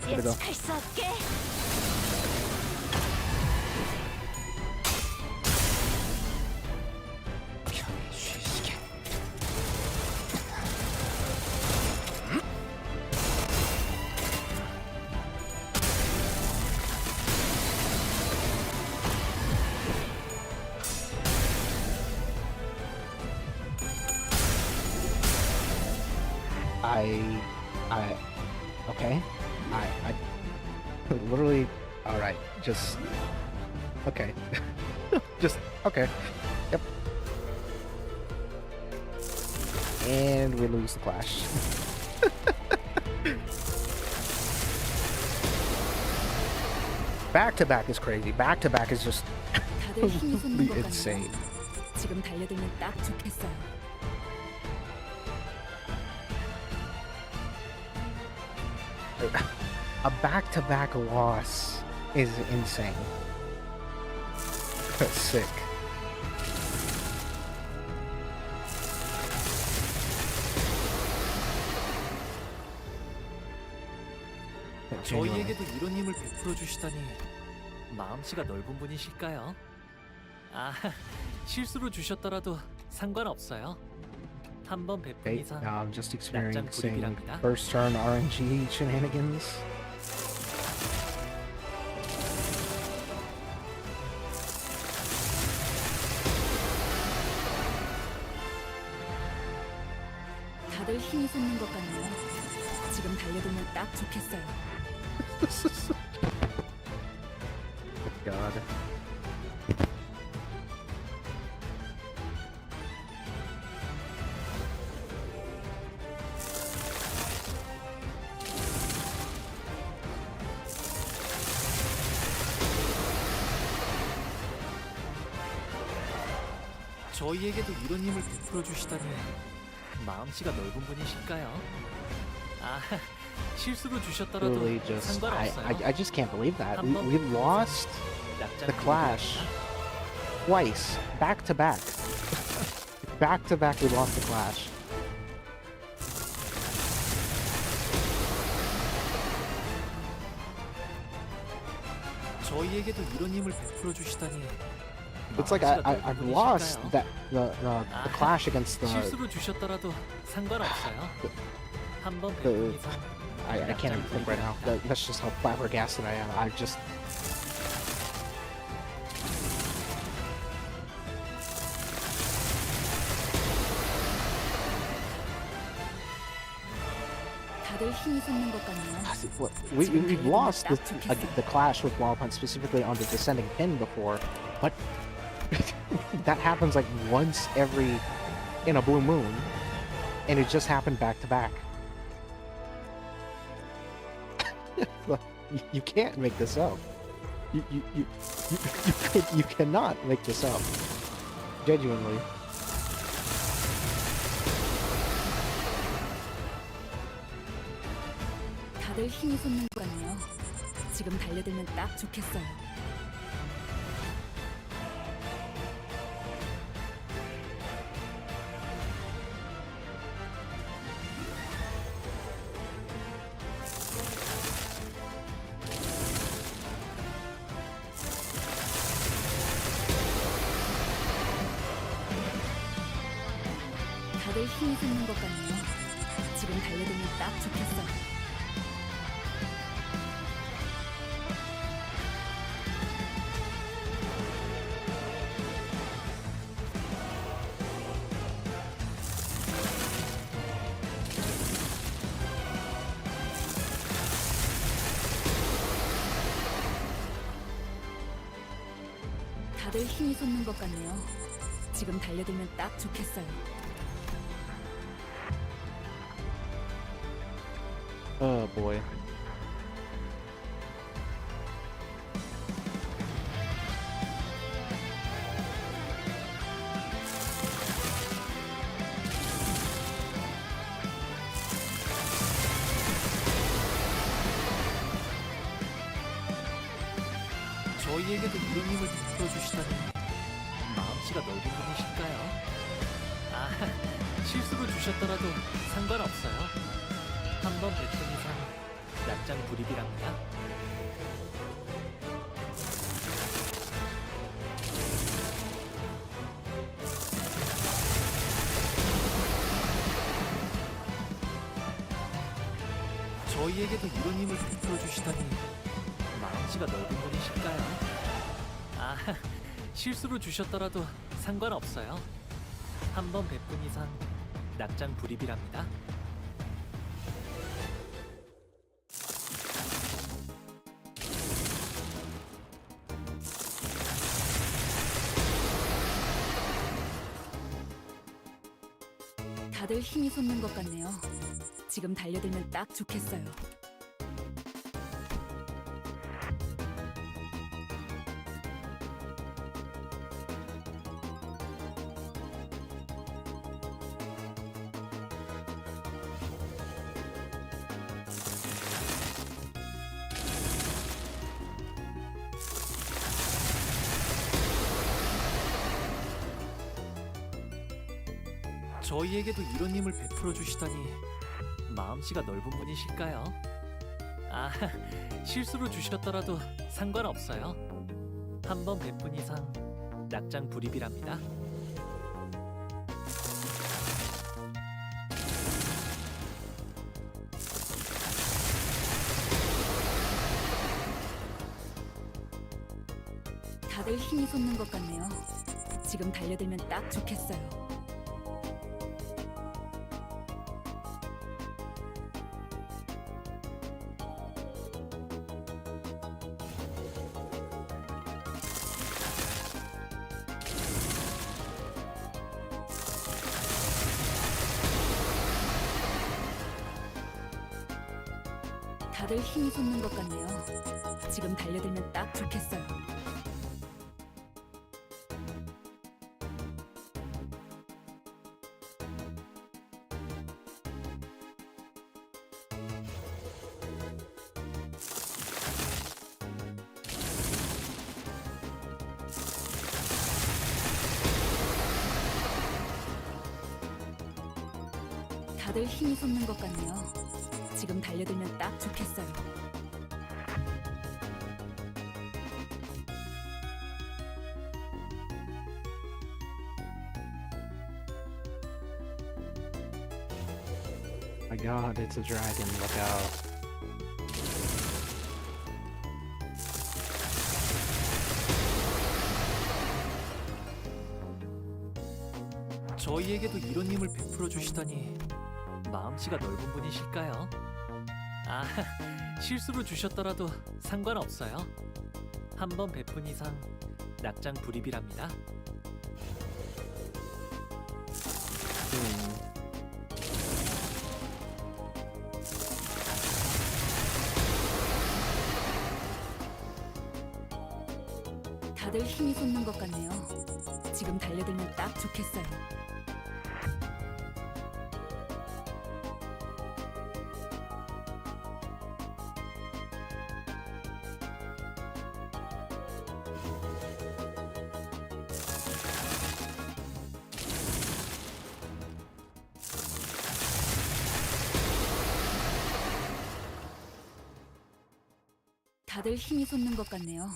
예측할 수 없게. 편히 쉬시게. Okay. I literally, alright, just, okay. Just, okay. Yep. And we lose the clash. Back to back is crazy. Back to back is just 다들 힘이 솟는 것 같네요. insane. 지금 달려들면 딱 좋겠어요. A back-to-back loss is insane. That's sick. 저희에게도 이런 힘을 베풀어 주시다니 마음씨가 넓은 분이실까요? 아, 실수로 주셨더라도 상관없어요. 한 번 베푼 Okay, 이상 now I'm just 낙장 experiencing 불입이랍니다. first turn RNG shenanigans. 다들 힘이 솟는 것 같네요. 지금 달려들면 딱 좋겠어요. God. 저희에게도 이런 힘을 베풀어 주시다니 마음씨가 넓은 분이실까요? 아, 실수로 주셨더라도 Really just 상관없어요. I just can't believe that. 한 번 We 베푼 lost 이상 낙장 the clash 불입이랍니다. twice, back to back. Back to back we lost the clash. 저희에게도 이런 힘을 베풀어 주시다니 It's like 마음씨가 넓은 I've lost 분이실까요? that the clash against the 실수로 주셨더라도 상관없어요. 한 번 the 베푼 이상 I can't even think right now. That's just how flabbergasted I am. I just 다들 힘이 솟는 것 같네요. What, we've lost the clash with Wild Hunt specifically on the descending pin before, but that happens like once every in a blue moon, and it just happened back to back. You can't make this up. You cannot make this up. Genuinely. 다들 힘이 솟는 것 같네요. 지금 달려들면 딱 좋겠어요. 다들 힘이 솟는 것 같네요. 지금 달려들면 딱 좋겠어요. 다들 힘이 솟는 것 같네요. 지금 달려들면 딱 좋겠어요. Oh boy. 저희에게도 이런 힘을 베풀어 주시다니 마음씨가 넓은 분이실까요? 아, 실수로 주셨더라도 상관없어요. 한 번 베푼 이상 낙장 불입이랍니다. 저희에게도 이런 힘을 베풀어 주시다니 마음씨가 넓은 분이실까요? 아, 실수로 주셨더라도 상관없어요. 한 번 베푼 이상 낙장 불입이랍니다. 다들 힘이 솟는 것 같네요. 지금 달려들면 딱 좋겠어요. 저희에게도 이런 힘을 베풀어 주시다니 마음씨가 넓은 분이실까요? 아, 실수로 주셨더라도 상관없어요. 한 번 베푼 이상 낙장 불입이랍니다. 다들 힘이 솟는 것 같네요. 지금 달려들면 딱 좋겠어요. 다들 힘이 솟는 것 같네요. 지금 달려들면 딱 좋겠어요. 다들 힘이 솟는 것 같네요. 지금 달려들면 딱 좋겠어요. My god, it's a dragon, look out. 저희에게도 이런 힘을 베풀어 주시다니 마음씨가 넓은 분이실까요? 아, 실수로 주셨더라도 상관없어요. 한 번 베푼 이상 낙장 불입이랍니다. 다들 힘이 솟는 것 같네요. 지금 달려들면 딱 좋겠어요. 다들 힘이 솟는 것 같네요.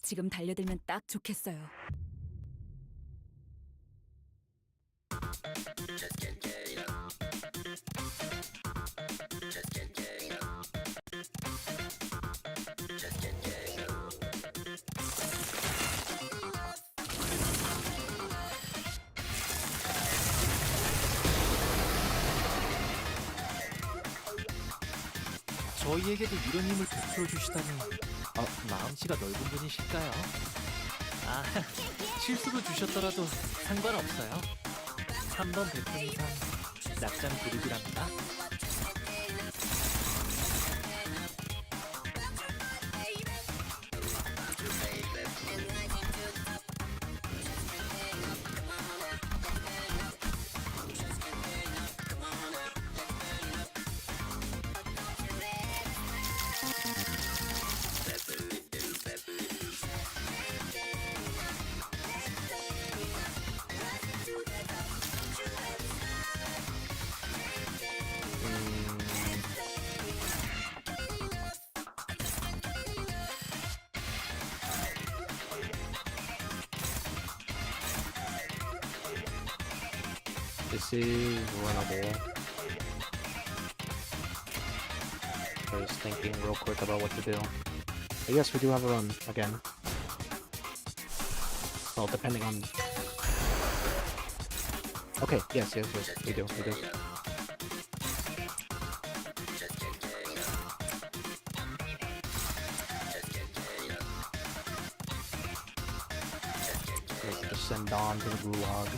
지금 달려들면 딱 좋겠어요. 저희에게도 이런 힘을 베풀어 주시다니 마음씨가 넓은 분이실까요? 아, 실수로 주셨더라도 상관없어요. 한 번 베푼 이상 낙장 불입이랍니다. This is runnable. I was thinking real quick about what to do. But yes, we do have a run again. Well, depending on. Okay, yes, we do. Let's just send Dawn to the gulag.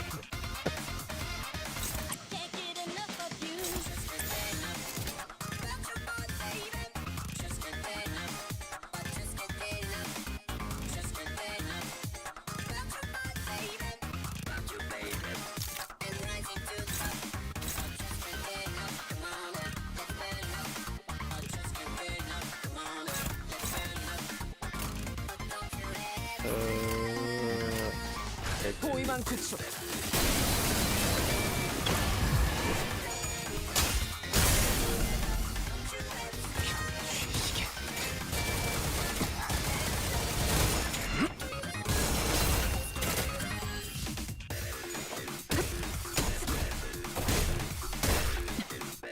포위망 구축.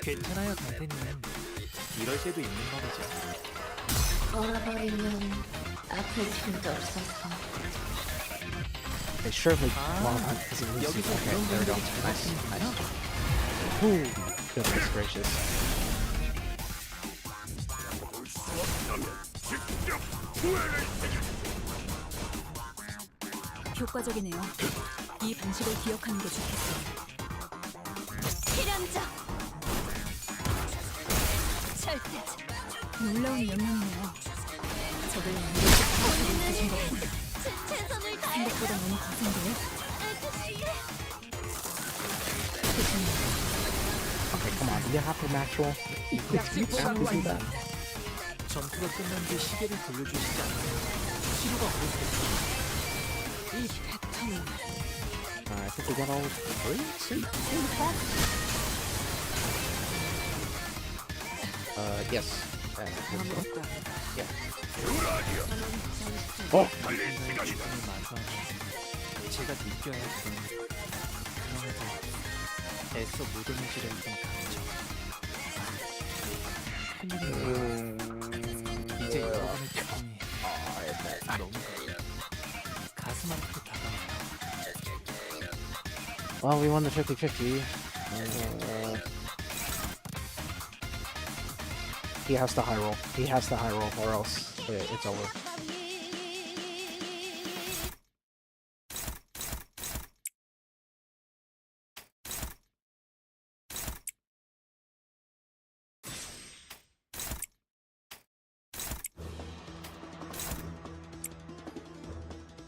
괜찮아요, 강태님. 이럴 때도 있는 법이죠. 얼어버리면 아플 틈도 없어서. They surely 아, well, this is Lucy. 여기서 Okay, 그런 there we go. 분들이 잘 Nice, 하시는군요. nice. Ooh, goodness gracious. 효과적이네요. 이 방식을 기억하는 게 좋겠어요. 필연적. 절대. 놀라운 영향이네요. 적을 이렇게 주신 것 같아요. 최선을 다해. 생각보다 너무 거센데요? Okay, come on. Do you have to natural? You have to do that. 전투가 끝난 뒤 시계를 돌려주시지 않으면 치료가 어렵겠죠. 이 패턴은 I think we got all three. Sweet. Yes. 아무것도 마주하면 제가 느껴야 했던 그럼에도 애써 못 오는지를 했던 감정. 큰일이에요. 이제 여러분의 기쁨이 너무 가슴 아프게 다가와요. Well, we won the 50-50. He has to high roll. He has to high roll, or else it's over.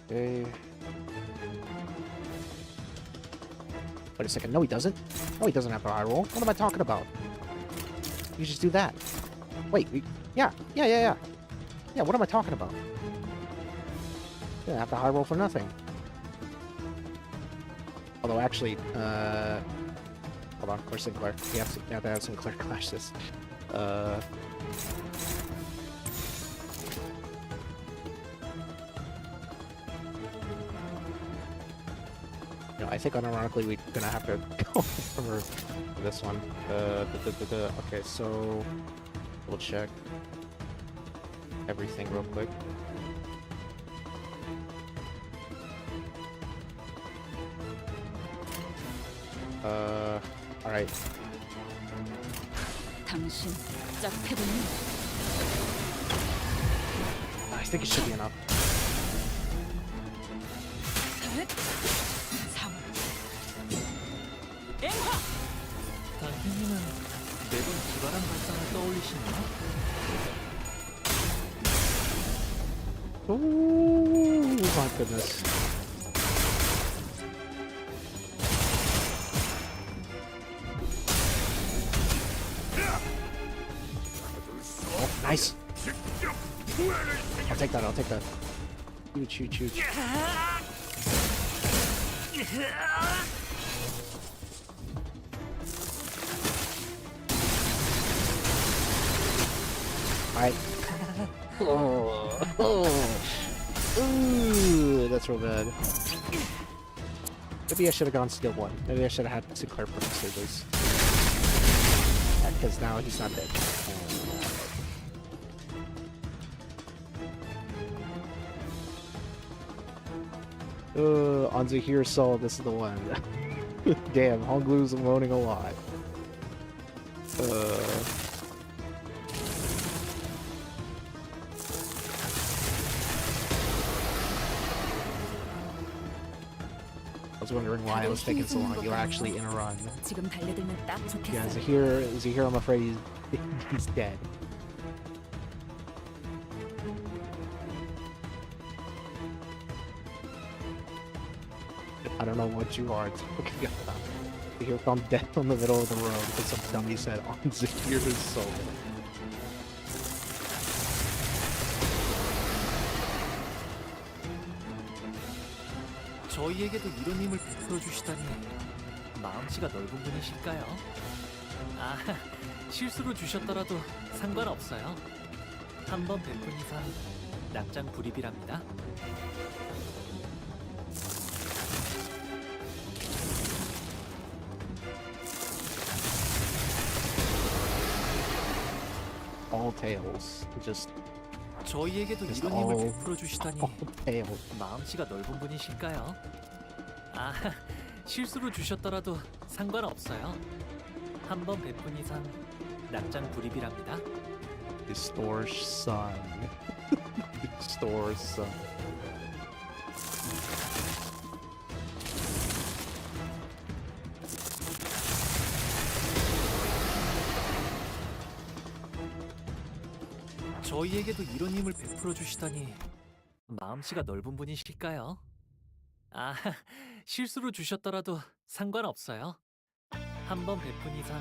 Okay. Wait a second. No, he doesn't. No, he doesn't have to high roll. What am I talking about? You just do that. Wait. Yeah. Yeah, what am I talking about? Yeah, I have to high roll for nothing. Although, actually, hold on. Where's Sinclair? You have to have Sinclair clash this. No, I think unironically we're gonna have to go for this one. Okay, so we'll check everything real quick. Alright. 당신 짝패군이 I think it should be enough. 3 당신님은 매번 기발한 발상을 떠올리시나요? Oh my goodness. Oh, nice. I'll take that, I'll take that. Huge. Alright. Ooh, that's real bad. Maybe I should have gone skill 1. Maybe I should have had Sinclair for Sables. Because now he's not dead. On Zahir Soul, this is the one. Damn, Honglu's moaning a lot. I was wondering why I was taking so long. You were actually in a run. 지금 달려들면 딱 Yeah, 좋겠어요. Zahir, I'm afraid he's dead. I don't know what you are talking about. Zahir found death on the middle of the road because some dummy said on Zahir's soul. 저희에게도 이런 힘을 베풀어 주시다니 마음씨가 넓은 분이실까요? 아, 실수로 주셨더라도 상관없어요. 한 번 베푼 이상 낙장 불입이랍니다. all tails. Just 저희에게도 Just 이런 힘을 all- 베풀어 주시다니 all tails. 마음씨가 넓은 분이실까요? 아, 실수로 주셨더라도 상관없어요. 한 번 베푼 이상 낙장 불입이랍니다. Distortion. Distortion. 저희에게도 이런 힘을 베풀어 주시다니 마음씨가 넓은 분이실까요? 아, 실수로 주셨더라도 상관없어요. 한 번 베푼 이상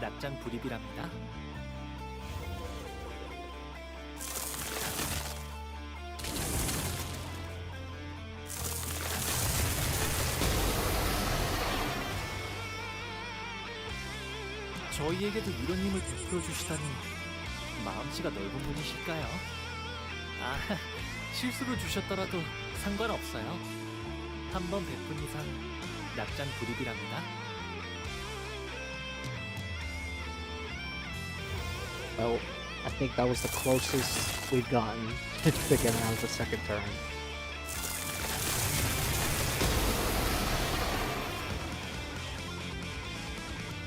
낙장 불입이랍니다. 저희에게도 이런 힘을 베풀어 주시다니 마음씨가 넓은 분이실까요? 아, 실수로 주셨더라도 상관없어요. 한 번 베푼 이상 낙장 불입이랍니다. Well, I think that was the closest we've gotten to getting out of the second turn.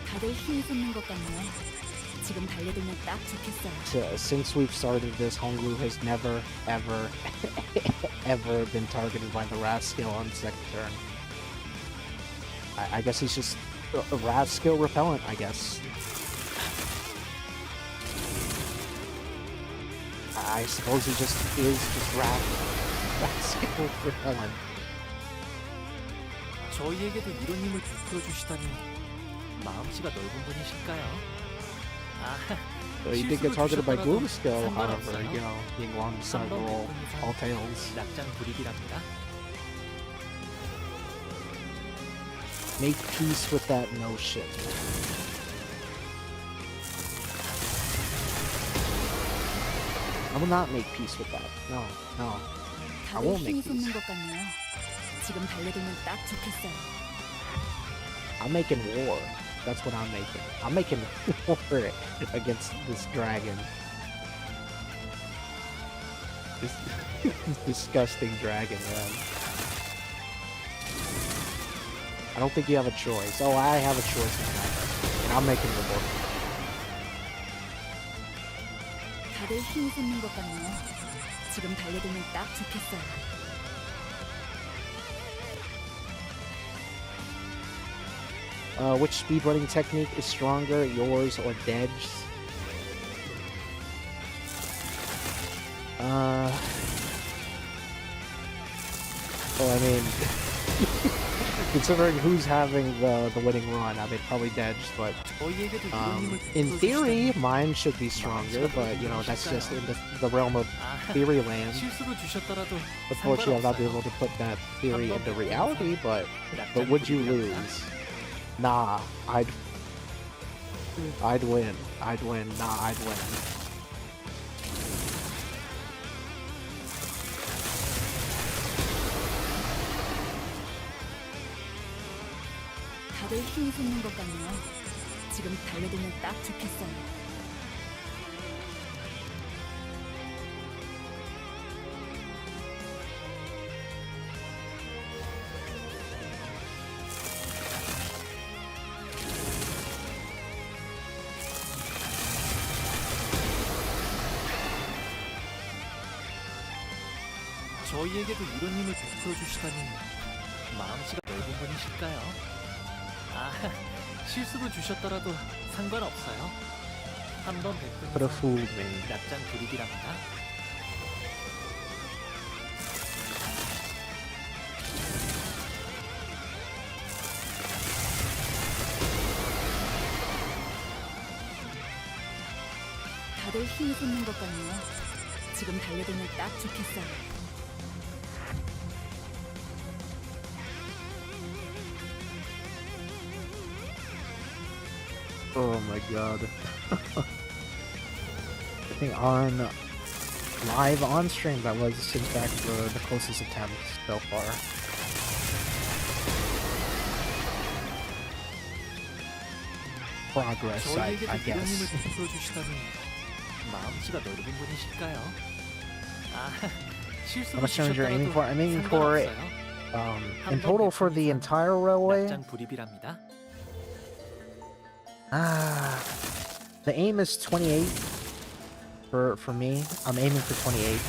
다들 힘이 솟는 것 같네요. 지금 달려들면 딱 좋겠어요. Since we've started this, Honglu has never, ever, ever been targeted by the Wrath skill on second turn. I guess he's just a Wrath skill repellent, I guess. I suppose he just is just Wrath skill repellent. 저희에게도 이런 힘을 베풀어 주시다니 마음씨가 넓은 분이실까요? 아, So he did get targeted by Gloom skill, however, you know, Yinglong decided to 한번 roll 베푼 이상 all tails. 낙장 불입이랍니다. Make peace with that notion. I will not make peace with that. No, no. I 다들 won't 힘이 make peace. 솟는 것 같네요. 지금 달려들면 딱 좋겠어요. I'm making war. That's what I'm making. I'm making war against this dragon. This disgusting dragon, man. I don't think you have a choice. Oh, I have a choice now. And I'm making the war. 다들 힘이 솟는 것 같네요. 지금 달려들면 딱 좋겠어요. Which speedrunning technique is stronger, yours or Ded's? Well, I mean, considering who's having the winning run, I mean, probably Ded's, but 저희에게도 이런 힘을 in 베풀어 theory, 주시다니 mine should be stronger, but, you know, that's just in the realm of 아, theory land. 실수로 주셨더라도 Unfortunately, I'm not 상관없어요. able to put that theory into reality, but 낙장 would you 불입이랍니다. lose? Nah, I'd win. I'd win. Nah, I'd win. 다들 힘이 솟는 것 같네요. 지금 달려들면 딱 좋겠어요. 저희에게도 이런 힘을 베풀어 주시다니 마음씨가 넓은 분이실까요? 아, 실수로 주셨더라도 상관없어요. 한 번 베푼 Could have 이상 fooled me. 낙장 불입이랍니다. 다들 힘이 솟는 것 같네요. 지금 달려들면 딱 좋겠어요. Oh my god. I think on live on stream that was in fact the closest attempt so far. Progress, I 저희에게도 이런 힘을 guess. 베풀어 주시다니 마음씨가 넓은 분이실까요? 아, How 실수로 much damage you're aiming for? I'm aiming for it. 상관없어요. In total for the entire railway. 낙장 불입이랍니다. The aim is 28 for me. I'm aiming for 28.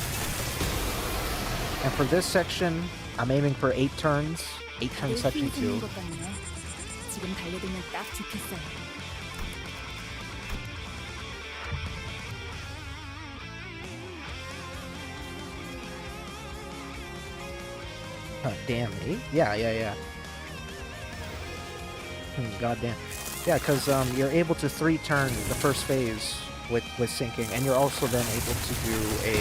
And for this section, I'm aiming for 8 turns. 8 turn 다들 section 힘이 솟는 2. 것 같네요. 지금 달려들면 딱 좋겠어요. Damn, 8? Yeah. God damn. Yeah, because you're able to 3 turn the first phase with sinking, and you're also then able to do a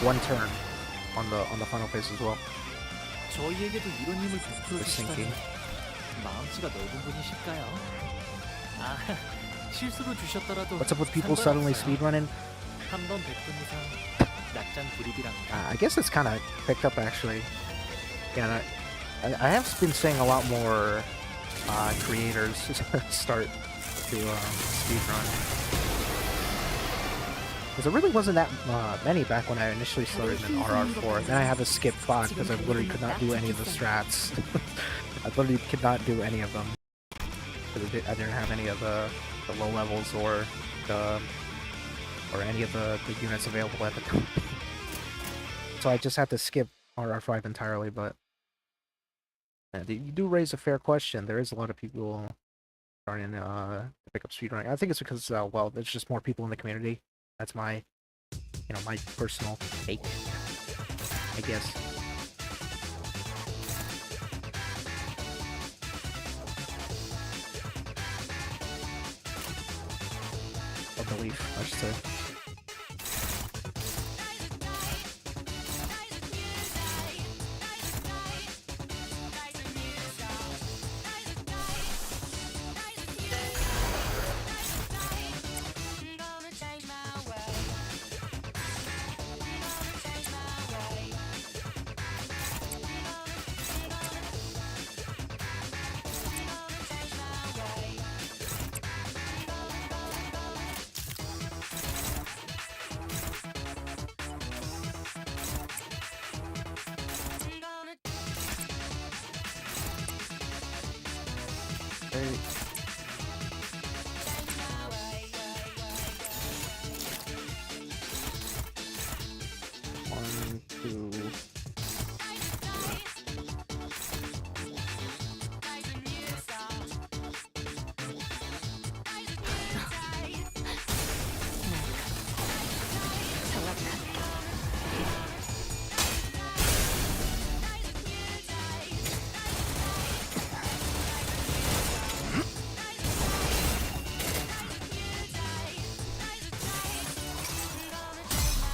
1 turn on the final phase as well. 저희에게도 이런 힘을 베풀어 With 주시다니 sinking. 마음씨가 넓은 분이실까요? 아, 실수로 주셨더라도 What's up with people suddenly 상관없어요. speedrunning? 한번 베푼 이상 낙장 불입이랍니다. I guess it's kind of picked up actually. Yeah, I have been seeing a lot more creators start to speedrun. Because it really wasn't that many back when I initially started in RR4. Then I had to skip 5 because I literally could not do any of the strats. I literally could not do any of them. Because I didn't have any of the low levels or any of the units available at the time. So I just had to skip RR5 entirely, but you do raise a fair question. There is a lot of people starting to pick up speedrunning. I think it's because, well, there's just more people in the community. That's my, my personal take, I guess. Or belief, I should say. Great. One, two.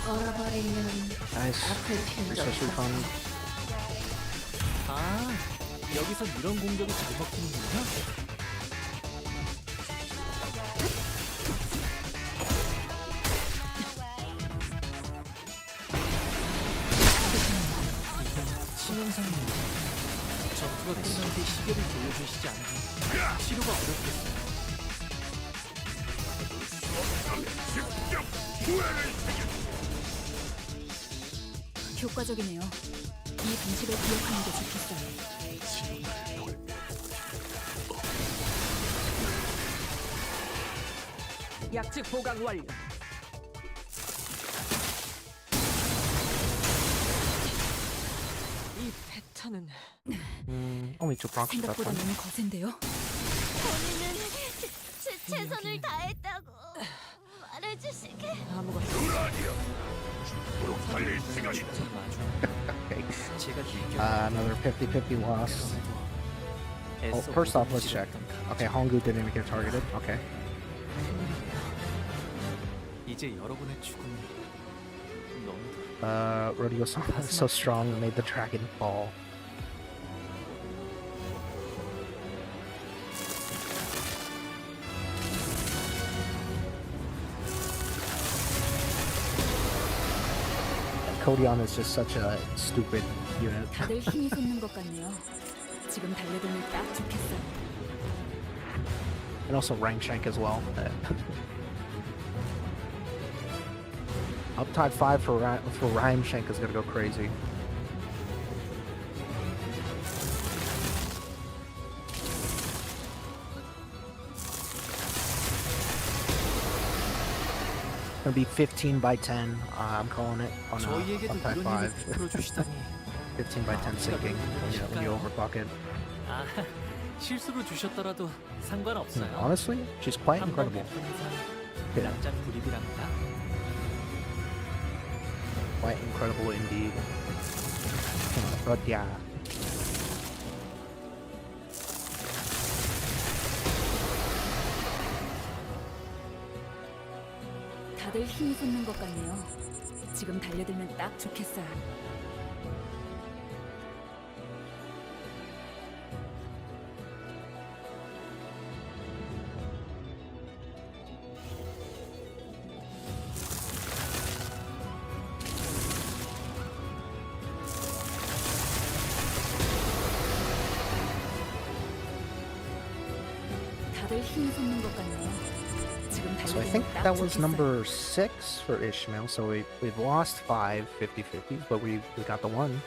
얼어버리면 Nice. 아플 필요도 Resource 없어. refund. 아, 여기서 이런 공격이 잘 먹히는군요. 치명상입니다. 전투가 끝난 뒤 시계를 돌려주시지 않으면 치료가 어렵겠어요. 효과적이네요. 이 방식을 기억하는 게 좋겠어요. 약직 보강 완료. 이 패턴은 Only 2 procs for that 생각보다 one. 너무 거센데요. 본인은 최선을 다했다고 말해주시게. 아무것도 Okay. 제가 Another 50-50 loss. Oh, first off, let's check. Okay, Honggu didn't even get targeted. Okay. 이제 여러분의 죽음이 너무 Rodeo so strong made the dragon fall. Kodion is just such a stupid unit. 다들 힘이 솟는 것 같네요. 지금 달려들면 딱 좋겠어요. And also rank shank as well. Uptide 5 for Rhyme Shank is gonna go crazy. Gonna be 15 by 10. I'm calling it on 저희에게도 Uptide 이런 5. 힘을 베풀어 주시다니. 15 by 10 sinking when you overclock it. 아, 실수로 주셨더라도 상관없어요. Honestly, she's quite 한번 incredible. 베푼 이상 Yeah. 낙장 불입이랍니다. Quite incredible indeed. But yeah. 다들 힘이 솟는 것 같네요. 지금 달려들면 딱 좋겠어요. 다들 힘이 솟는 것 같네요. 지금 So I 달려들면 think 딱 that was 좋겠어요. number 6 for Ishmael. So we've lost 5 50-50s, but we got the one.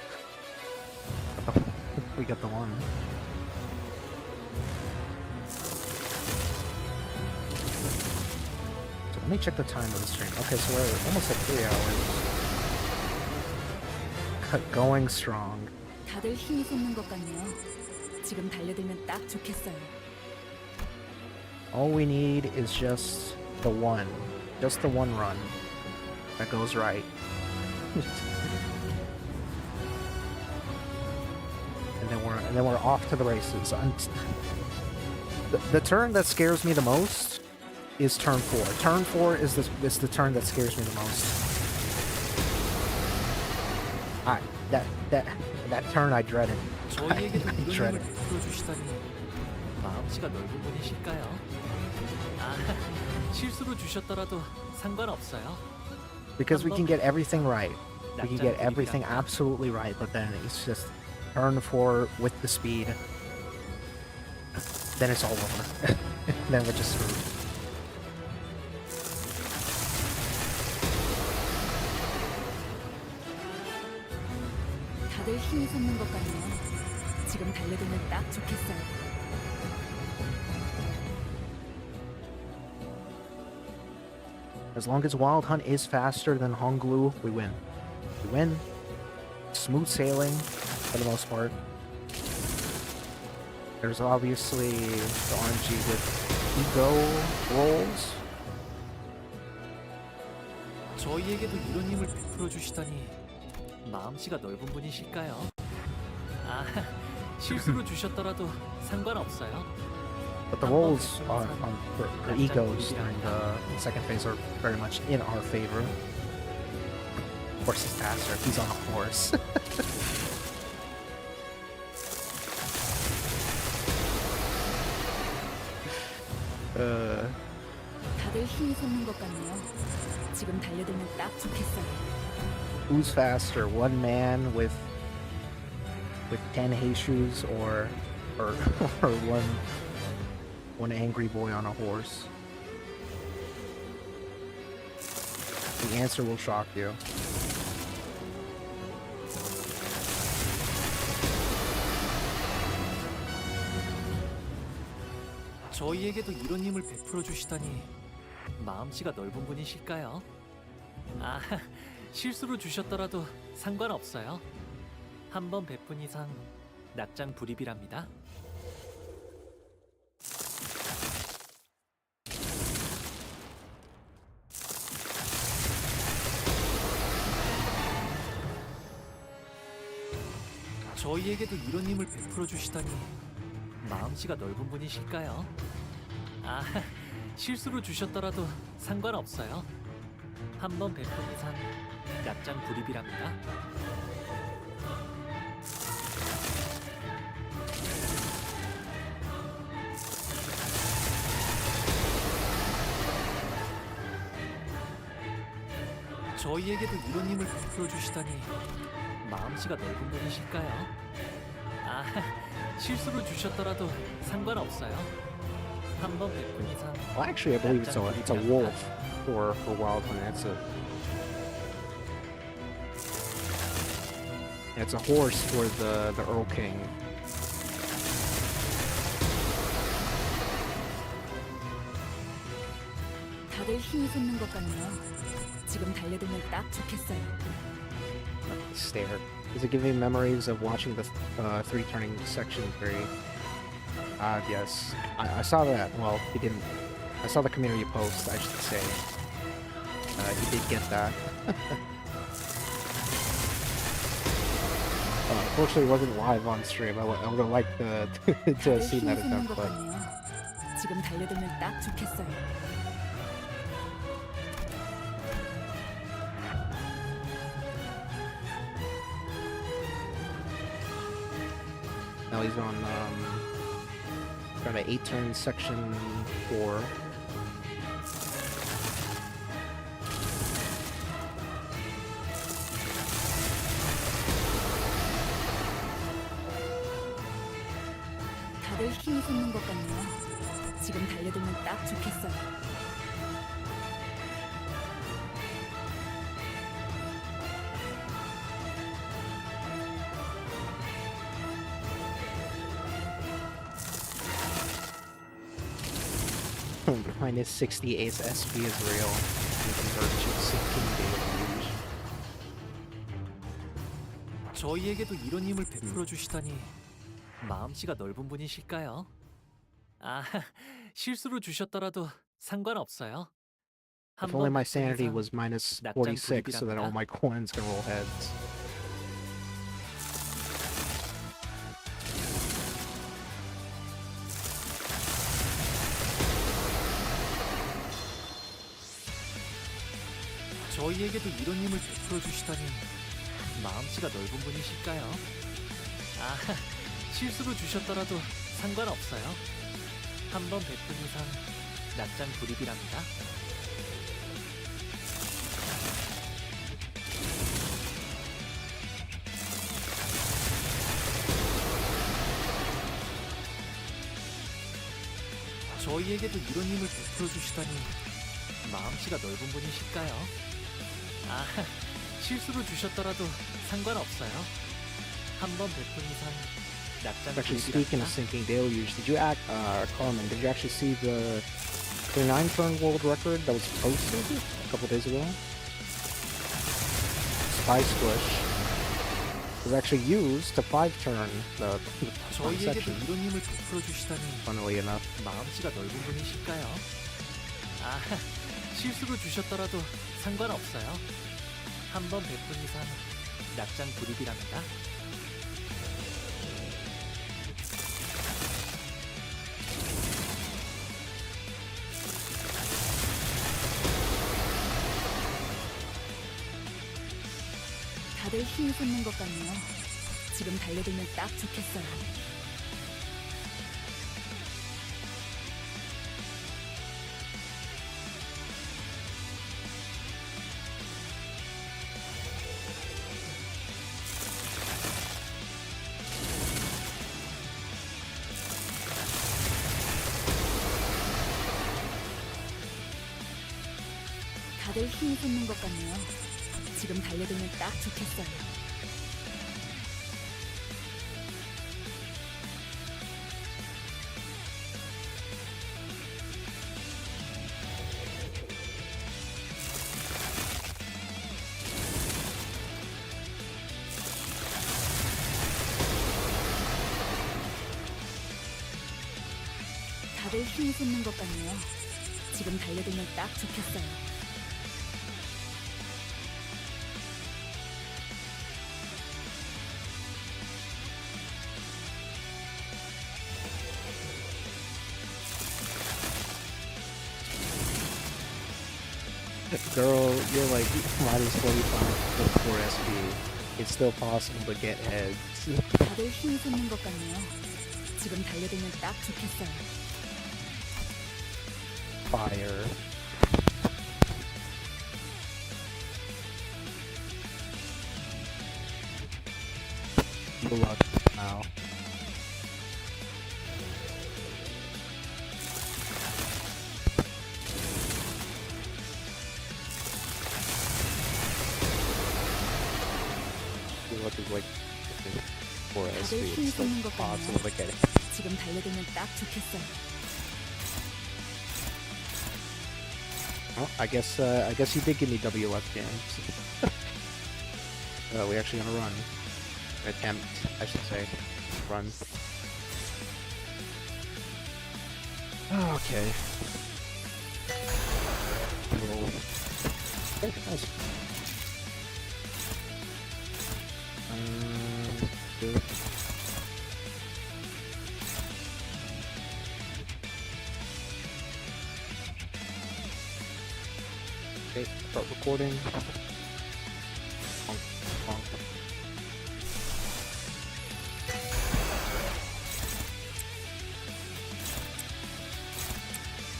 We got the one. So let me check the time of the stream. Okay, so we're almost at 3 hours. Going strong. 다들 힘이 솟는 것 같네요. 지금 달려들면 딱 좋겠어요. All we need is just the one run that goes right. and then we're off to the races. The turn that scares me the most is turn 4. Turn 4 is the turn that scares me the most. That turn I dreaded. 저희에게도 이런 dread 힘을 it. 베풀어 주시다니 마음씨가 넓은 분이실까요? 아, 실수로 주셨더라도 상관없어요. Because we can get everything right. We can get everything absolutely right, but then it's just turn 4 with the speed. Then it's all over. Then we're just screwed. 다들 힘이 솟는 것 같네요. 지금 달려들면 딱 좋겠어요. As long as Wild Hunt is faster than Honglu, we win. We win. Smooth sailing, for the most part. There's obviously the RNG with ego rolls. 저희에게도 이런 힘을 베풀어 주시다니 마음씨가 넓은 분이실까요? 아, 실수로 주셨더라도 상관없어요. But the rolls for egos during the second phase are very much in our favor. Of course, he's faster. He's on a horse. 다들 힘이 솟는 것 같네요. 지금 달려들면 딱 좋겠어요. Who's faster, one man with 10 Heishus or or one angry boy on a horse? The answer will shock you. 저희에게도 이런 힘을 베풀어 주시다니 마음씨가 넓은 분이실까요? 아, 실수로 주셨더라도 상관없어요. 한 번 베푼 이상 낙장 불입이랍니다. 저희에게도 이런 힘을 베풀어 주시다니 마음씨가 넓은 분이실까요? 아, 실수로 주셨더라도 상관없어요. 한 번 베푼 이상 낙장 불입이랍니다. 저희에게도 이런 힘을 베풀어 주시다니 마음씨가 넓은 분이실까요? 아, 실수로 주셨더라도 상관없어요. 한 번 베푼 이상 Well, actually, I believe it's a wolf for Wild Hunt. It's a horse for the Earl King. 다들 힘이 솟는 것 같네요. 지금 달려들면 딱 좋겠어요. Stare. Does it give me memories of watching the three turning section three? Yes. I saw that. Well, he didn't. I saw the community post, I should say. He did get that. Unfortunately, it wasn't live on stream. I would have liked to have 다들 seen 힘이 that at 솟는 that 것 point. 같네요. 지금 달려들면 딱 좋겠어요. Now he's on kind of 8-turn section 4. 다들 힘이 솟는 것 같네요. 지금 달려들면 딱 좋겠어요. Minus 60 Ace SP is real. And convert to 16 daily. 저희에게도 이런 힘을 베풀어 주시다니 마음씨가 넓은 분이실까요? 아, 실수로 주셨더라도 상관없어요. If 한 only 번 my 베푼 sanity 이상 was minus 낙장 46 so that all 불입이랍니다. my coins can roll heads. 저희에게도 이런 힘을 베풀어 주시다니 마음씨가 넓은 분이실까요? 아, 실수로 주셨더라도 상관없어요. 한 번 베푼 이상 낙장 불입이랍니다. 저희에게도 이런 힘을 베풀어 주시다니 마음씨가 넓은 분이실까요? 아, 실수로 주셨더라도 상관없어요. 한 번 베푼 이상 낙장 Actually, speaking of 불입이랍니다. sinking deluge, did you Carmen, did you actually see the 9-turn world record that was posted a couple days ago? Spy Squish was actually used to 5-turn the 저희에게도 section, 이런 힘을 베풀어 주시다니 funnily enough. 마음씨가 넓은 분이실까요? 아, 실수로 주셨더라도 상관없어요. 한 번 베푼 이상 낙장 불입이랍니다. 다들 힘이 솟는 것 같네요. 지금 달려들면 딱 좋겠어요. 다들 힘이 솟는 것 같네요. 지금 달려들면 딱 좋겠어요. 다들 힘이 솟는 것 같네요. 지금 달려들면 딱 좋겠어요. Girl, you're like minus 45 for SP. It's still possible to get heads. 다들 힘이 솟는 것 같네요. 지금 달려들면 딱 좋겠어요. Fire. Good luck now. Good luck is like For 다들 SP, 힘이 it's still 솟는 것 possible 같네요. to get it. 지금 달려들면 딱 좋겠어요. Oh, I guess he did give me WF games. We actually gonna run. Attempt, I should say. Run. Okay. Okay, nice. Good. Okay, start recording. Bonk, bonk.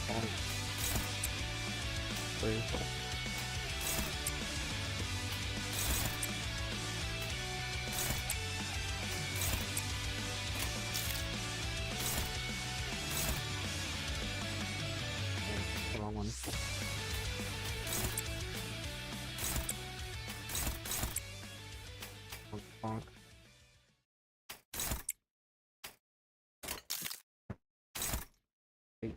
Bonk. Three. Okay, wrong one. Bonk, bonk. Okay.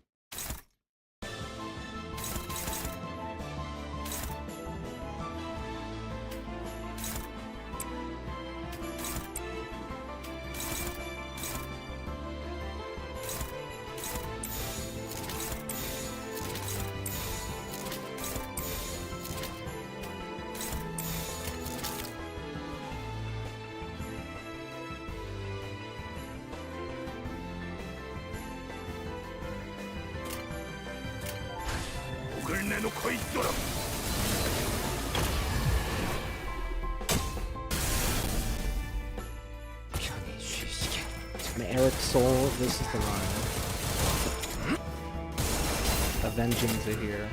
And Eric's soul, this is the line. Avengings are here.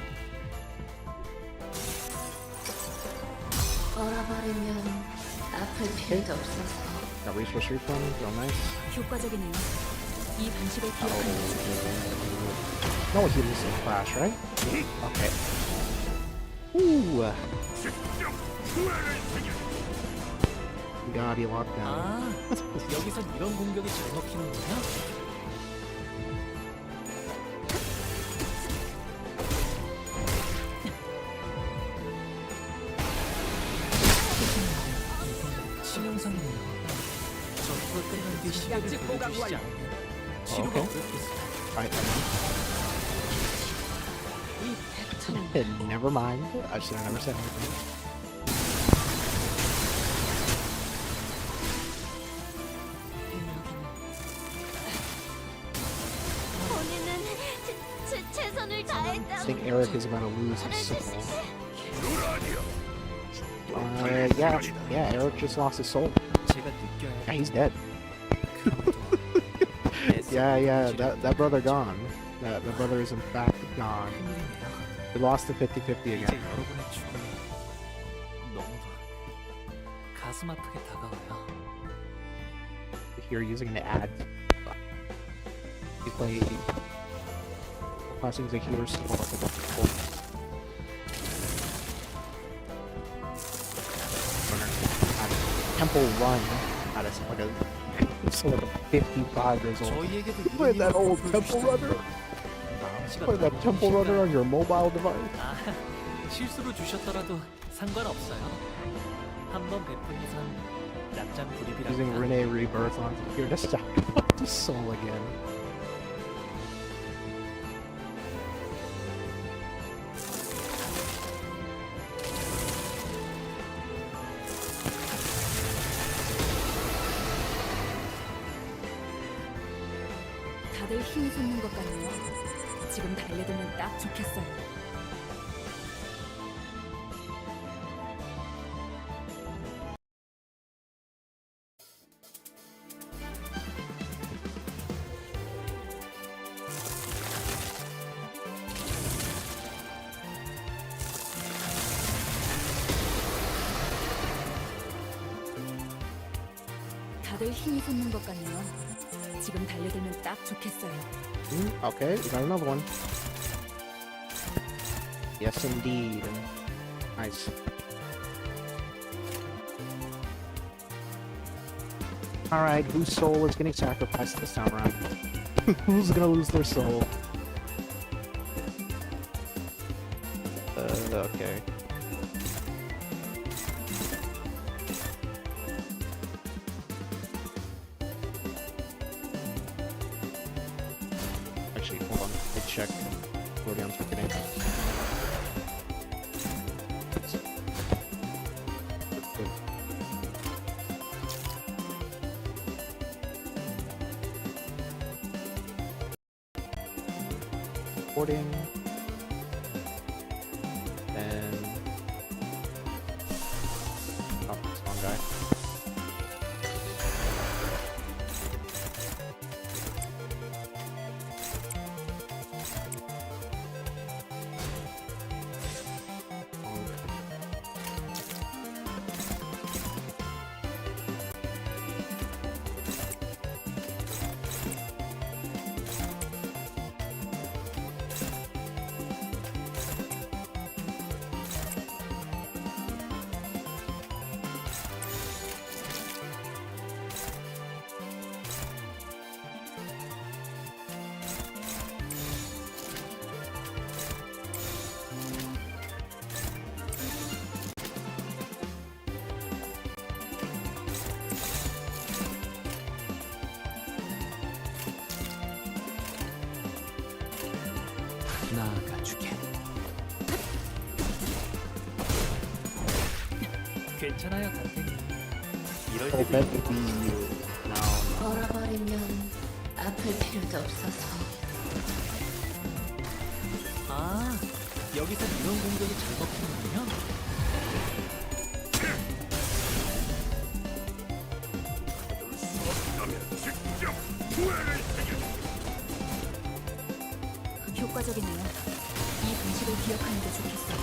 얼어버리면 아플 필요도 없어서. Got resource refund, real nice. 효과적이네요. 이 방식을 Oh. 기억하는 것이 No heals in Clash, right? Okay. Ooh. We gotta be locked down. 아, 여기선 이런 공격이 잘 먹히는군요. 치명상이네요. 전투가 끝난 뒤 시계를 약집 보강 돌려주시지 완료. 않으면 치료가 오케이. 어렵겠어요. Alright, 이 패턴은 never mind. I should have never said anything. 본인은 최선을 I 다했다고. think Eric is about to lose his soul. Yeah, Eric just lost his soul. 제가 느껴야 Yeah, he's dead. 네, Yeah, that brother gone. That brother is in fact gone. 큰일이네요. We lost the 50-50 이제 again. 여러분의 죽음이 너무도 가슴 아프게 다가와요. Here using the ad. He's playing. Passing the healer skill. Temple Run. That is like a. It's like a 55 years old. 저희에게도 Play 이런 that 일이 old 보여주시다니 Temple Runner. 마음씨가 Play that 너무 Temple Runner on 좋으실까요? your mobile device. 아, 실수로 주셨더라도 상관없어요. 한 번 베푼 이상 납작 Using 불입이랍니다. Renee Rebirth on here to stop the soul again. 다들 힘이 솟는 것 같네요. 지금 달려들면 딱 좋겠어요. 다들 힘이 솟는 것 같네요. 지금 달려들면 딱 좋겠어요. Okay, we got another one. Yes, indeed. Nice. Alright, whose soul is getting sacrificed this time around? Who's gonna lose their soul? Okay. Actually, hold on. I check cooldowns for getting. Recording. And oh, it's wrong guy. 나가주게. 괜찮아요, 단테님. 이럴 Oh, 때도 that 있고. would be you. Now, 얼어버리면 아플 필요도 없어서. 아, 여기서 이런 공격이 잘 먹히는군요. 효과적이네요. 이 방식을 기억하는 게 좋겠어.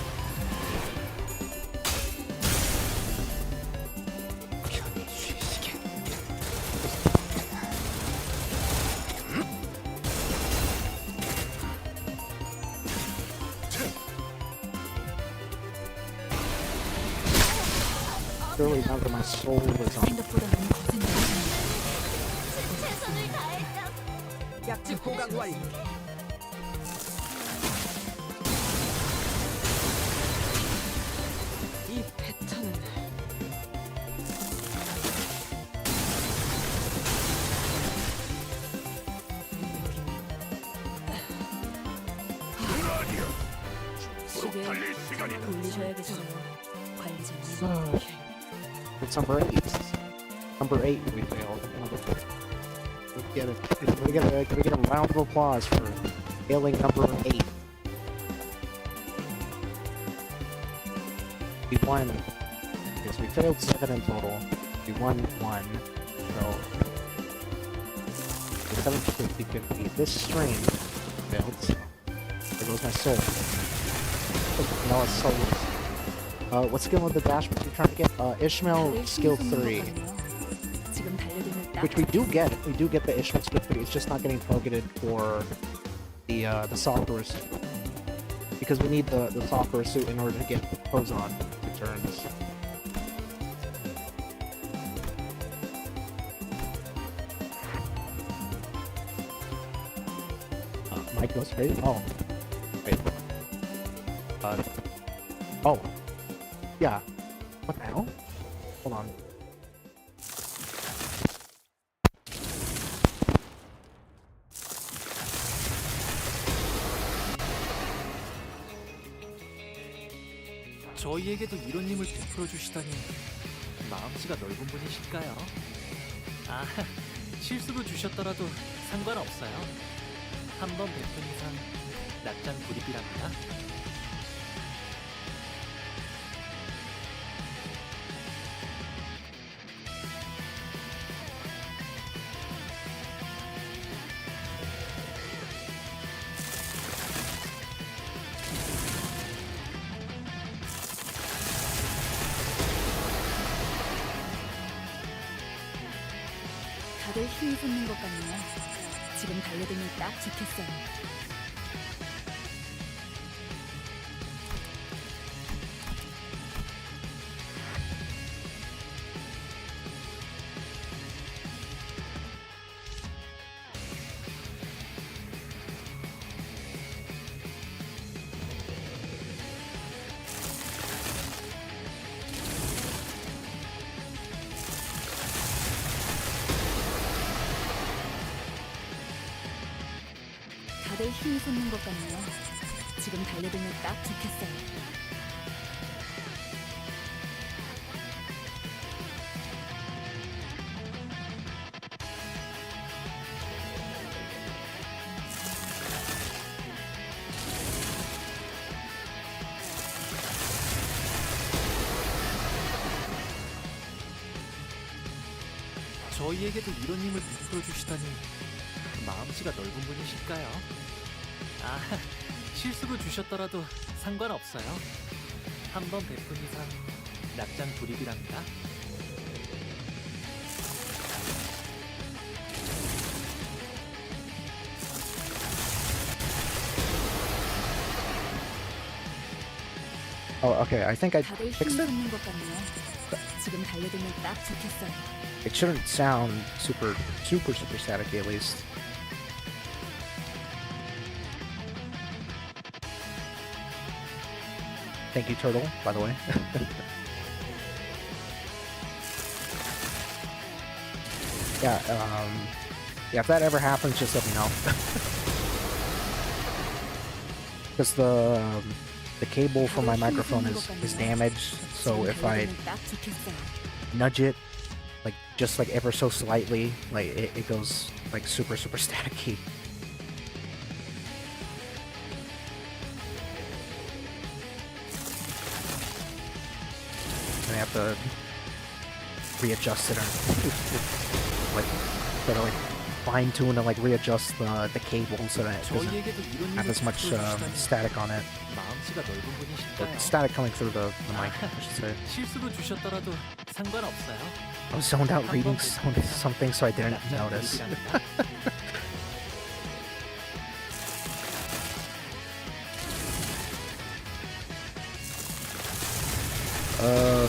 편히 쉬시게. surely now that my soul is on. 생각보다 너무 거센 느낌이야. 최선을 다했다. 약지 보강 완료. 이 패턴은 시계 돌리셔야겠어요. 관리자님. It's number 8. Number 8 we failed. Can we get a round of applause for failing number 8? We won. Yes, we failed 7 in total. We won 1. So, 50-50. This stream failed. So there goes my soul. No, it's soulless. What skill of the dash was you trying to get? Ishmael skill 3. 지금 달려들면 딱 Which we do get. We do get the Ishmael skill 3. It's just not getting targeted for the Sakura suit. Because we need the Sakura suit in order to get pose on returns. Mike goes straight? Oh. Wait. Oh. Yeah. What the hell? Hold on. 저희에게도 이런 힘을 베풀어 주시다니 마음씨가 넓은 분이실까요? 아, 실수로 주셨더라도 상관없어요. 한 번 베푼 이상 낙장 불입이랍니다. 다들 힘이 솟는 것 같네요. 지금 달려들면 딱 좋겠어요. 다들 힘이 솟는 것 같네요. 지금 달려들면 딱 좋겠어요. 저희에게도 이런 힘을 베풀어 주시다니 마음씨가 넓은 분이실까요? 아, 실수로 주셨더라도 상관없어요. 한 번 베푼 이상 낙장 불입이랍니다. Oh, okay. I think I 다들 힘이 fixed it. 솟는 것 같네요. 지금 달려들면 딱 좋겠어요. It shouldn't sound super staticky at least. Thank you, Turtle, by the way. Yeah, if that ever happens, just let me know. Because the cable for my microphone is damaged, so if I 딱 좋겠어요. nudge it, like just like ever so slightly, like it goes like super staticky. And I have to readjust it or like try to like fine tune and like readjust the cable so that it doesn't 저희에게도 이런 have 힘을 as much 베풀어 주시다니 static on it. 마음씨가 넓은 Or 분이실까요? static coming through the mic, I should say. 실수로 주셨더라도 상관없어요. I was zoned out reading something, so I didn't 낙장 notice. 불입이랍니다.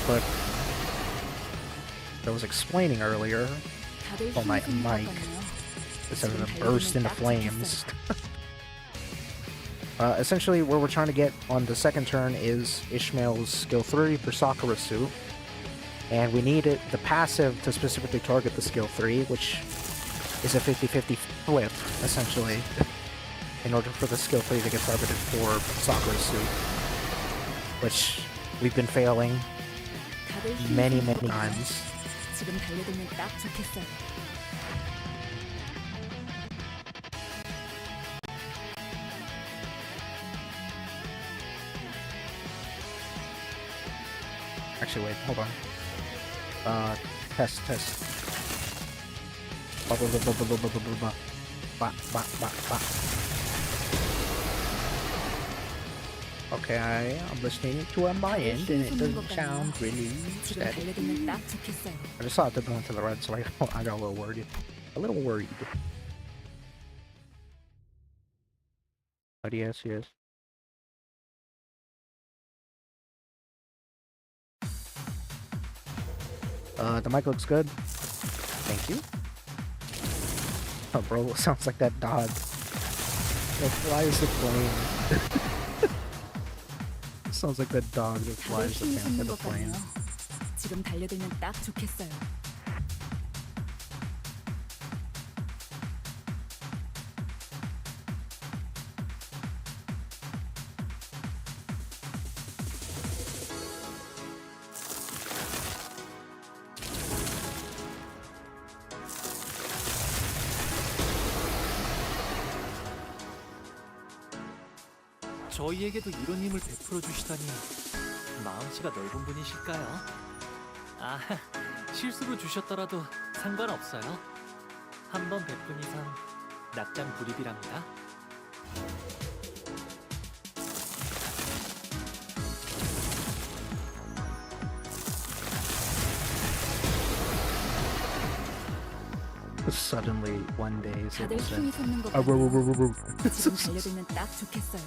But I was explaining earlier, 다들 Oh, my 힘이 솟는 것 mic. 같네요. instead of 지금 it burst into 달려들면 딱 flames. Essentially, where we're trying to get on the second turn is Ishmael's skill 3 for Sakura suit. And we need the passive to specifically target the skill 3, which is a 50-50 flip, essentially, in order for the skill 3 to get targeted for Sakura suit. Which we've been failing 다들 힘이 many 솟는 것 같네요. times. 지금 달려들면 딱 좋겠어요. Actually, wait, hold on. Test. Ba ba ba ba ba ba ba ba ba. Ba. Okay, I'm listening to on my end, and it doesn't sound really 지금 steady. 달려들면 딱 좋겠어요. I just saw it going to the red, so I got a little worried. But yes. The mic looks good. Thank you. Oh, bro, sounds like that dog that flies the plane. Sounds like that dog that 다들 flies 힘이 솟는 the 것 plane. 같네요. 지금 달려들면 딱 좋겠어요. 저희에게도 이런 힘을 베풀어 주시다니 마음씨가 넓은 분이실까요? 아, 실수로 주셨더라도 상관없어요. 한 번 베푼 이상 낙장 불입이랍니다. Suddenly, one day, so 다들 힘이 솟는 것 Ah, bro, bro, 같네요. bro, bro, bro. 지금 달려들면 딱 좋겠어요.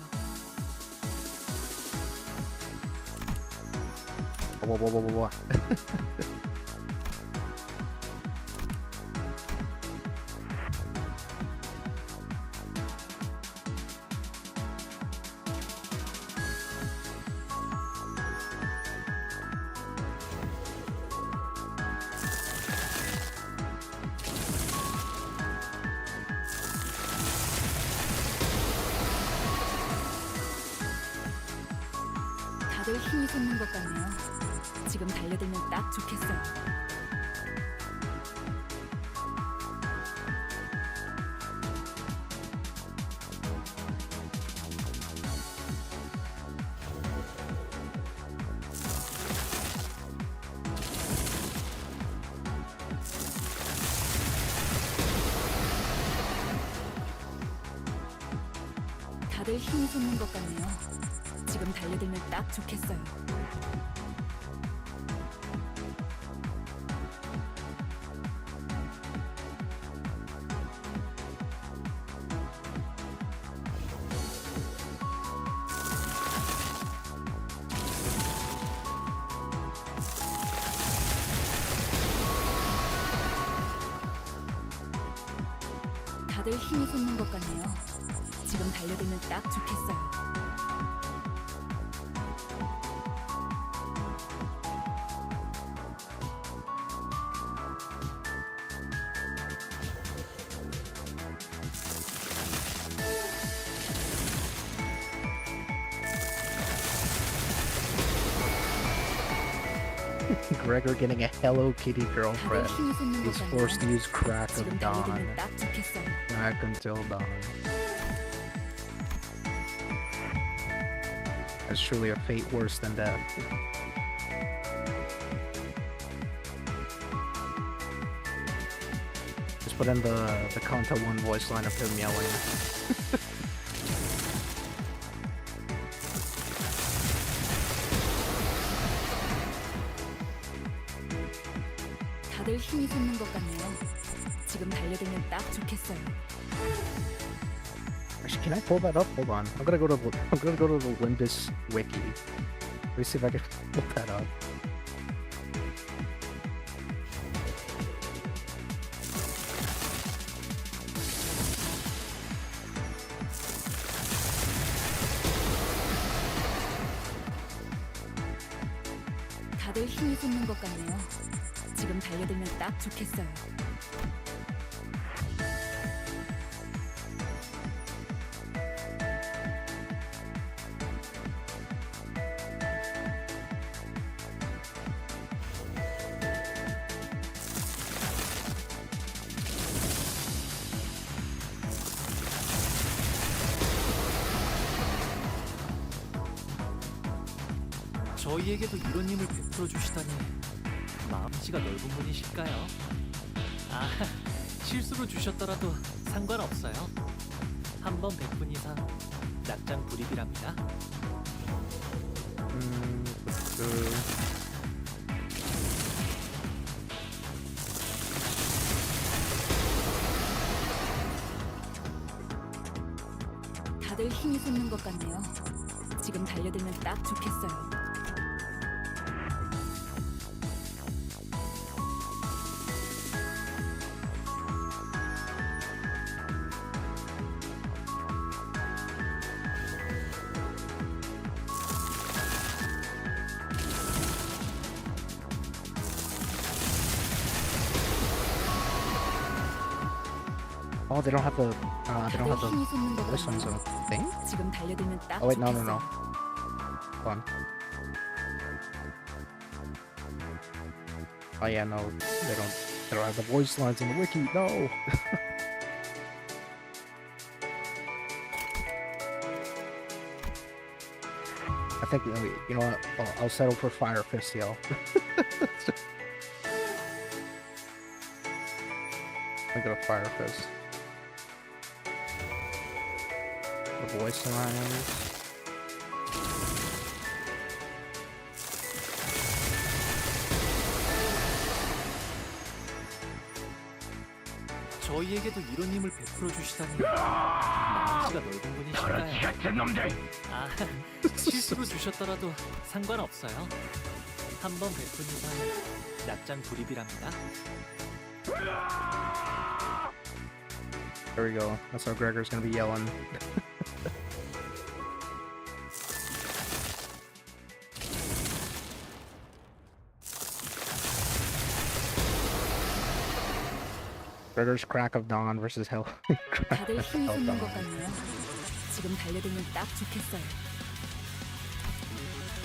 Whoa. 다들 힘이 솟는 것 같네요. 지금 달려들면 딱 좋겠어요. 다들 힘이 솟는 것 같네요. 지금 달려들면 딱 좋겠어요. 다들 힘이 솟는 것 같네요. 지금 달려들면 딱 좋겠어요. Gregor getting a Hello Kitty 다들 girlfriend. 힘이 솟는 것 He's forced to 같네요. use crack 지금 of dawn. 달려들면 딱 좋겠어요. Crack until dawn. That's truly a fate worse than death. Just put in the Conta 1 voice line of him yelling. 다들 힘이 솟는 것 같네요. 지금 달려들면 딱 좋겠어요. Actually, can I pull that up? Hold on. I'm gonna go to the Limbus wiki. Let me see if I can pull that up. 다들 힘이 솟는 것 같네요. 지금 달려들면 딱 좋겠어요. 저희에게도 이런 힘을 베풀어 주시다니 마음씨가 넓은 분이실까요? 아, 실수로 주셨더라도 상관없어요. 한 번 베푼 이상 낙장 불입이랍니다. 다들 힘이 솟는 것 같네요. 지금 달려들면 딱 좋겠어요. Oh, they don't have the they don't 다들 have the 힘이 솟는 것 voice lines 같네요. on the thing. 지금 달려들면 딱 Oh wait, no, 좋겠어요. no, no. Hold on. Oh yeah, no, they don't have the voice lines in the wiki. No. I think you know what? I'll settle for Fire Fist, yo. I got a Fire Fist. The voice lines. 저희에게도 이런 힘을 베풀어 주시다니 마음씨가 넓은 분이실까요? 아, 실수로 주셨더라도 상관없어요. 한 번 베푼 이상 낙장 불입이랍니다. There we go. That's how Gregor's gonna be yelling. Gregor's Crack of Dawn versus Hell. 다들 힘이 Hell 솟는 것 Dawn. 같네요. 지금 달려들면 딱 좋겠어요.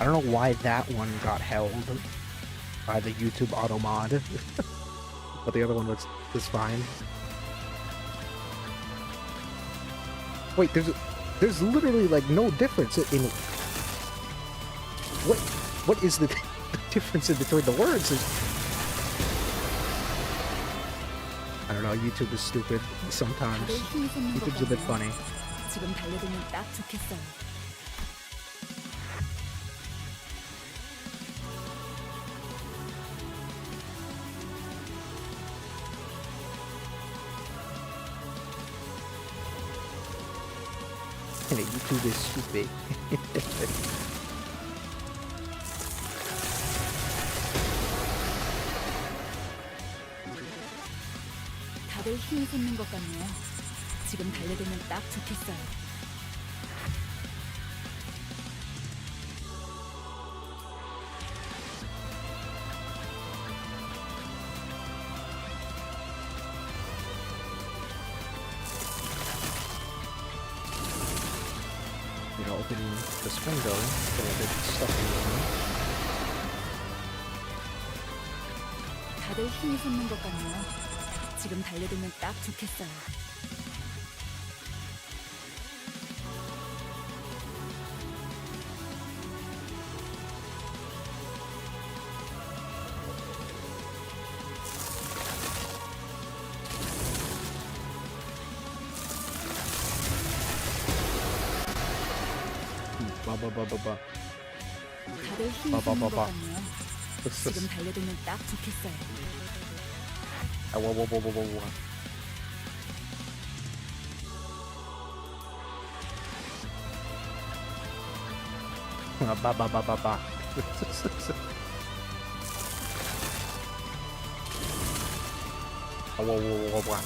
I don't know why that one got held by the YouTube auto mod, but the other one was fine. Wait, there's literally like no difference in what is the difference in between the words? I don't know. YouTube is stupid sometimes. 다들 힘이 솟는 것 YouTube's a bit 같네요. funny. 지금 달려들면 딱 좋겠어요. YouTube is stupid. 다들 힘이 솟는 것 같네요. 지금 달려들면 딱 좋겠어요. You know, opening this window, get a bit stuck in the 다들 힘이 솟는 것 같네요. 지금 달려들면 딱 좋겠어요. Ba. 다들 힘이 솟는 것 같네요. 지금 달려들면 딱 좋겠어요. Whoa. Ba. Whoa.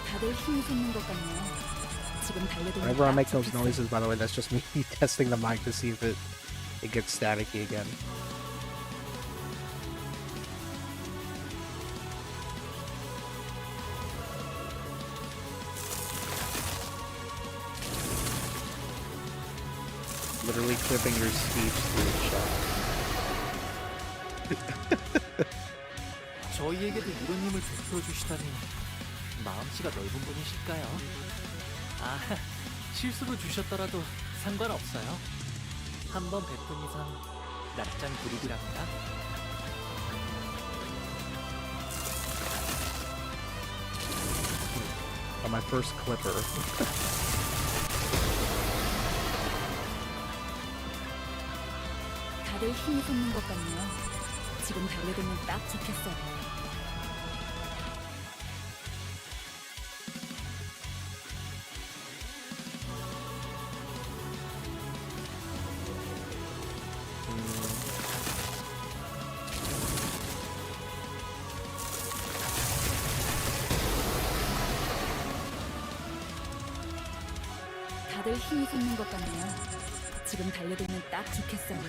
다들 힘이 솟는 것 같네요. 지금 달려들면 Whenever I 딱 make those 좋겠어요. noises, by the way, that's just me testing the mic to see if it gets staticky again. Literally clipping your speech through the chat. 저희에게도 이런 힘을 베풀어 주시다니 마음씨가 넓은 분이실까요? 아, 실수로 주셨더라도 상관없어요. 한 번 베푼 이상 납작 불입이랍니다. My first clipper. 다들 힘이 솟는 것 같네요. 지금 달려들면 딱 좋겠어요. 다들 힘이 솟는 것 같네요. 지금 달려들면 딱 좋겠어요.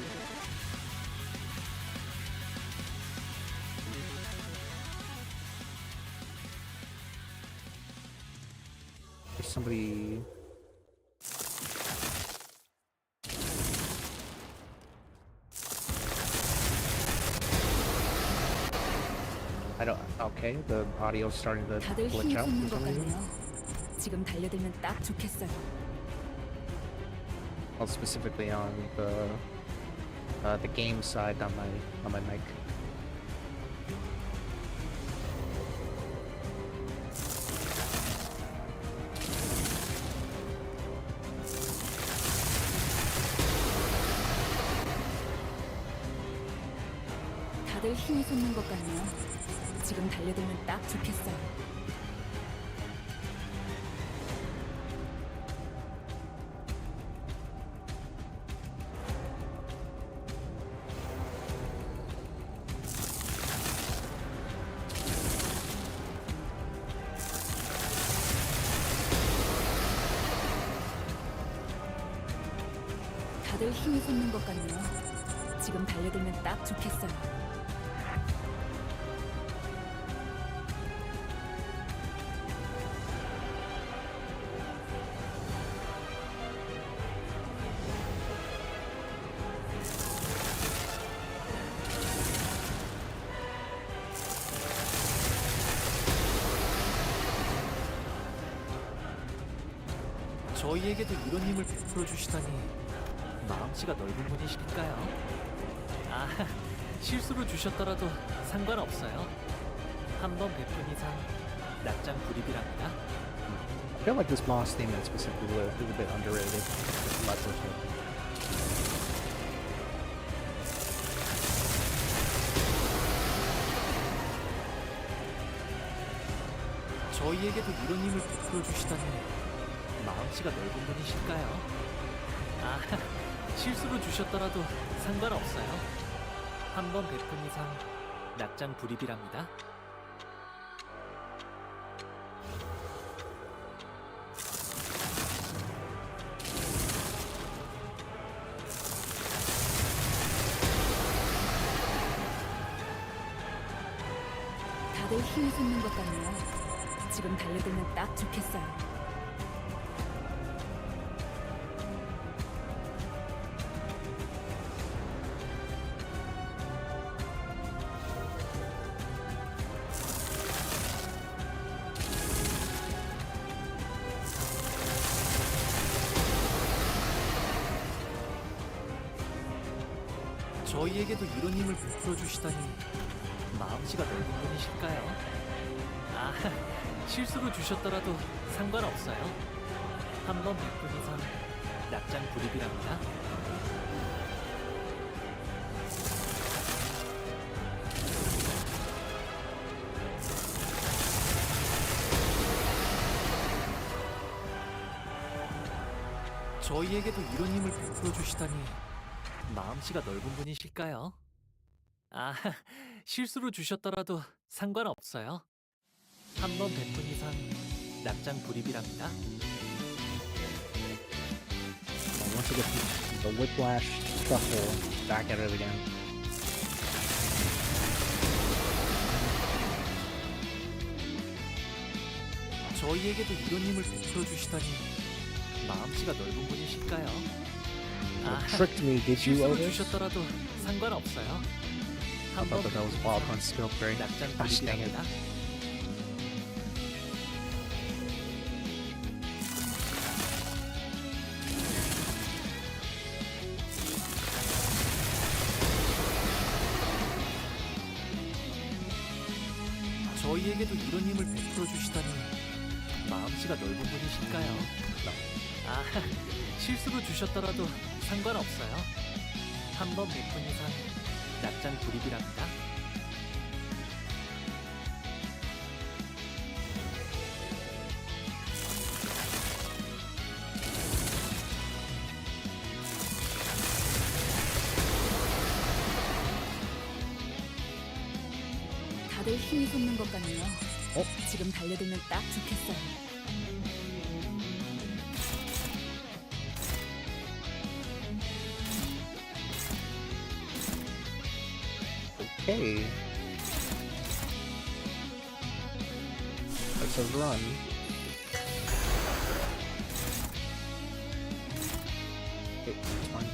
There's somebody. I don't. Okay, the audio's starting to 다들 glitch 힘이 out 솟는 for 것 some reason. 같네요. 지금 달려들면 딱 좋겠어요. Well, specifically on the game side on my mic. 다들 힘이 솟는 것 같네요. 지금 달려들면 딱 좋겠어요. 다들 힘이 솟는 것 같네요. 지금 달려들면 딱 좋겠어요. 저희에게도 이런 힘을 베풀어 주시다니 마음씨가 넓은 분이실까요? 아, 실수로 주셨더라도 상관없어요. 한 번 베푼 이상 낙장 불입이랍니다. I feel like this boss theme in specifically is a bit underrated. In my personal opinion. 저희에게도 이런 힘을 베풀어 주시다니 마음씨가 넓은 분이실까요? 아, 실수로 주셨더라도 상관없어요. 한 번 베푼 이상 낙장 불입이랍니다. 다들 힘이 솟는 것 같네요. 지금 달려들면 딱 좋겠어요. 저희에게도 이런 힘을 베풀어 주시다니 마음씨가 넓은 분이실까요? 아, 실수로 주셨더라도 상관없어요. 한 번 베푼 이상 낙장 불입이랍니다. 저희에게도 이런 힘을 베풀어 주시다니 마음씨가 넓은 분이실까요? 아, 실수로 주셨더라도 상관없어요. 한 번 베푼 이상 낙장 불입이랍니다. Once I get the whiplash shuffle back at it again. 저희에게도 이런 힘을 베풀어 주시다니 마음씨가 넓은 분이실까요? 아, Tricked me, did you, 실수로 Otis? 주셨더라도 상관없어요. I 한 번 thought that was 베푼 Wild 이상 Hunt skill upgrade. 낙장 Gosh dang it. 불입이랍니다. 저희에게도 이런 힘을 베풀어 주시다니 마음씨가 넓은 분이실까요? 아, 실수로 주셨더라도 상관없어요. 한 번 베푼 이상 낙장 불입이랍니다. 다들 힘이 솟는 것 같네요. 지금 달려들면 딱 좋겠어요. Okay. Let's have run. Okay, it's fine.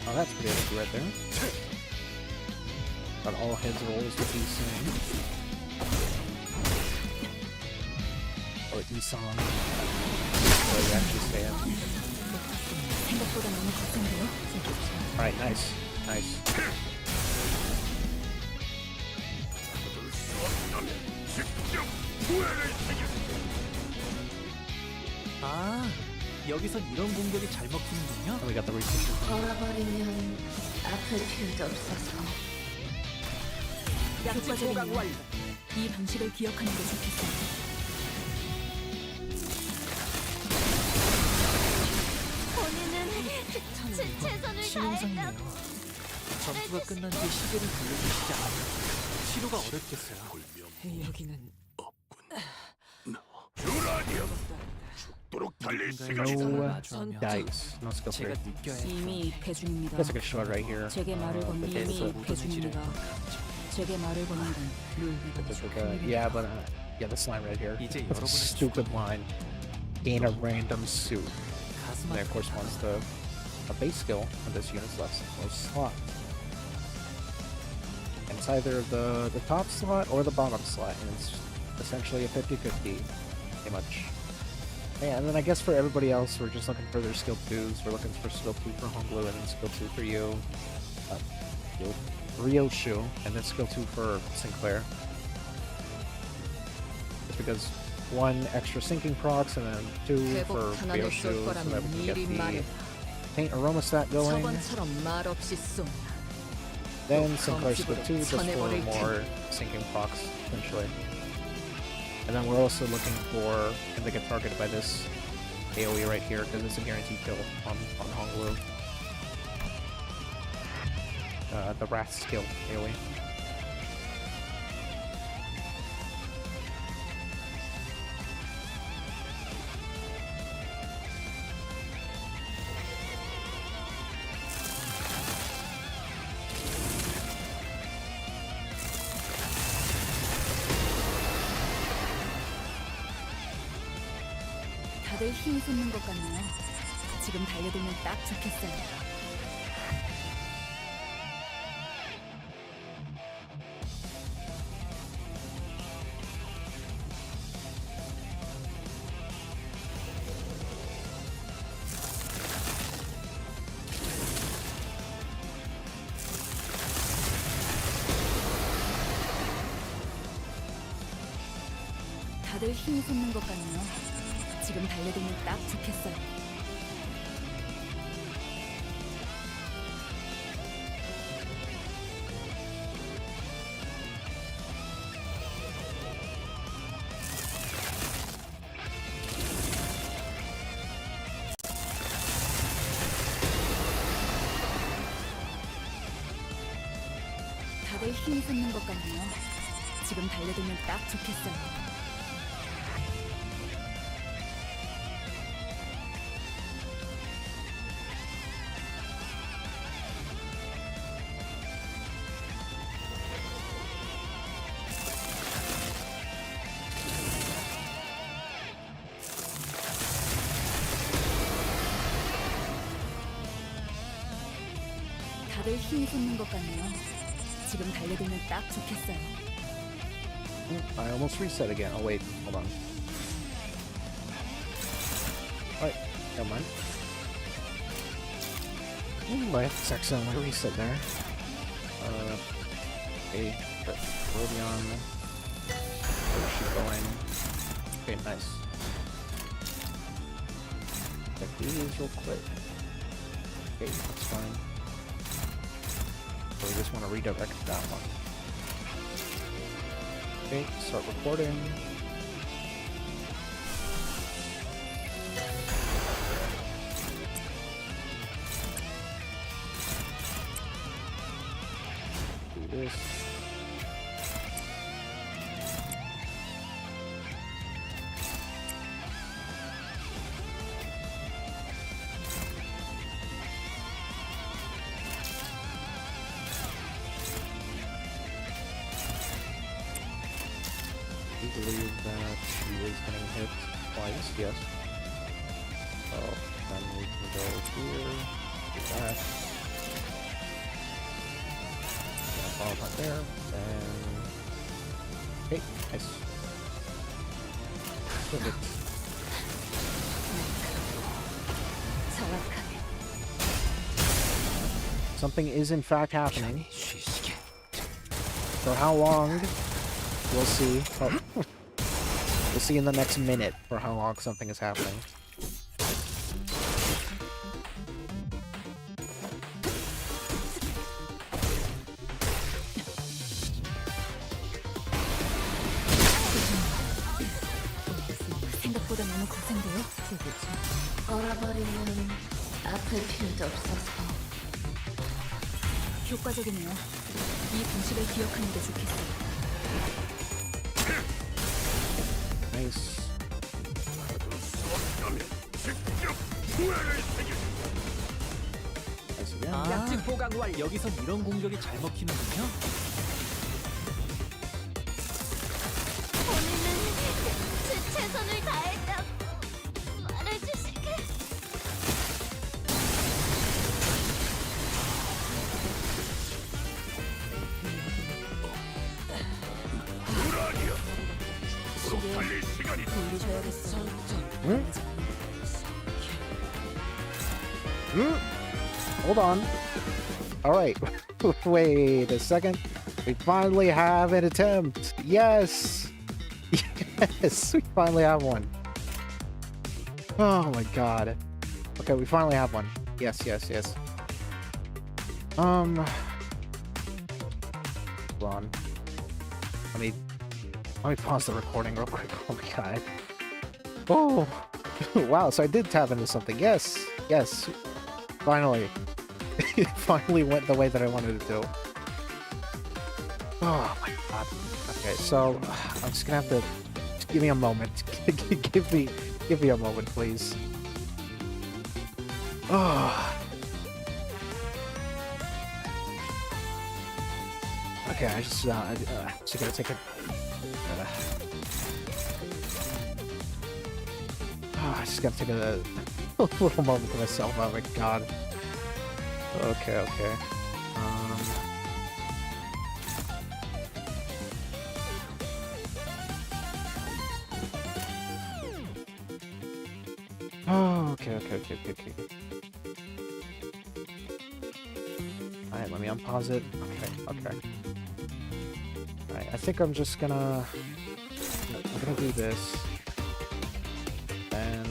Oh, that's pretty epic right there. Got all heads rolls with Isong. Or Isong. What you actually say it. 생각보다 너무 거센데요? Alright, nice. Nice. 아, 여기선 이런 공격이 잘 먹히는군요. And we got the research. 걸어버리면 아플 필요도 없어서. 약과적이네요. 이 방식을 기억하는 게 좋겠어요. 본인은 최선을 치명상이네요. 다했다. 전투가 끝난 뒤 시계를 돌려주시지 않으면 치료가 어렵겠어요. 여기는 누군가의 No 시선을 마주하며 dice. No skill 제가 tree. 느껴야 했던 이미 입회 중입니다. Guess I could show it right here. 제게 말을 건 but 이미 it's 입회 중입니다. 제게 말을 거는 건 yeah, but yeah, this line right here. 이제 That's a 여러분의 stupid line. Gain a random suit. 가슴 And that corresponds to a base skill on this unit's left slot. And it's either the top slot or the bottom slot, and it's essentially a 50-50, pretty much. Yeah, and then I guess for everybody else, we're just looking for their skill 2s. We're looking for skill 2 for Honglu, and then skill 2 for you. Ryoshu, and then skill 2 for Sinclair. Just because 1 extra sinking procs, and then 2 for Ryoshu, so that we can get the paint aroma stat going. 저번처럼 말없이 쏜다. Then Sinclair skill 2 just for more sinking procs, essentially. And then we're also looking for him to get targeted by this AoE right here, because it's a guaranteed kill on Honglu. The Wrath skill AoE. 다들 힘이 솟는 것 같네요. 지금 달려들면 딱 좋겠어요. 다들 힘이 솟는 것 같네요. 지금 달려들면 딱 좋겠어요. 다들 힘이 솟는 것 같네요. 지금 달려들면 딱 좋겠어요. 다들 힘이 솟는 것 같네요. 지금 달려들면 딱 좋겠어요. I almost reset again. Oh wait, hold on. Alright, never mind. My FX on reset there. Okay, but Rodion. Where's she going? Okay, nice. Check these real quick. Okay, that's fine. So we just want to redirect that one. Okay, start recording. Do this. I believe that she is getting hit twice, yes. So then we can go here, do that. Follow right there, and okay, nice. Perfect. 정확하게. Something is in fact happening. For how long? We'll see. Oh. We'll see in the next minute for how long something is happening. 생각보다 너무 거센데요? 얼어버리면 아플 필요도 없어서. 효과적이네요. 이 공식을 기억하는 게 좋겠어요. Nice. Nice again. 약진 보강왈 여기선 이런 공격이 잘 먹히는군요. 본인은 제 최선을 다했다고 말해주시길. 돌리셔야겠어요. Hold on. Alright. Wait a second. We finally have an attempt. Yes! Yes! We finally have one. Oh my god. Okay, we finally have one. Yes, yes, yes. Hold on. Let me pause the recording real quick. Oh my god. Oh! Wow, so I did tap into something. Yes! Yes. Finally. It finally went the way that I wanted it to. Oh my god. Okay, so I'm just gonna have to just give me a moment. give me a moment, please. Oh. Okay, I just gotta take a. I just gotta take a little moment to myself. Oh my god. Okay, okay. Oh, okay. Alright, let me unpause it. Okay. Alright, I think I'm just gonna... I'm gonna do this. Then...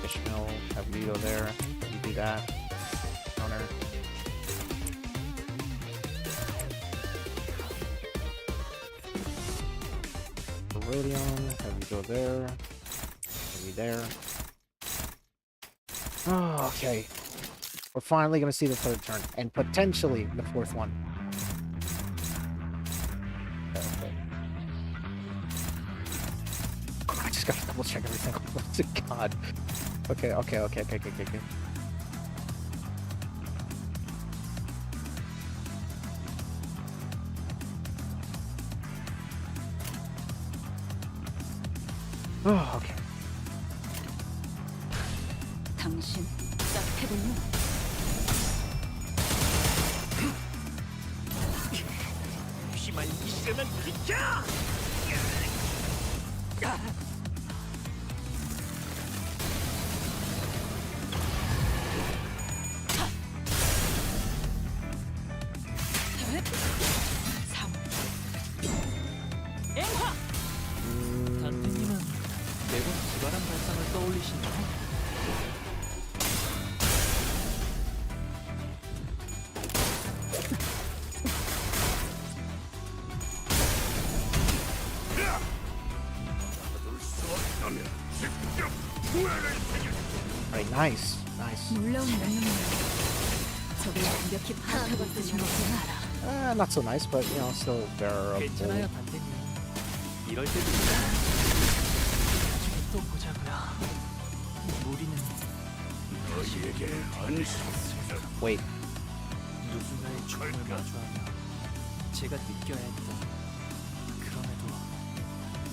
Ishmael, have you go there. You do that. Counter. Rodion, have you go there. Have you there. Oh, okay. We're finally gonna see the third turn, and potentially the fourth one. Okay. I just gotta double check everything. Oh god. Okay. Oh, okay. 당신 딱 해볼래? 무심한 이시려면 비켜! 앵화! 단테님은 매번 기발한 발상을 떠올리시나요? Alright, nice. 놀라운 명령이에요. 적을 완벽히 파악하고 쓰신 거구나. Not so nice, but you know, still bearable. 괜찮아요, 단테님. 이럴 때도 있잖아. 나중에 또 보자고요. 우리는 Wait. 누군가의 죽음을 마주하며 제가 느껴야 했던 그럼에도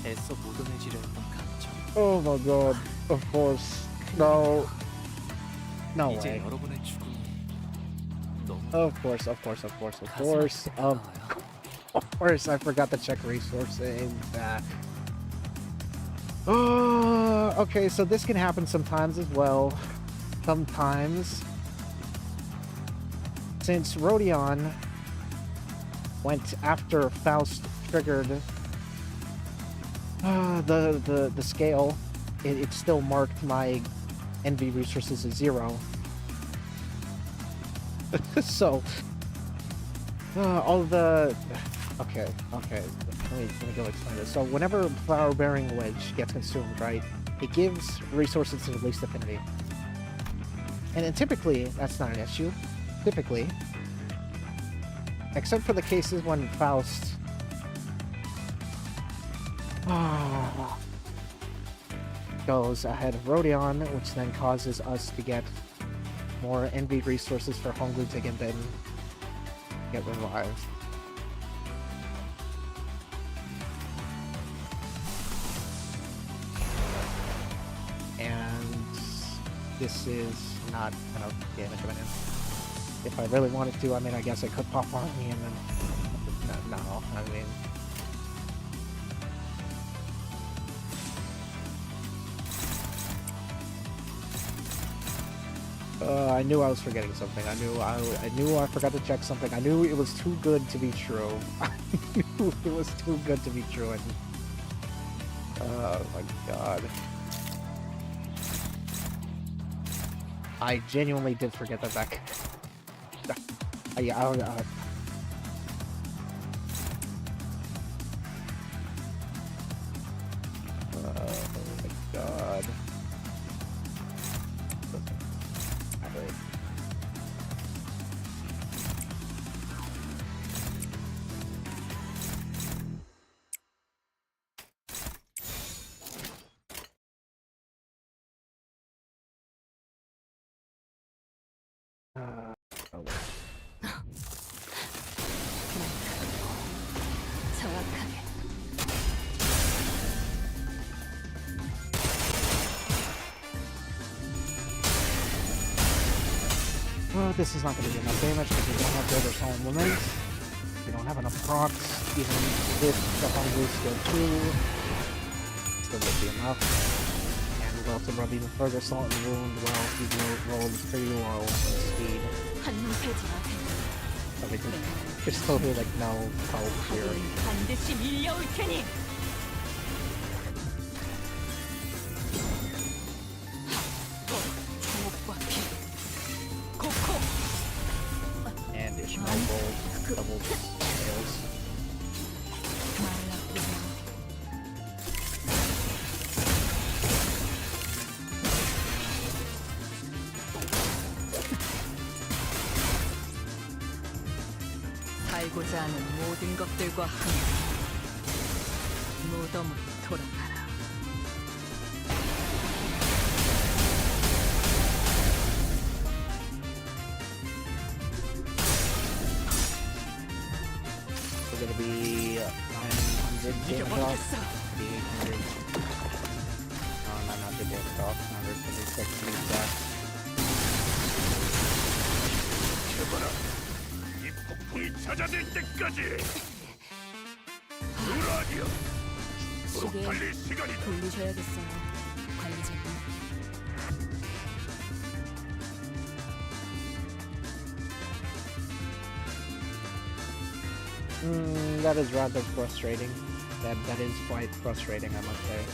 애써 묻어내지려 했던 감정. Oh my god. Of course. No. No 이제 way. 여러분의 죽음이 너무 Of course. Of course, I forgot to check resources. Oh, okay, so this can happen sometimes as well. Sometimes. Since Rodion went after Faust triggered the scale, it still marked my NV resources as 0. So all the okay, let me go explain this. So whenever flower bearing wedge gets consumed, right, it gives resources to the least affinity, and then typically that's not an issue. Typically, except for the cases when Faust goes ahead of Rodion, which then causes us to get more envy resources for Hong Ludwig and then get revived. And this is not enough damage coming in. If I really wanted to, I mean, I guess I could pop on me and then... No, I mean... I knew I was forgetting something. I knew I forgot to check something. I knew it was too good to be true. I knew it was too good to be true. And oh my god. I genuinely did forget that. Yeah, oh my god. 정확하게. Well, this is not going to be enough damage because we don't have the other solid movements. We don't have enough procs, even if the Hungry skill 2. Still won't be enough. And we'll also rub even further salt and wound while he rolls pretty low on speed. 한눈 팔지 마세요. So we can, there's totally like no hope here. 반드시 밀려올 테니. And Ishmael rolled double tails. 살고자 하는 모든 것들과 함께 무덤으로 돌아가라. We're gonna be 900 damage off. Be 800. No, 900 damage off. 976 to be exact. 해봐라. 이 폭풍이 잦아들 때까지. 누라디야. 서로 시계 달릴 시간이다. 돌리셔야겠어요, 관리자님. That is rather frustrating. That is quite frustrating, I must say.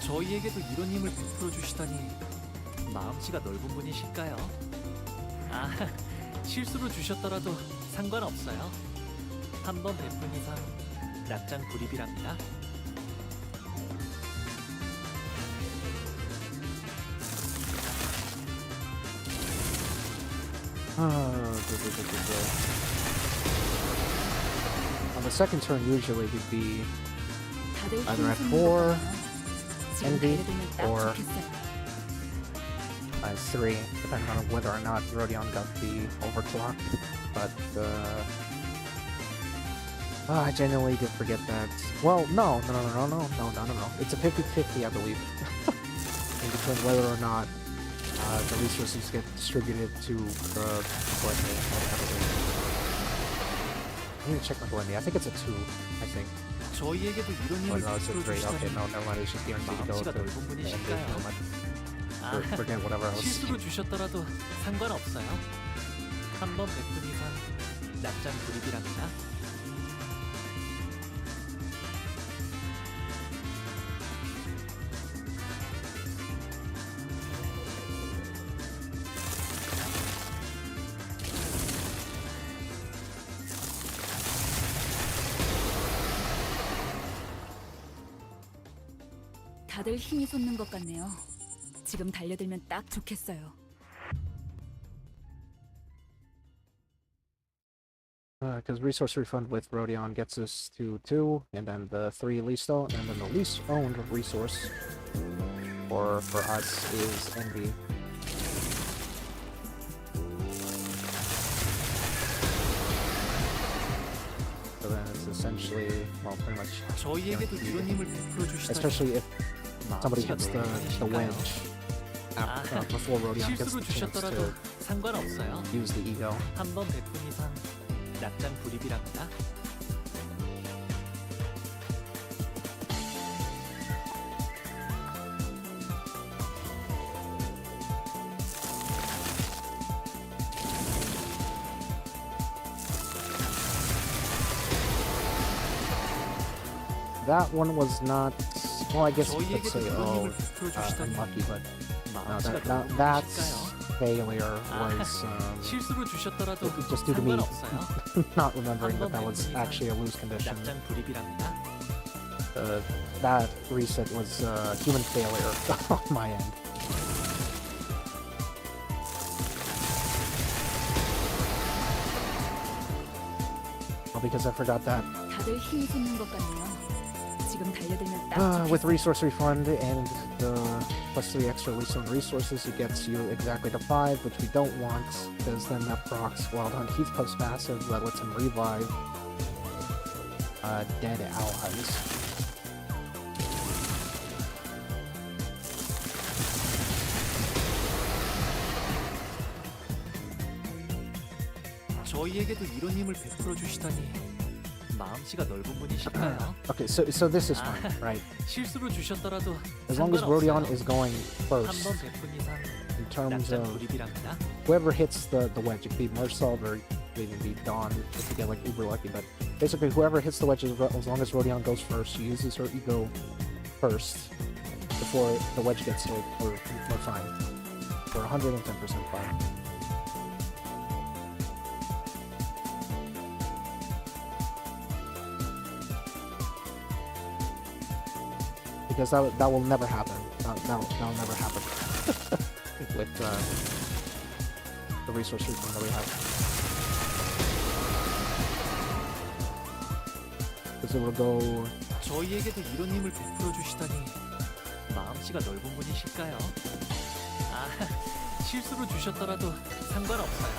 저희에게도 이런 힘을 베풀어 주시다니 마음씨가 넓은 분이실까요? 아, 실수로 주셨더라도 상관없어요. 한 번 베푼 이상 낙장 불입이랍니다. On the second turn, usually we'd be 다들 either at 힘쓰는 4, 것 같아요. 지금 envy, 달려들면 딱 or 좋겠어요. 3, depending on whether or not Rodion got the overclock. But I genuinely did forget that. Well, no. It's a 50-50, I believe, in between whether or not the resources get distributed to the Gluttony. I need to check my Gluttony. I think it's a 2, I think. 저희에게도 이런 Oh 힘을 no, it's a 베풀어 3. Okay, 주시다니 no, never mind. It's just guaranteed to go 마음씨가 to 넓은 the end 분이실까요? moment. 아, Forget whatever I was 실수로 주셨더라도 상관없어요. 한 번 베푼 이상 낙장 불입이랍니다. 다들 힘이 솟는 것 같네요. 지금 달려들면 딱 좋겠어요. because resource refund with Rodion gets us to 2, and then the 3 least owned, and then the least owned resource for us is Envy. So then it's essentially, well, pretty much, 저희에게도 이런 힘을 베풀어 주시다니 especially if somebody 마음씨가 hits the 넓은 wedge 분이실까요? before Rodion gets 실수로 the chance 주셨더라도 to 상관없어요. use the ego. 한 번 베푼 이상 낙장 불입이랍니다. That one was not, well, I guess you could 저희에게도 say, 이런 oh, 힘을 베풀어 주시다니 unlucky, but no, 마음씨가 넓은 that's 분이실까요? failure 아, was 실수로 주셨더라도 just due to me 상관없어요. not remembering 한 that that 번 was 베푼 이상 actually a lose condition. 낙장 불입이랍니다. That reset was human failure on my end. Well, because I forgot that 다들 힘이 솟는 것 같네요. 지금 달려들면 딱 with 좋겠어요. resource refund and the plus 3 extra lease on resources, it gets you exactly to 5, which we don't want, because then that procs Wild Hunt Heath Puff's passive that lets him revive dead allies. 저희에게도 이런 힘을 베풀어 주시다니 마음씨가 넓은 분이실까요? Okay, so this is fine, right? 실수로 주셨더라도 As long as Rodion 상관없어요. is going 한 first 번 베푼 이상 in terms 낙장 of 불입이랍니다. whoever hits the wedge, it could be Mersolve or it could even be Dawn if you get like uber lucky, but basically whoever hits the wedge, as long as Rodion goes first, uses her ego first before the wedge gets hit, we're fine. We're 110% fine. Because that will never happen. That'll never happen with the resource refund that we have. Because it will go. 저희에게도 이런 힘을 베풀어 주시다니 마음씨가 넓은 분이실까요? 아, 실수로 주셨더라도 상관없어요.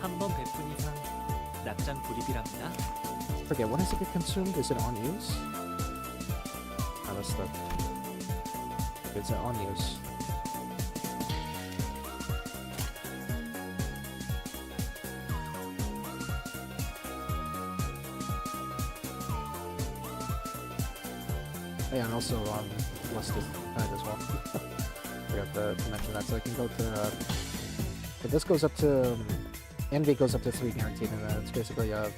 한 번 베푼 이상 낙장 불입이랍니다. Forget, when does it get consumed? Is it on use? That's the. It's on use. Yeah, and also listed as well. Forgot to mention that. So I can go to. But this goes up to. Envy goes up to 3 guaranteed, and then it's basically a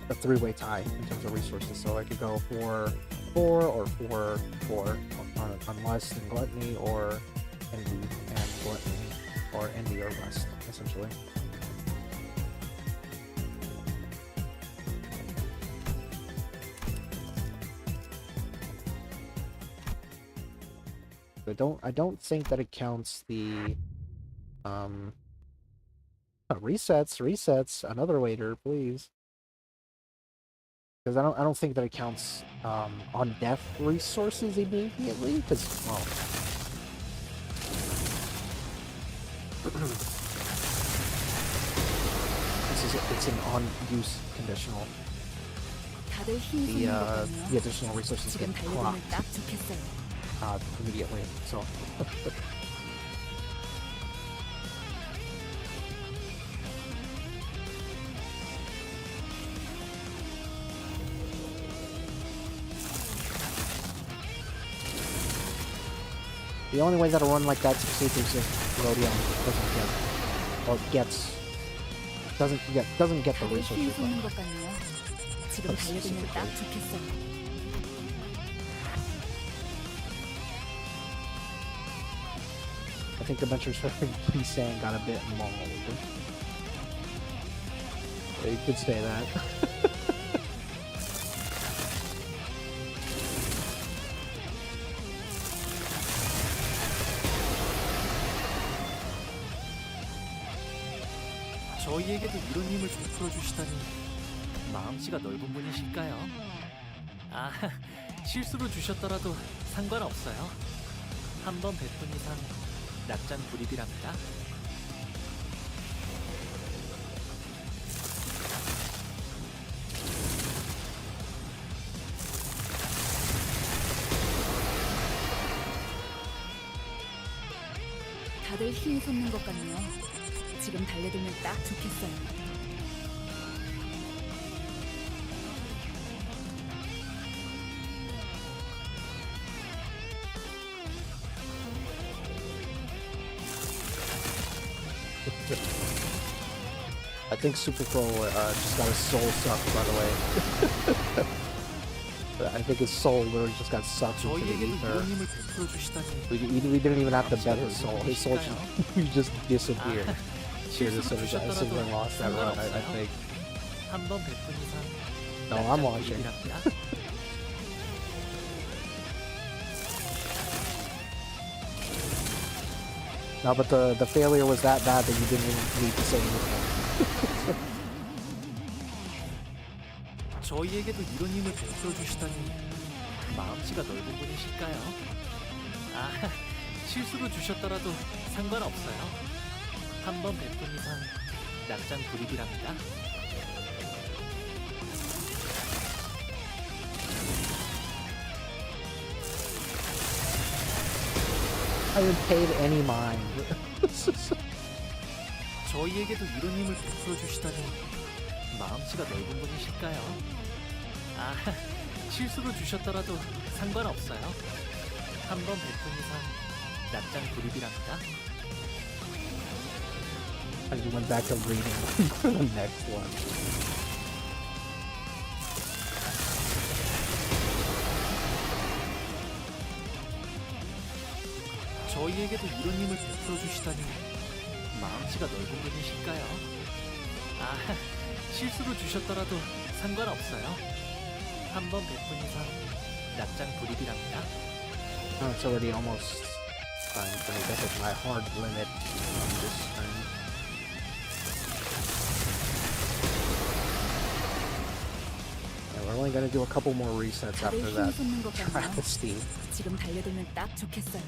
3-way tie in terms of resources. So I could go 4 or 4 on Lust and Gluttony, or Envy and Gluttony, or Envy or Lust, essentially. I don't think that it counts the resets, another waiter, please. Because I don't think that it counts on death resources immediately. Because well, it's an on use conditional. 다들 힘이 솟는 것 같네요. The additional resources 지금 get 달려들면 clocked 딱 좋겠어요. immediately. So. The only way that a run like that succeeds is if Rodion doesn't get the 다들 resources. 힘이 솟는 것 같네요. 지금 달려들면 딱 좋겠어요. I think the Venture Surfing P-Sang got a bit mauled. You could say that. 저희에게도 이런 힘을 베풀어 주시다니 마음씨가 넓은 분이실까요? 아, 실수로 주셨더라도 상관없어요. 한 번 베푼 이상 낙장 불입이랍니다. 다들 힘이 솟는 것 같네요. 지금 달려들면 딱 좋겠어요. I think Super Pro just got his soul sucked, by the way. I think his soul literally just got sucked into the 저희에게도 ether. 이런 힘을 베풀어 주시다니 We didn't even have to bet his soul. His soul just disappeared. 아, Here, as soon 실수로 as I 주셨더라도 lost that run, I 상관없어요. think. 한 번 베푼 이상 No, I'm 낙장 watching. 불입이랍니다. No, but the failure was that bad that you didn't even need to say anything. 저희에게도 이런 힘을 베풀어 주시다니 마음씨가 넓은 분이실까요? 아, 실수로 주셨더라도 상관없어요. 한 번 베푼 이상 낙장 불입이랍니다. I haven't paid any mind. 저희에게도 이런 힘을 베풀어 주시다니 마음씨가 넓은 분이실까요? 아, 실수로 주셨더라도 상관없어요. 한 번 베푼 이상 낙장 불입이랍니다. I just went back to reading for the next one. 저희에게도 이런 힘을 베풀어 주시다니 마음씨가 넓은 분이실까요? 아, 실수로 주셨더라도 상관없어요. 한 번 베푼 이상 낙장 불입이랍니다. Oh, it's already almost time for me to hit my hard limit on this turn. Yeah, we're only gonna do a couple more resets 다들 after 힘이 that 솟는 것 같네요. travesty. 지금 달려들면 딱 좋겠어요.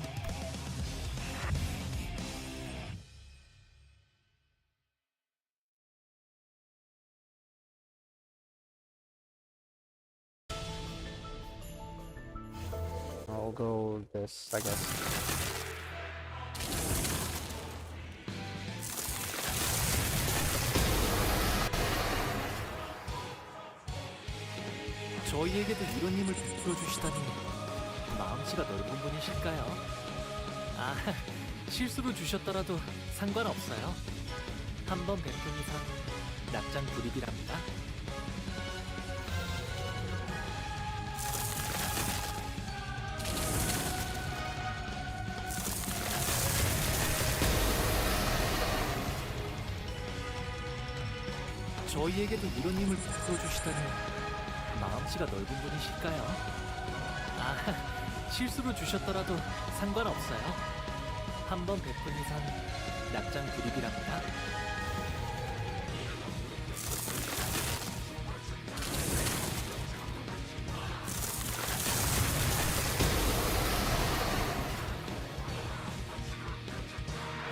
I'll go this, I guess. 저희에게도 이런 힘을 베풀어 주시다니 마음씨가 넓은 분이실까요? 아, 실수로 주셨더라도 상관없어요. 한 번 베푼 이상 낙장 불입이랍니다. 저희에게도 이런 힘을 베풀어 주시다니 마음씨가 넓은 분이실까요? 아, 실수로 주셨더라도 상관없어요. 한 번 베푼 이상 낙장 불입이랍니다.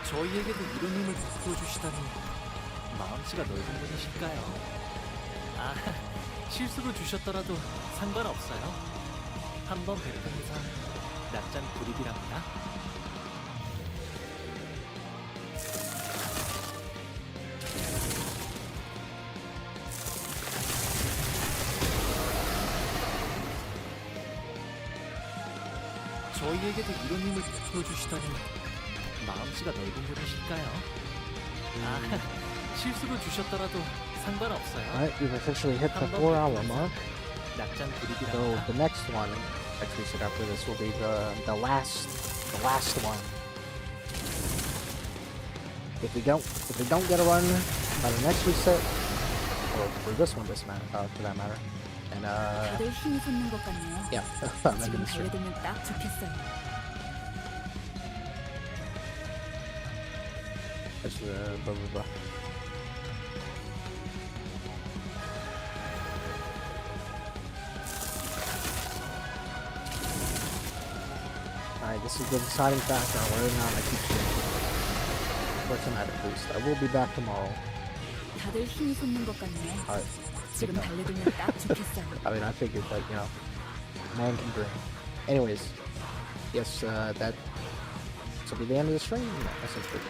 저희에게도 이런 힘을 베풀어 주시다니 마음씨가 넓은 분이실까요? 아, 실수로 주셨더라도 상관없어요. 한 번 베푼 이상 낙장 불입이랍니다. 저희에게도 이런 힘을 베풀어 주시다니 마음씨가 넓은 분이실까요? 아, 실수로 주셨더라도 상관없어요. Alright, we've officially hit the 한번 4-hour 베푼 mark. 이상 낙장 So 드립이랍니다. the next one that we set after this will be the last one. If we don't get a run by the next reset, or for this one, for that matter, and 다들 힘이 솟는 것 같네요. yeah, I'm ending 지금 the stream. 달려들면 딱 좋겠어요. That's blah blah blah. Alright, this is the deciding factor on whether or not I keep streaming for tonight at least. I will be back tomorrow. 다들 힘이 솟는 것 같네요. Alright, 지금 달려들면 딱 좋겠어요. I mean, I figured, but you know, man can dream. Anyways, yes, that will be the end of the stream. Essentially,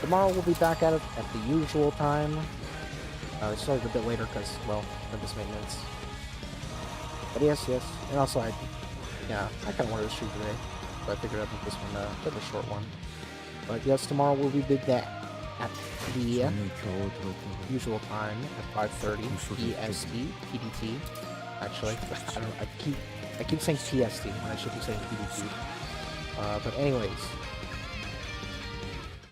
tomorrow we'll be back at it at the usual time. We started a bit later because, well, Limbus maintenance. But yes, and also I kind of wanted to shoot today, so I figured I'd make this one a bit of a short one. But yes, tomorrow we'll be back at the usual time at 5:30 PST PDT. Actually, I keep saying PST when I should be saying PDT. But anyways,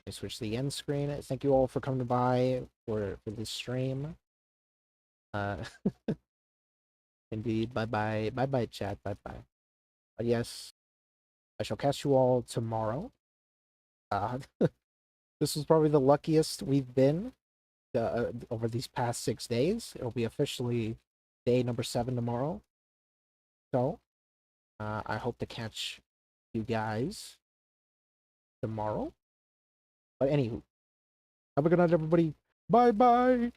I switch to the end screen. Thank you all for coming by for this stream. Indeed. Bye bye chat. Bye bye. But yes, I shall catch you all tomorrow. This was probably the luckiest we've been over these past 6 days. It'll be officially day number 7 tomorrow. So, I hope to catch you guys tomorrow. But anywho, have a good night, everybody. Bye bye.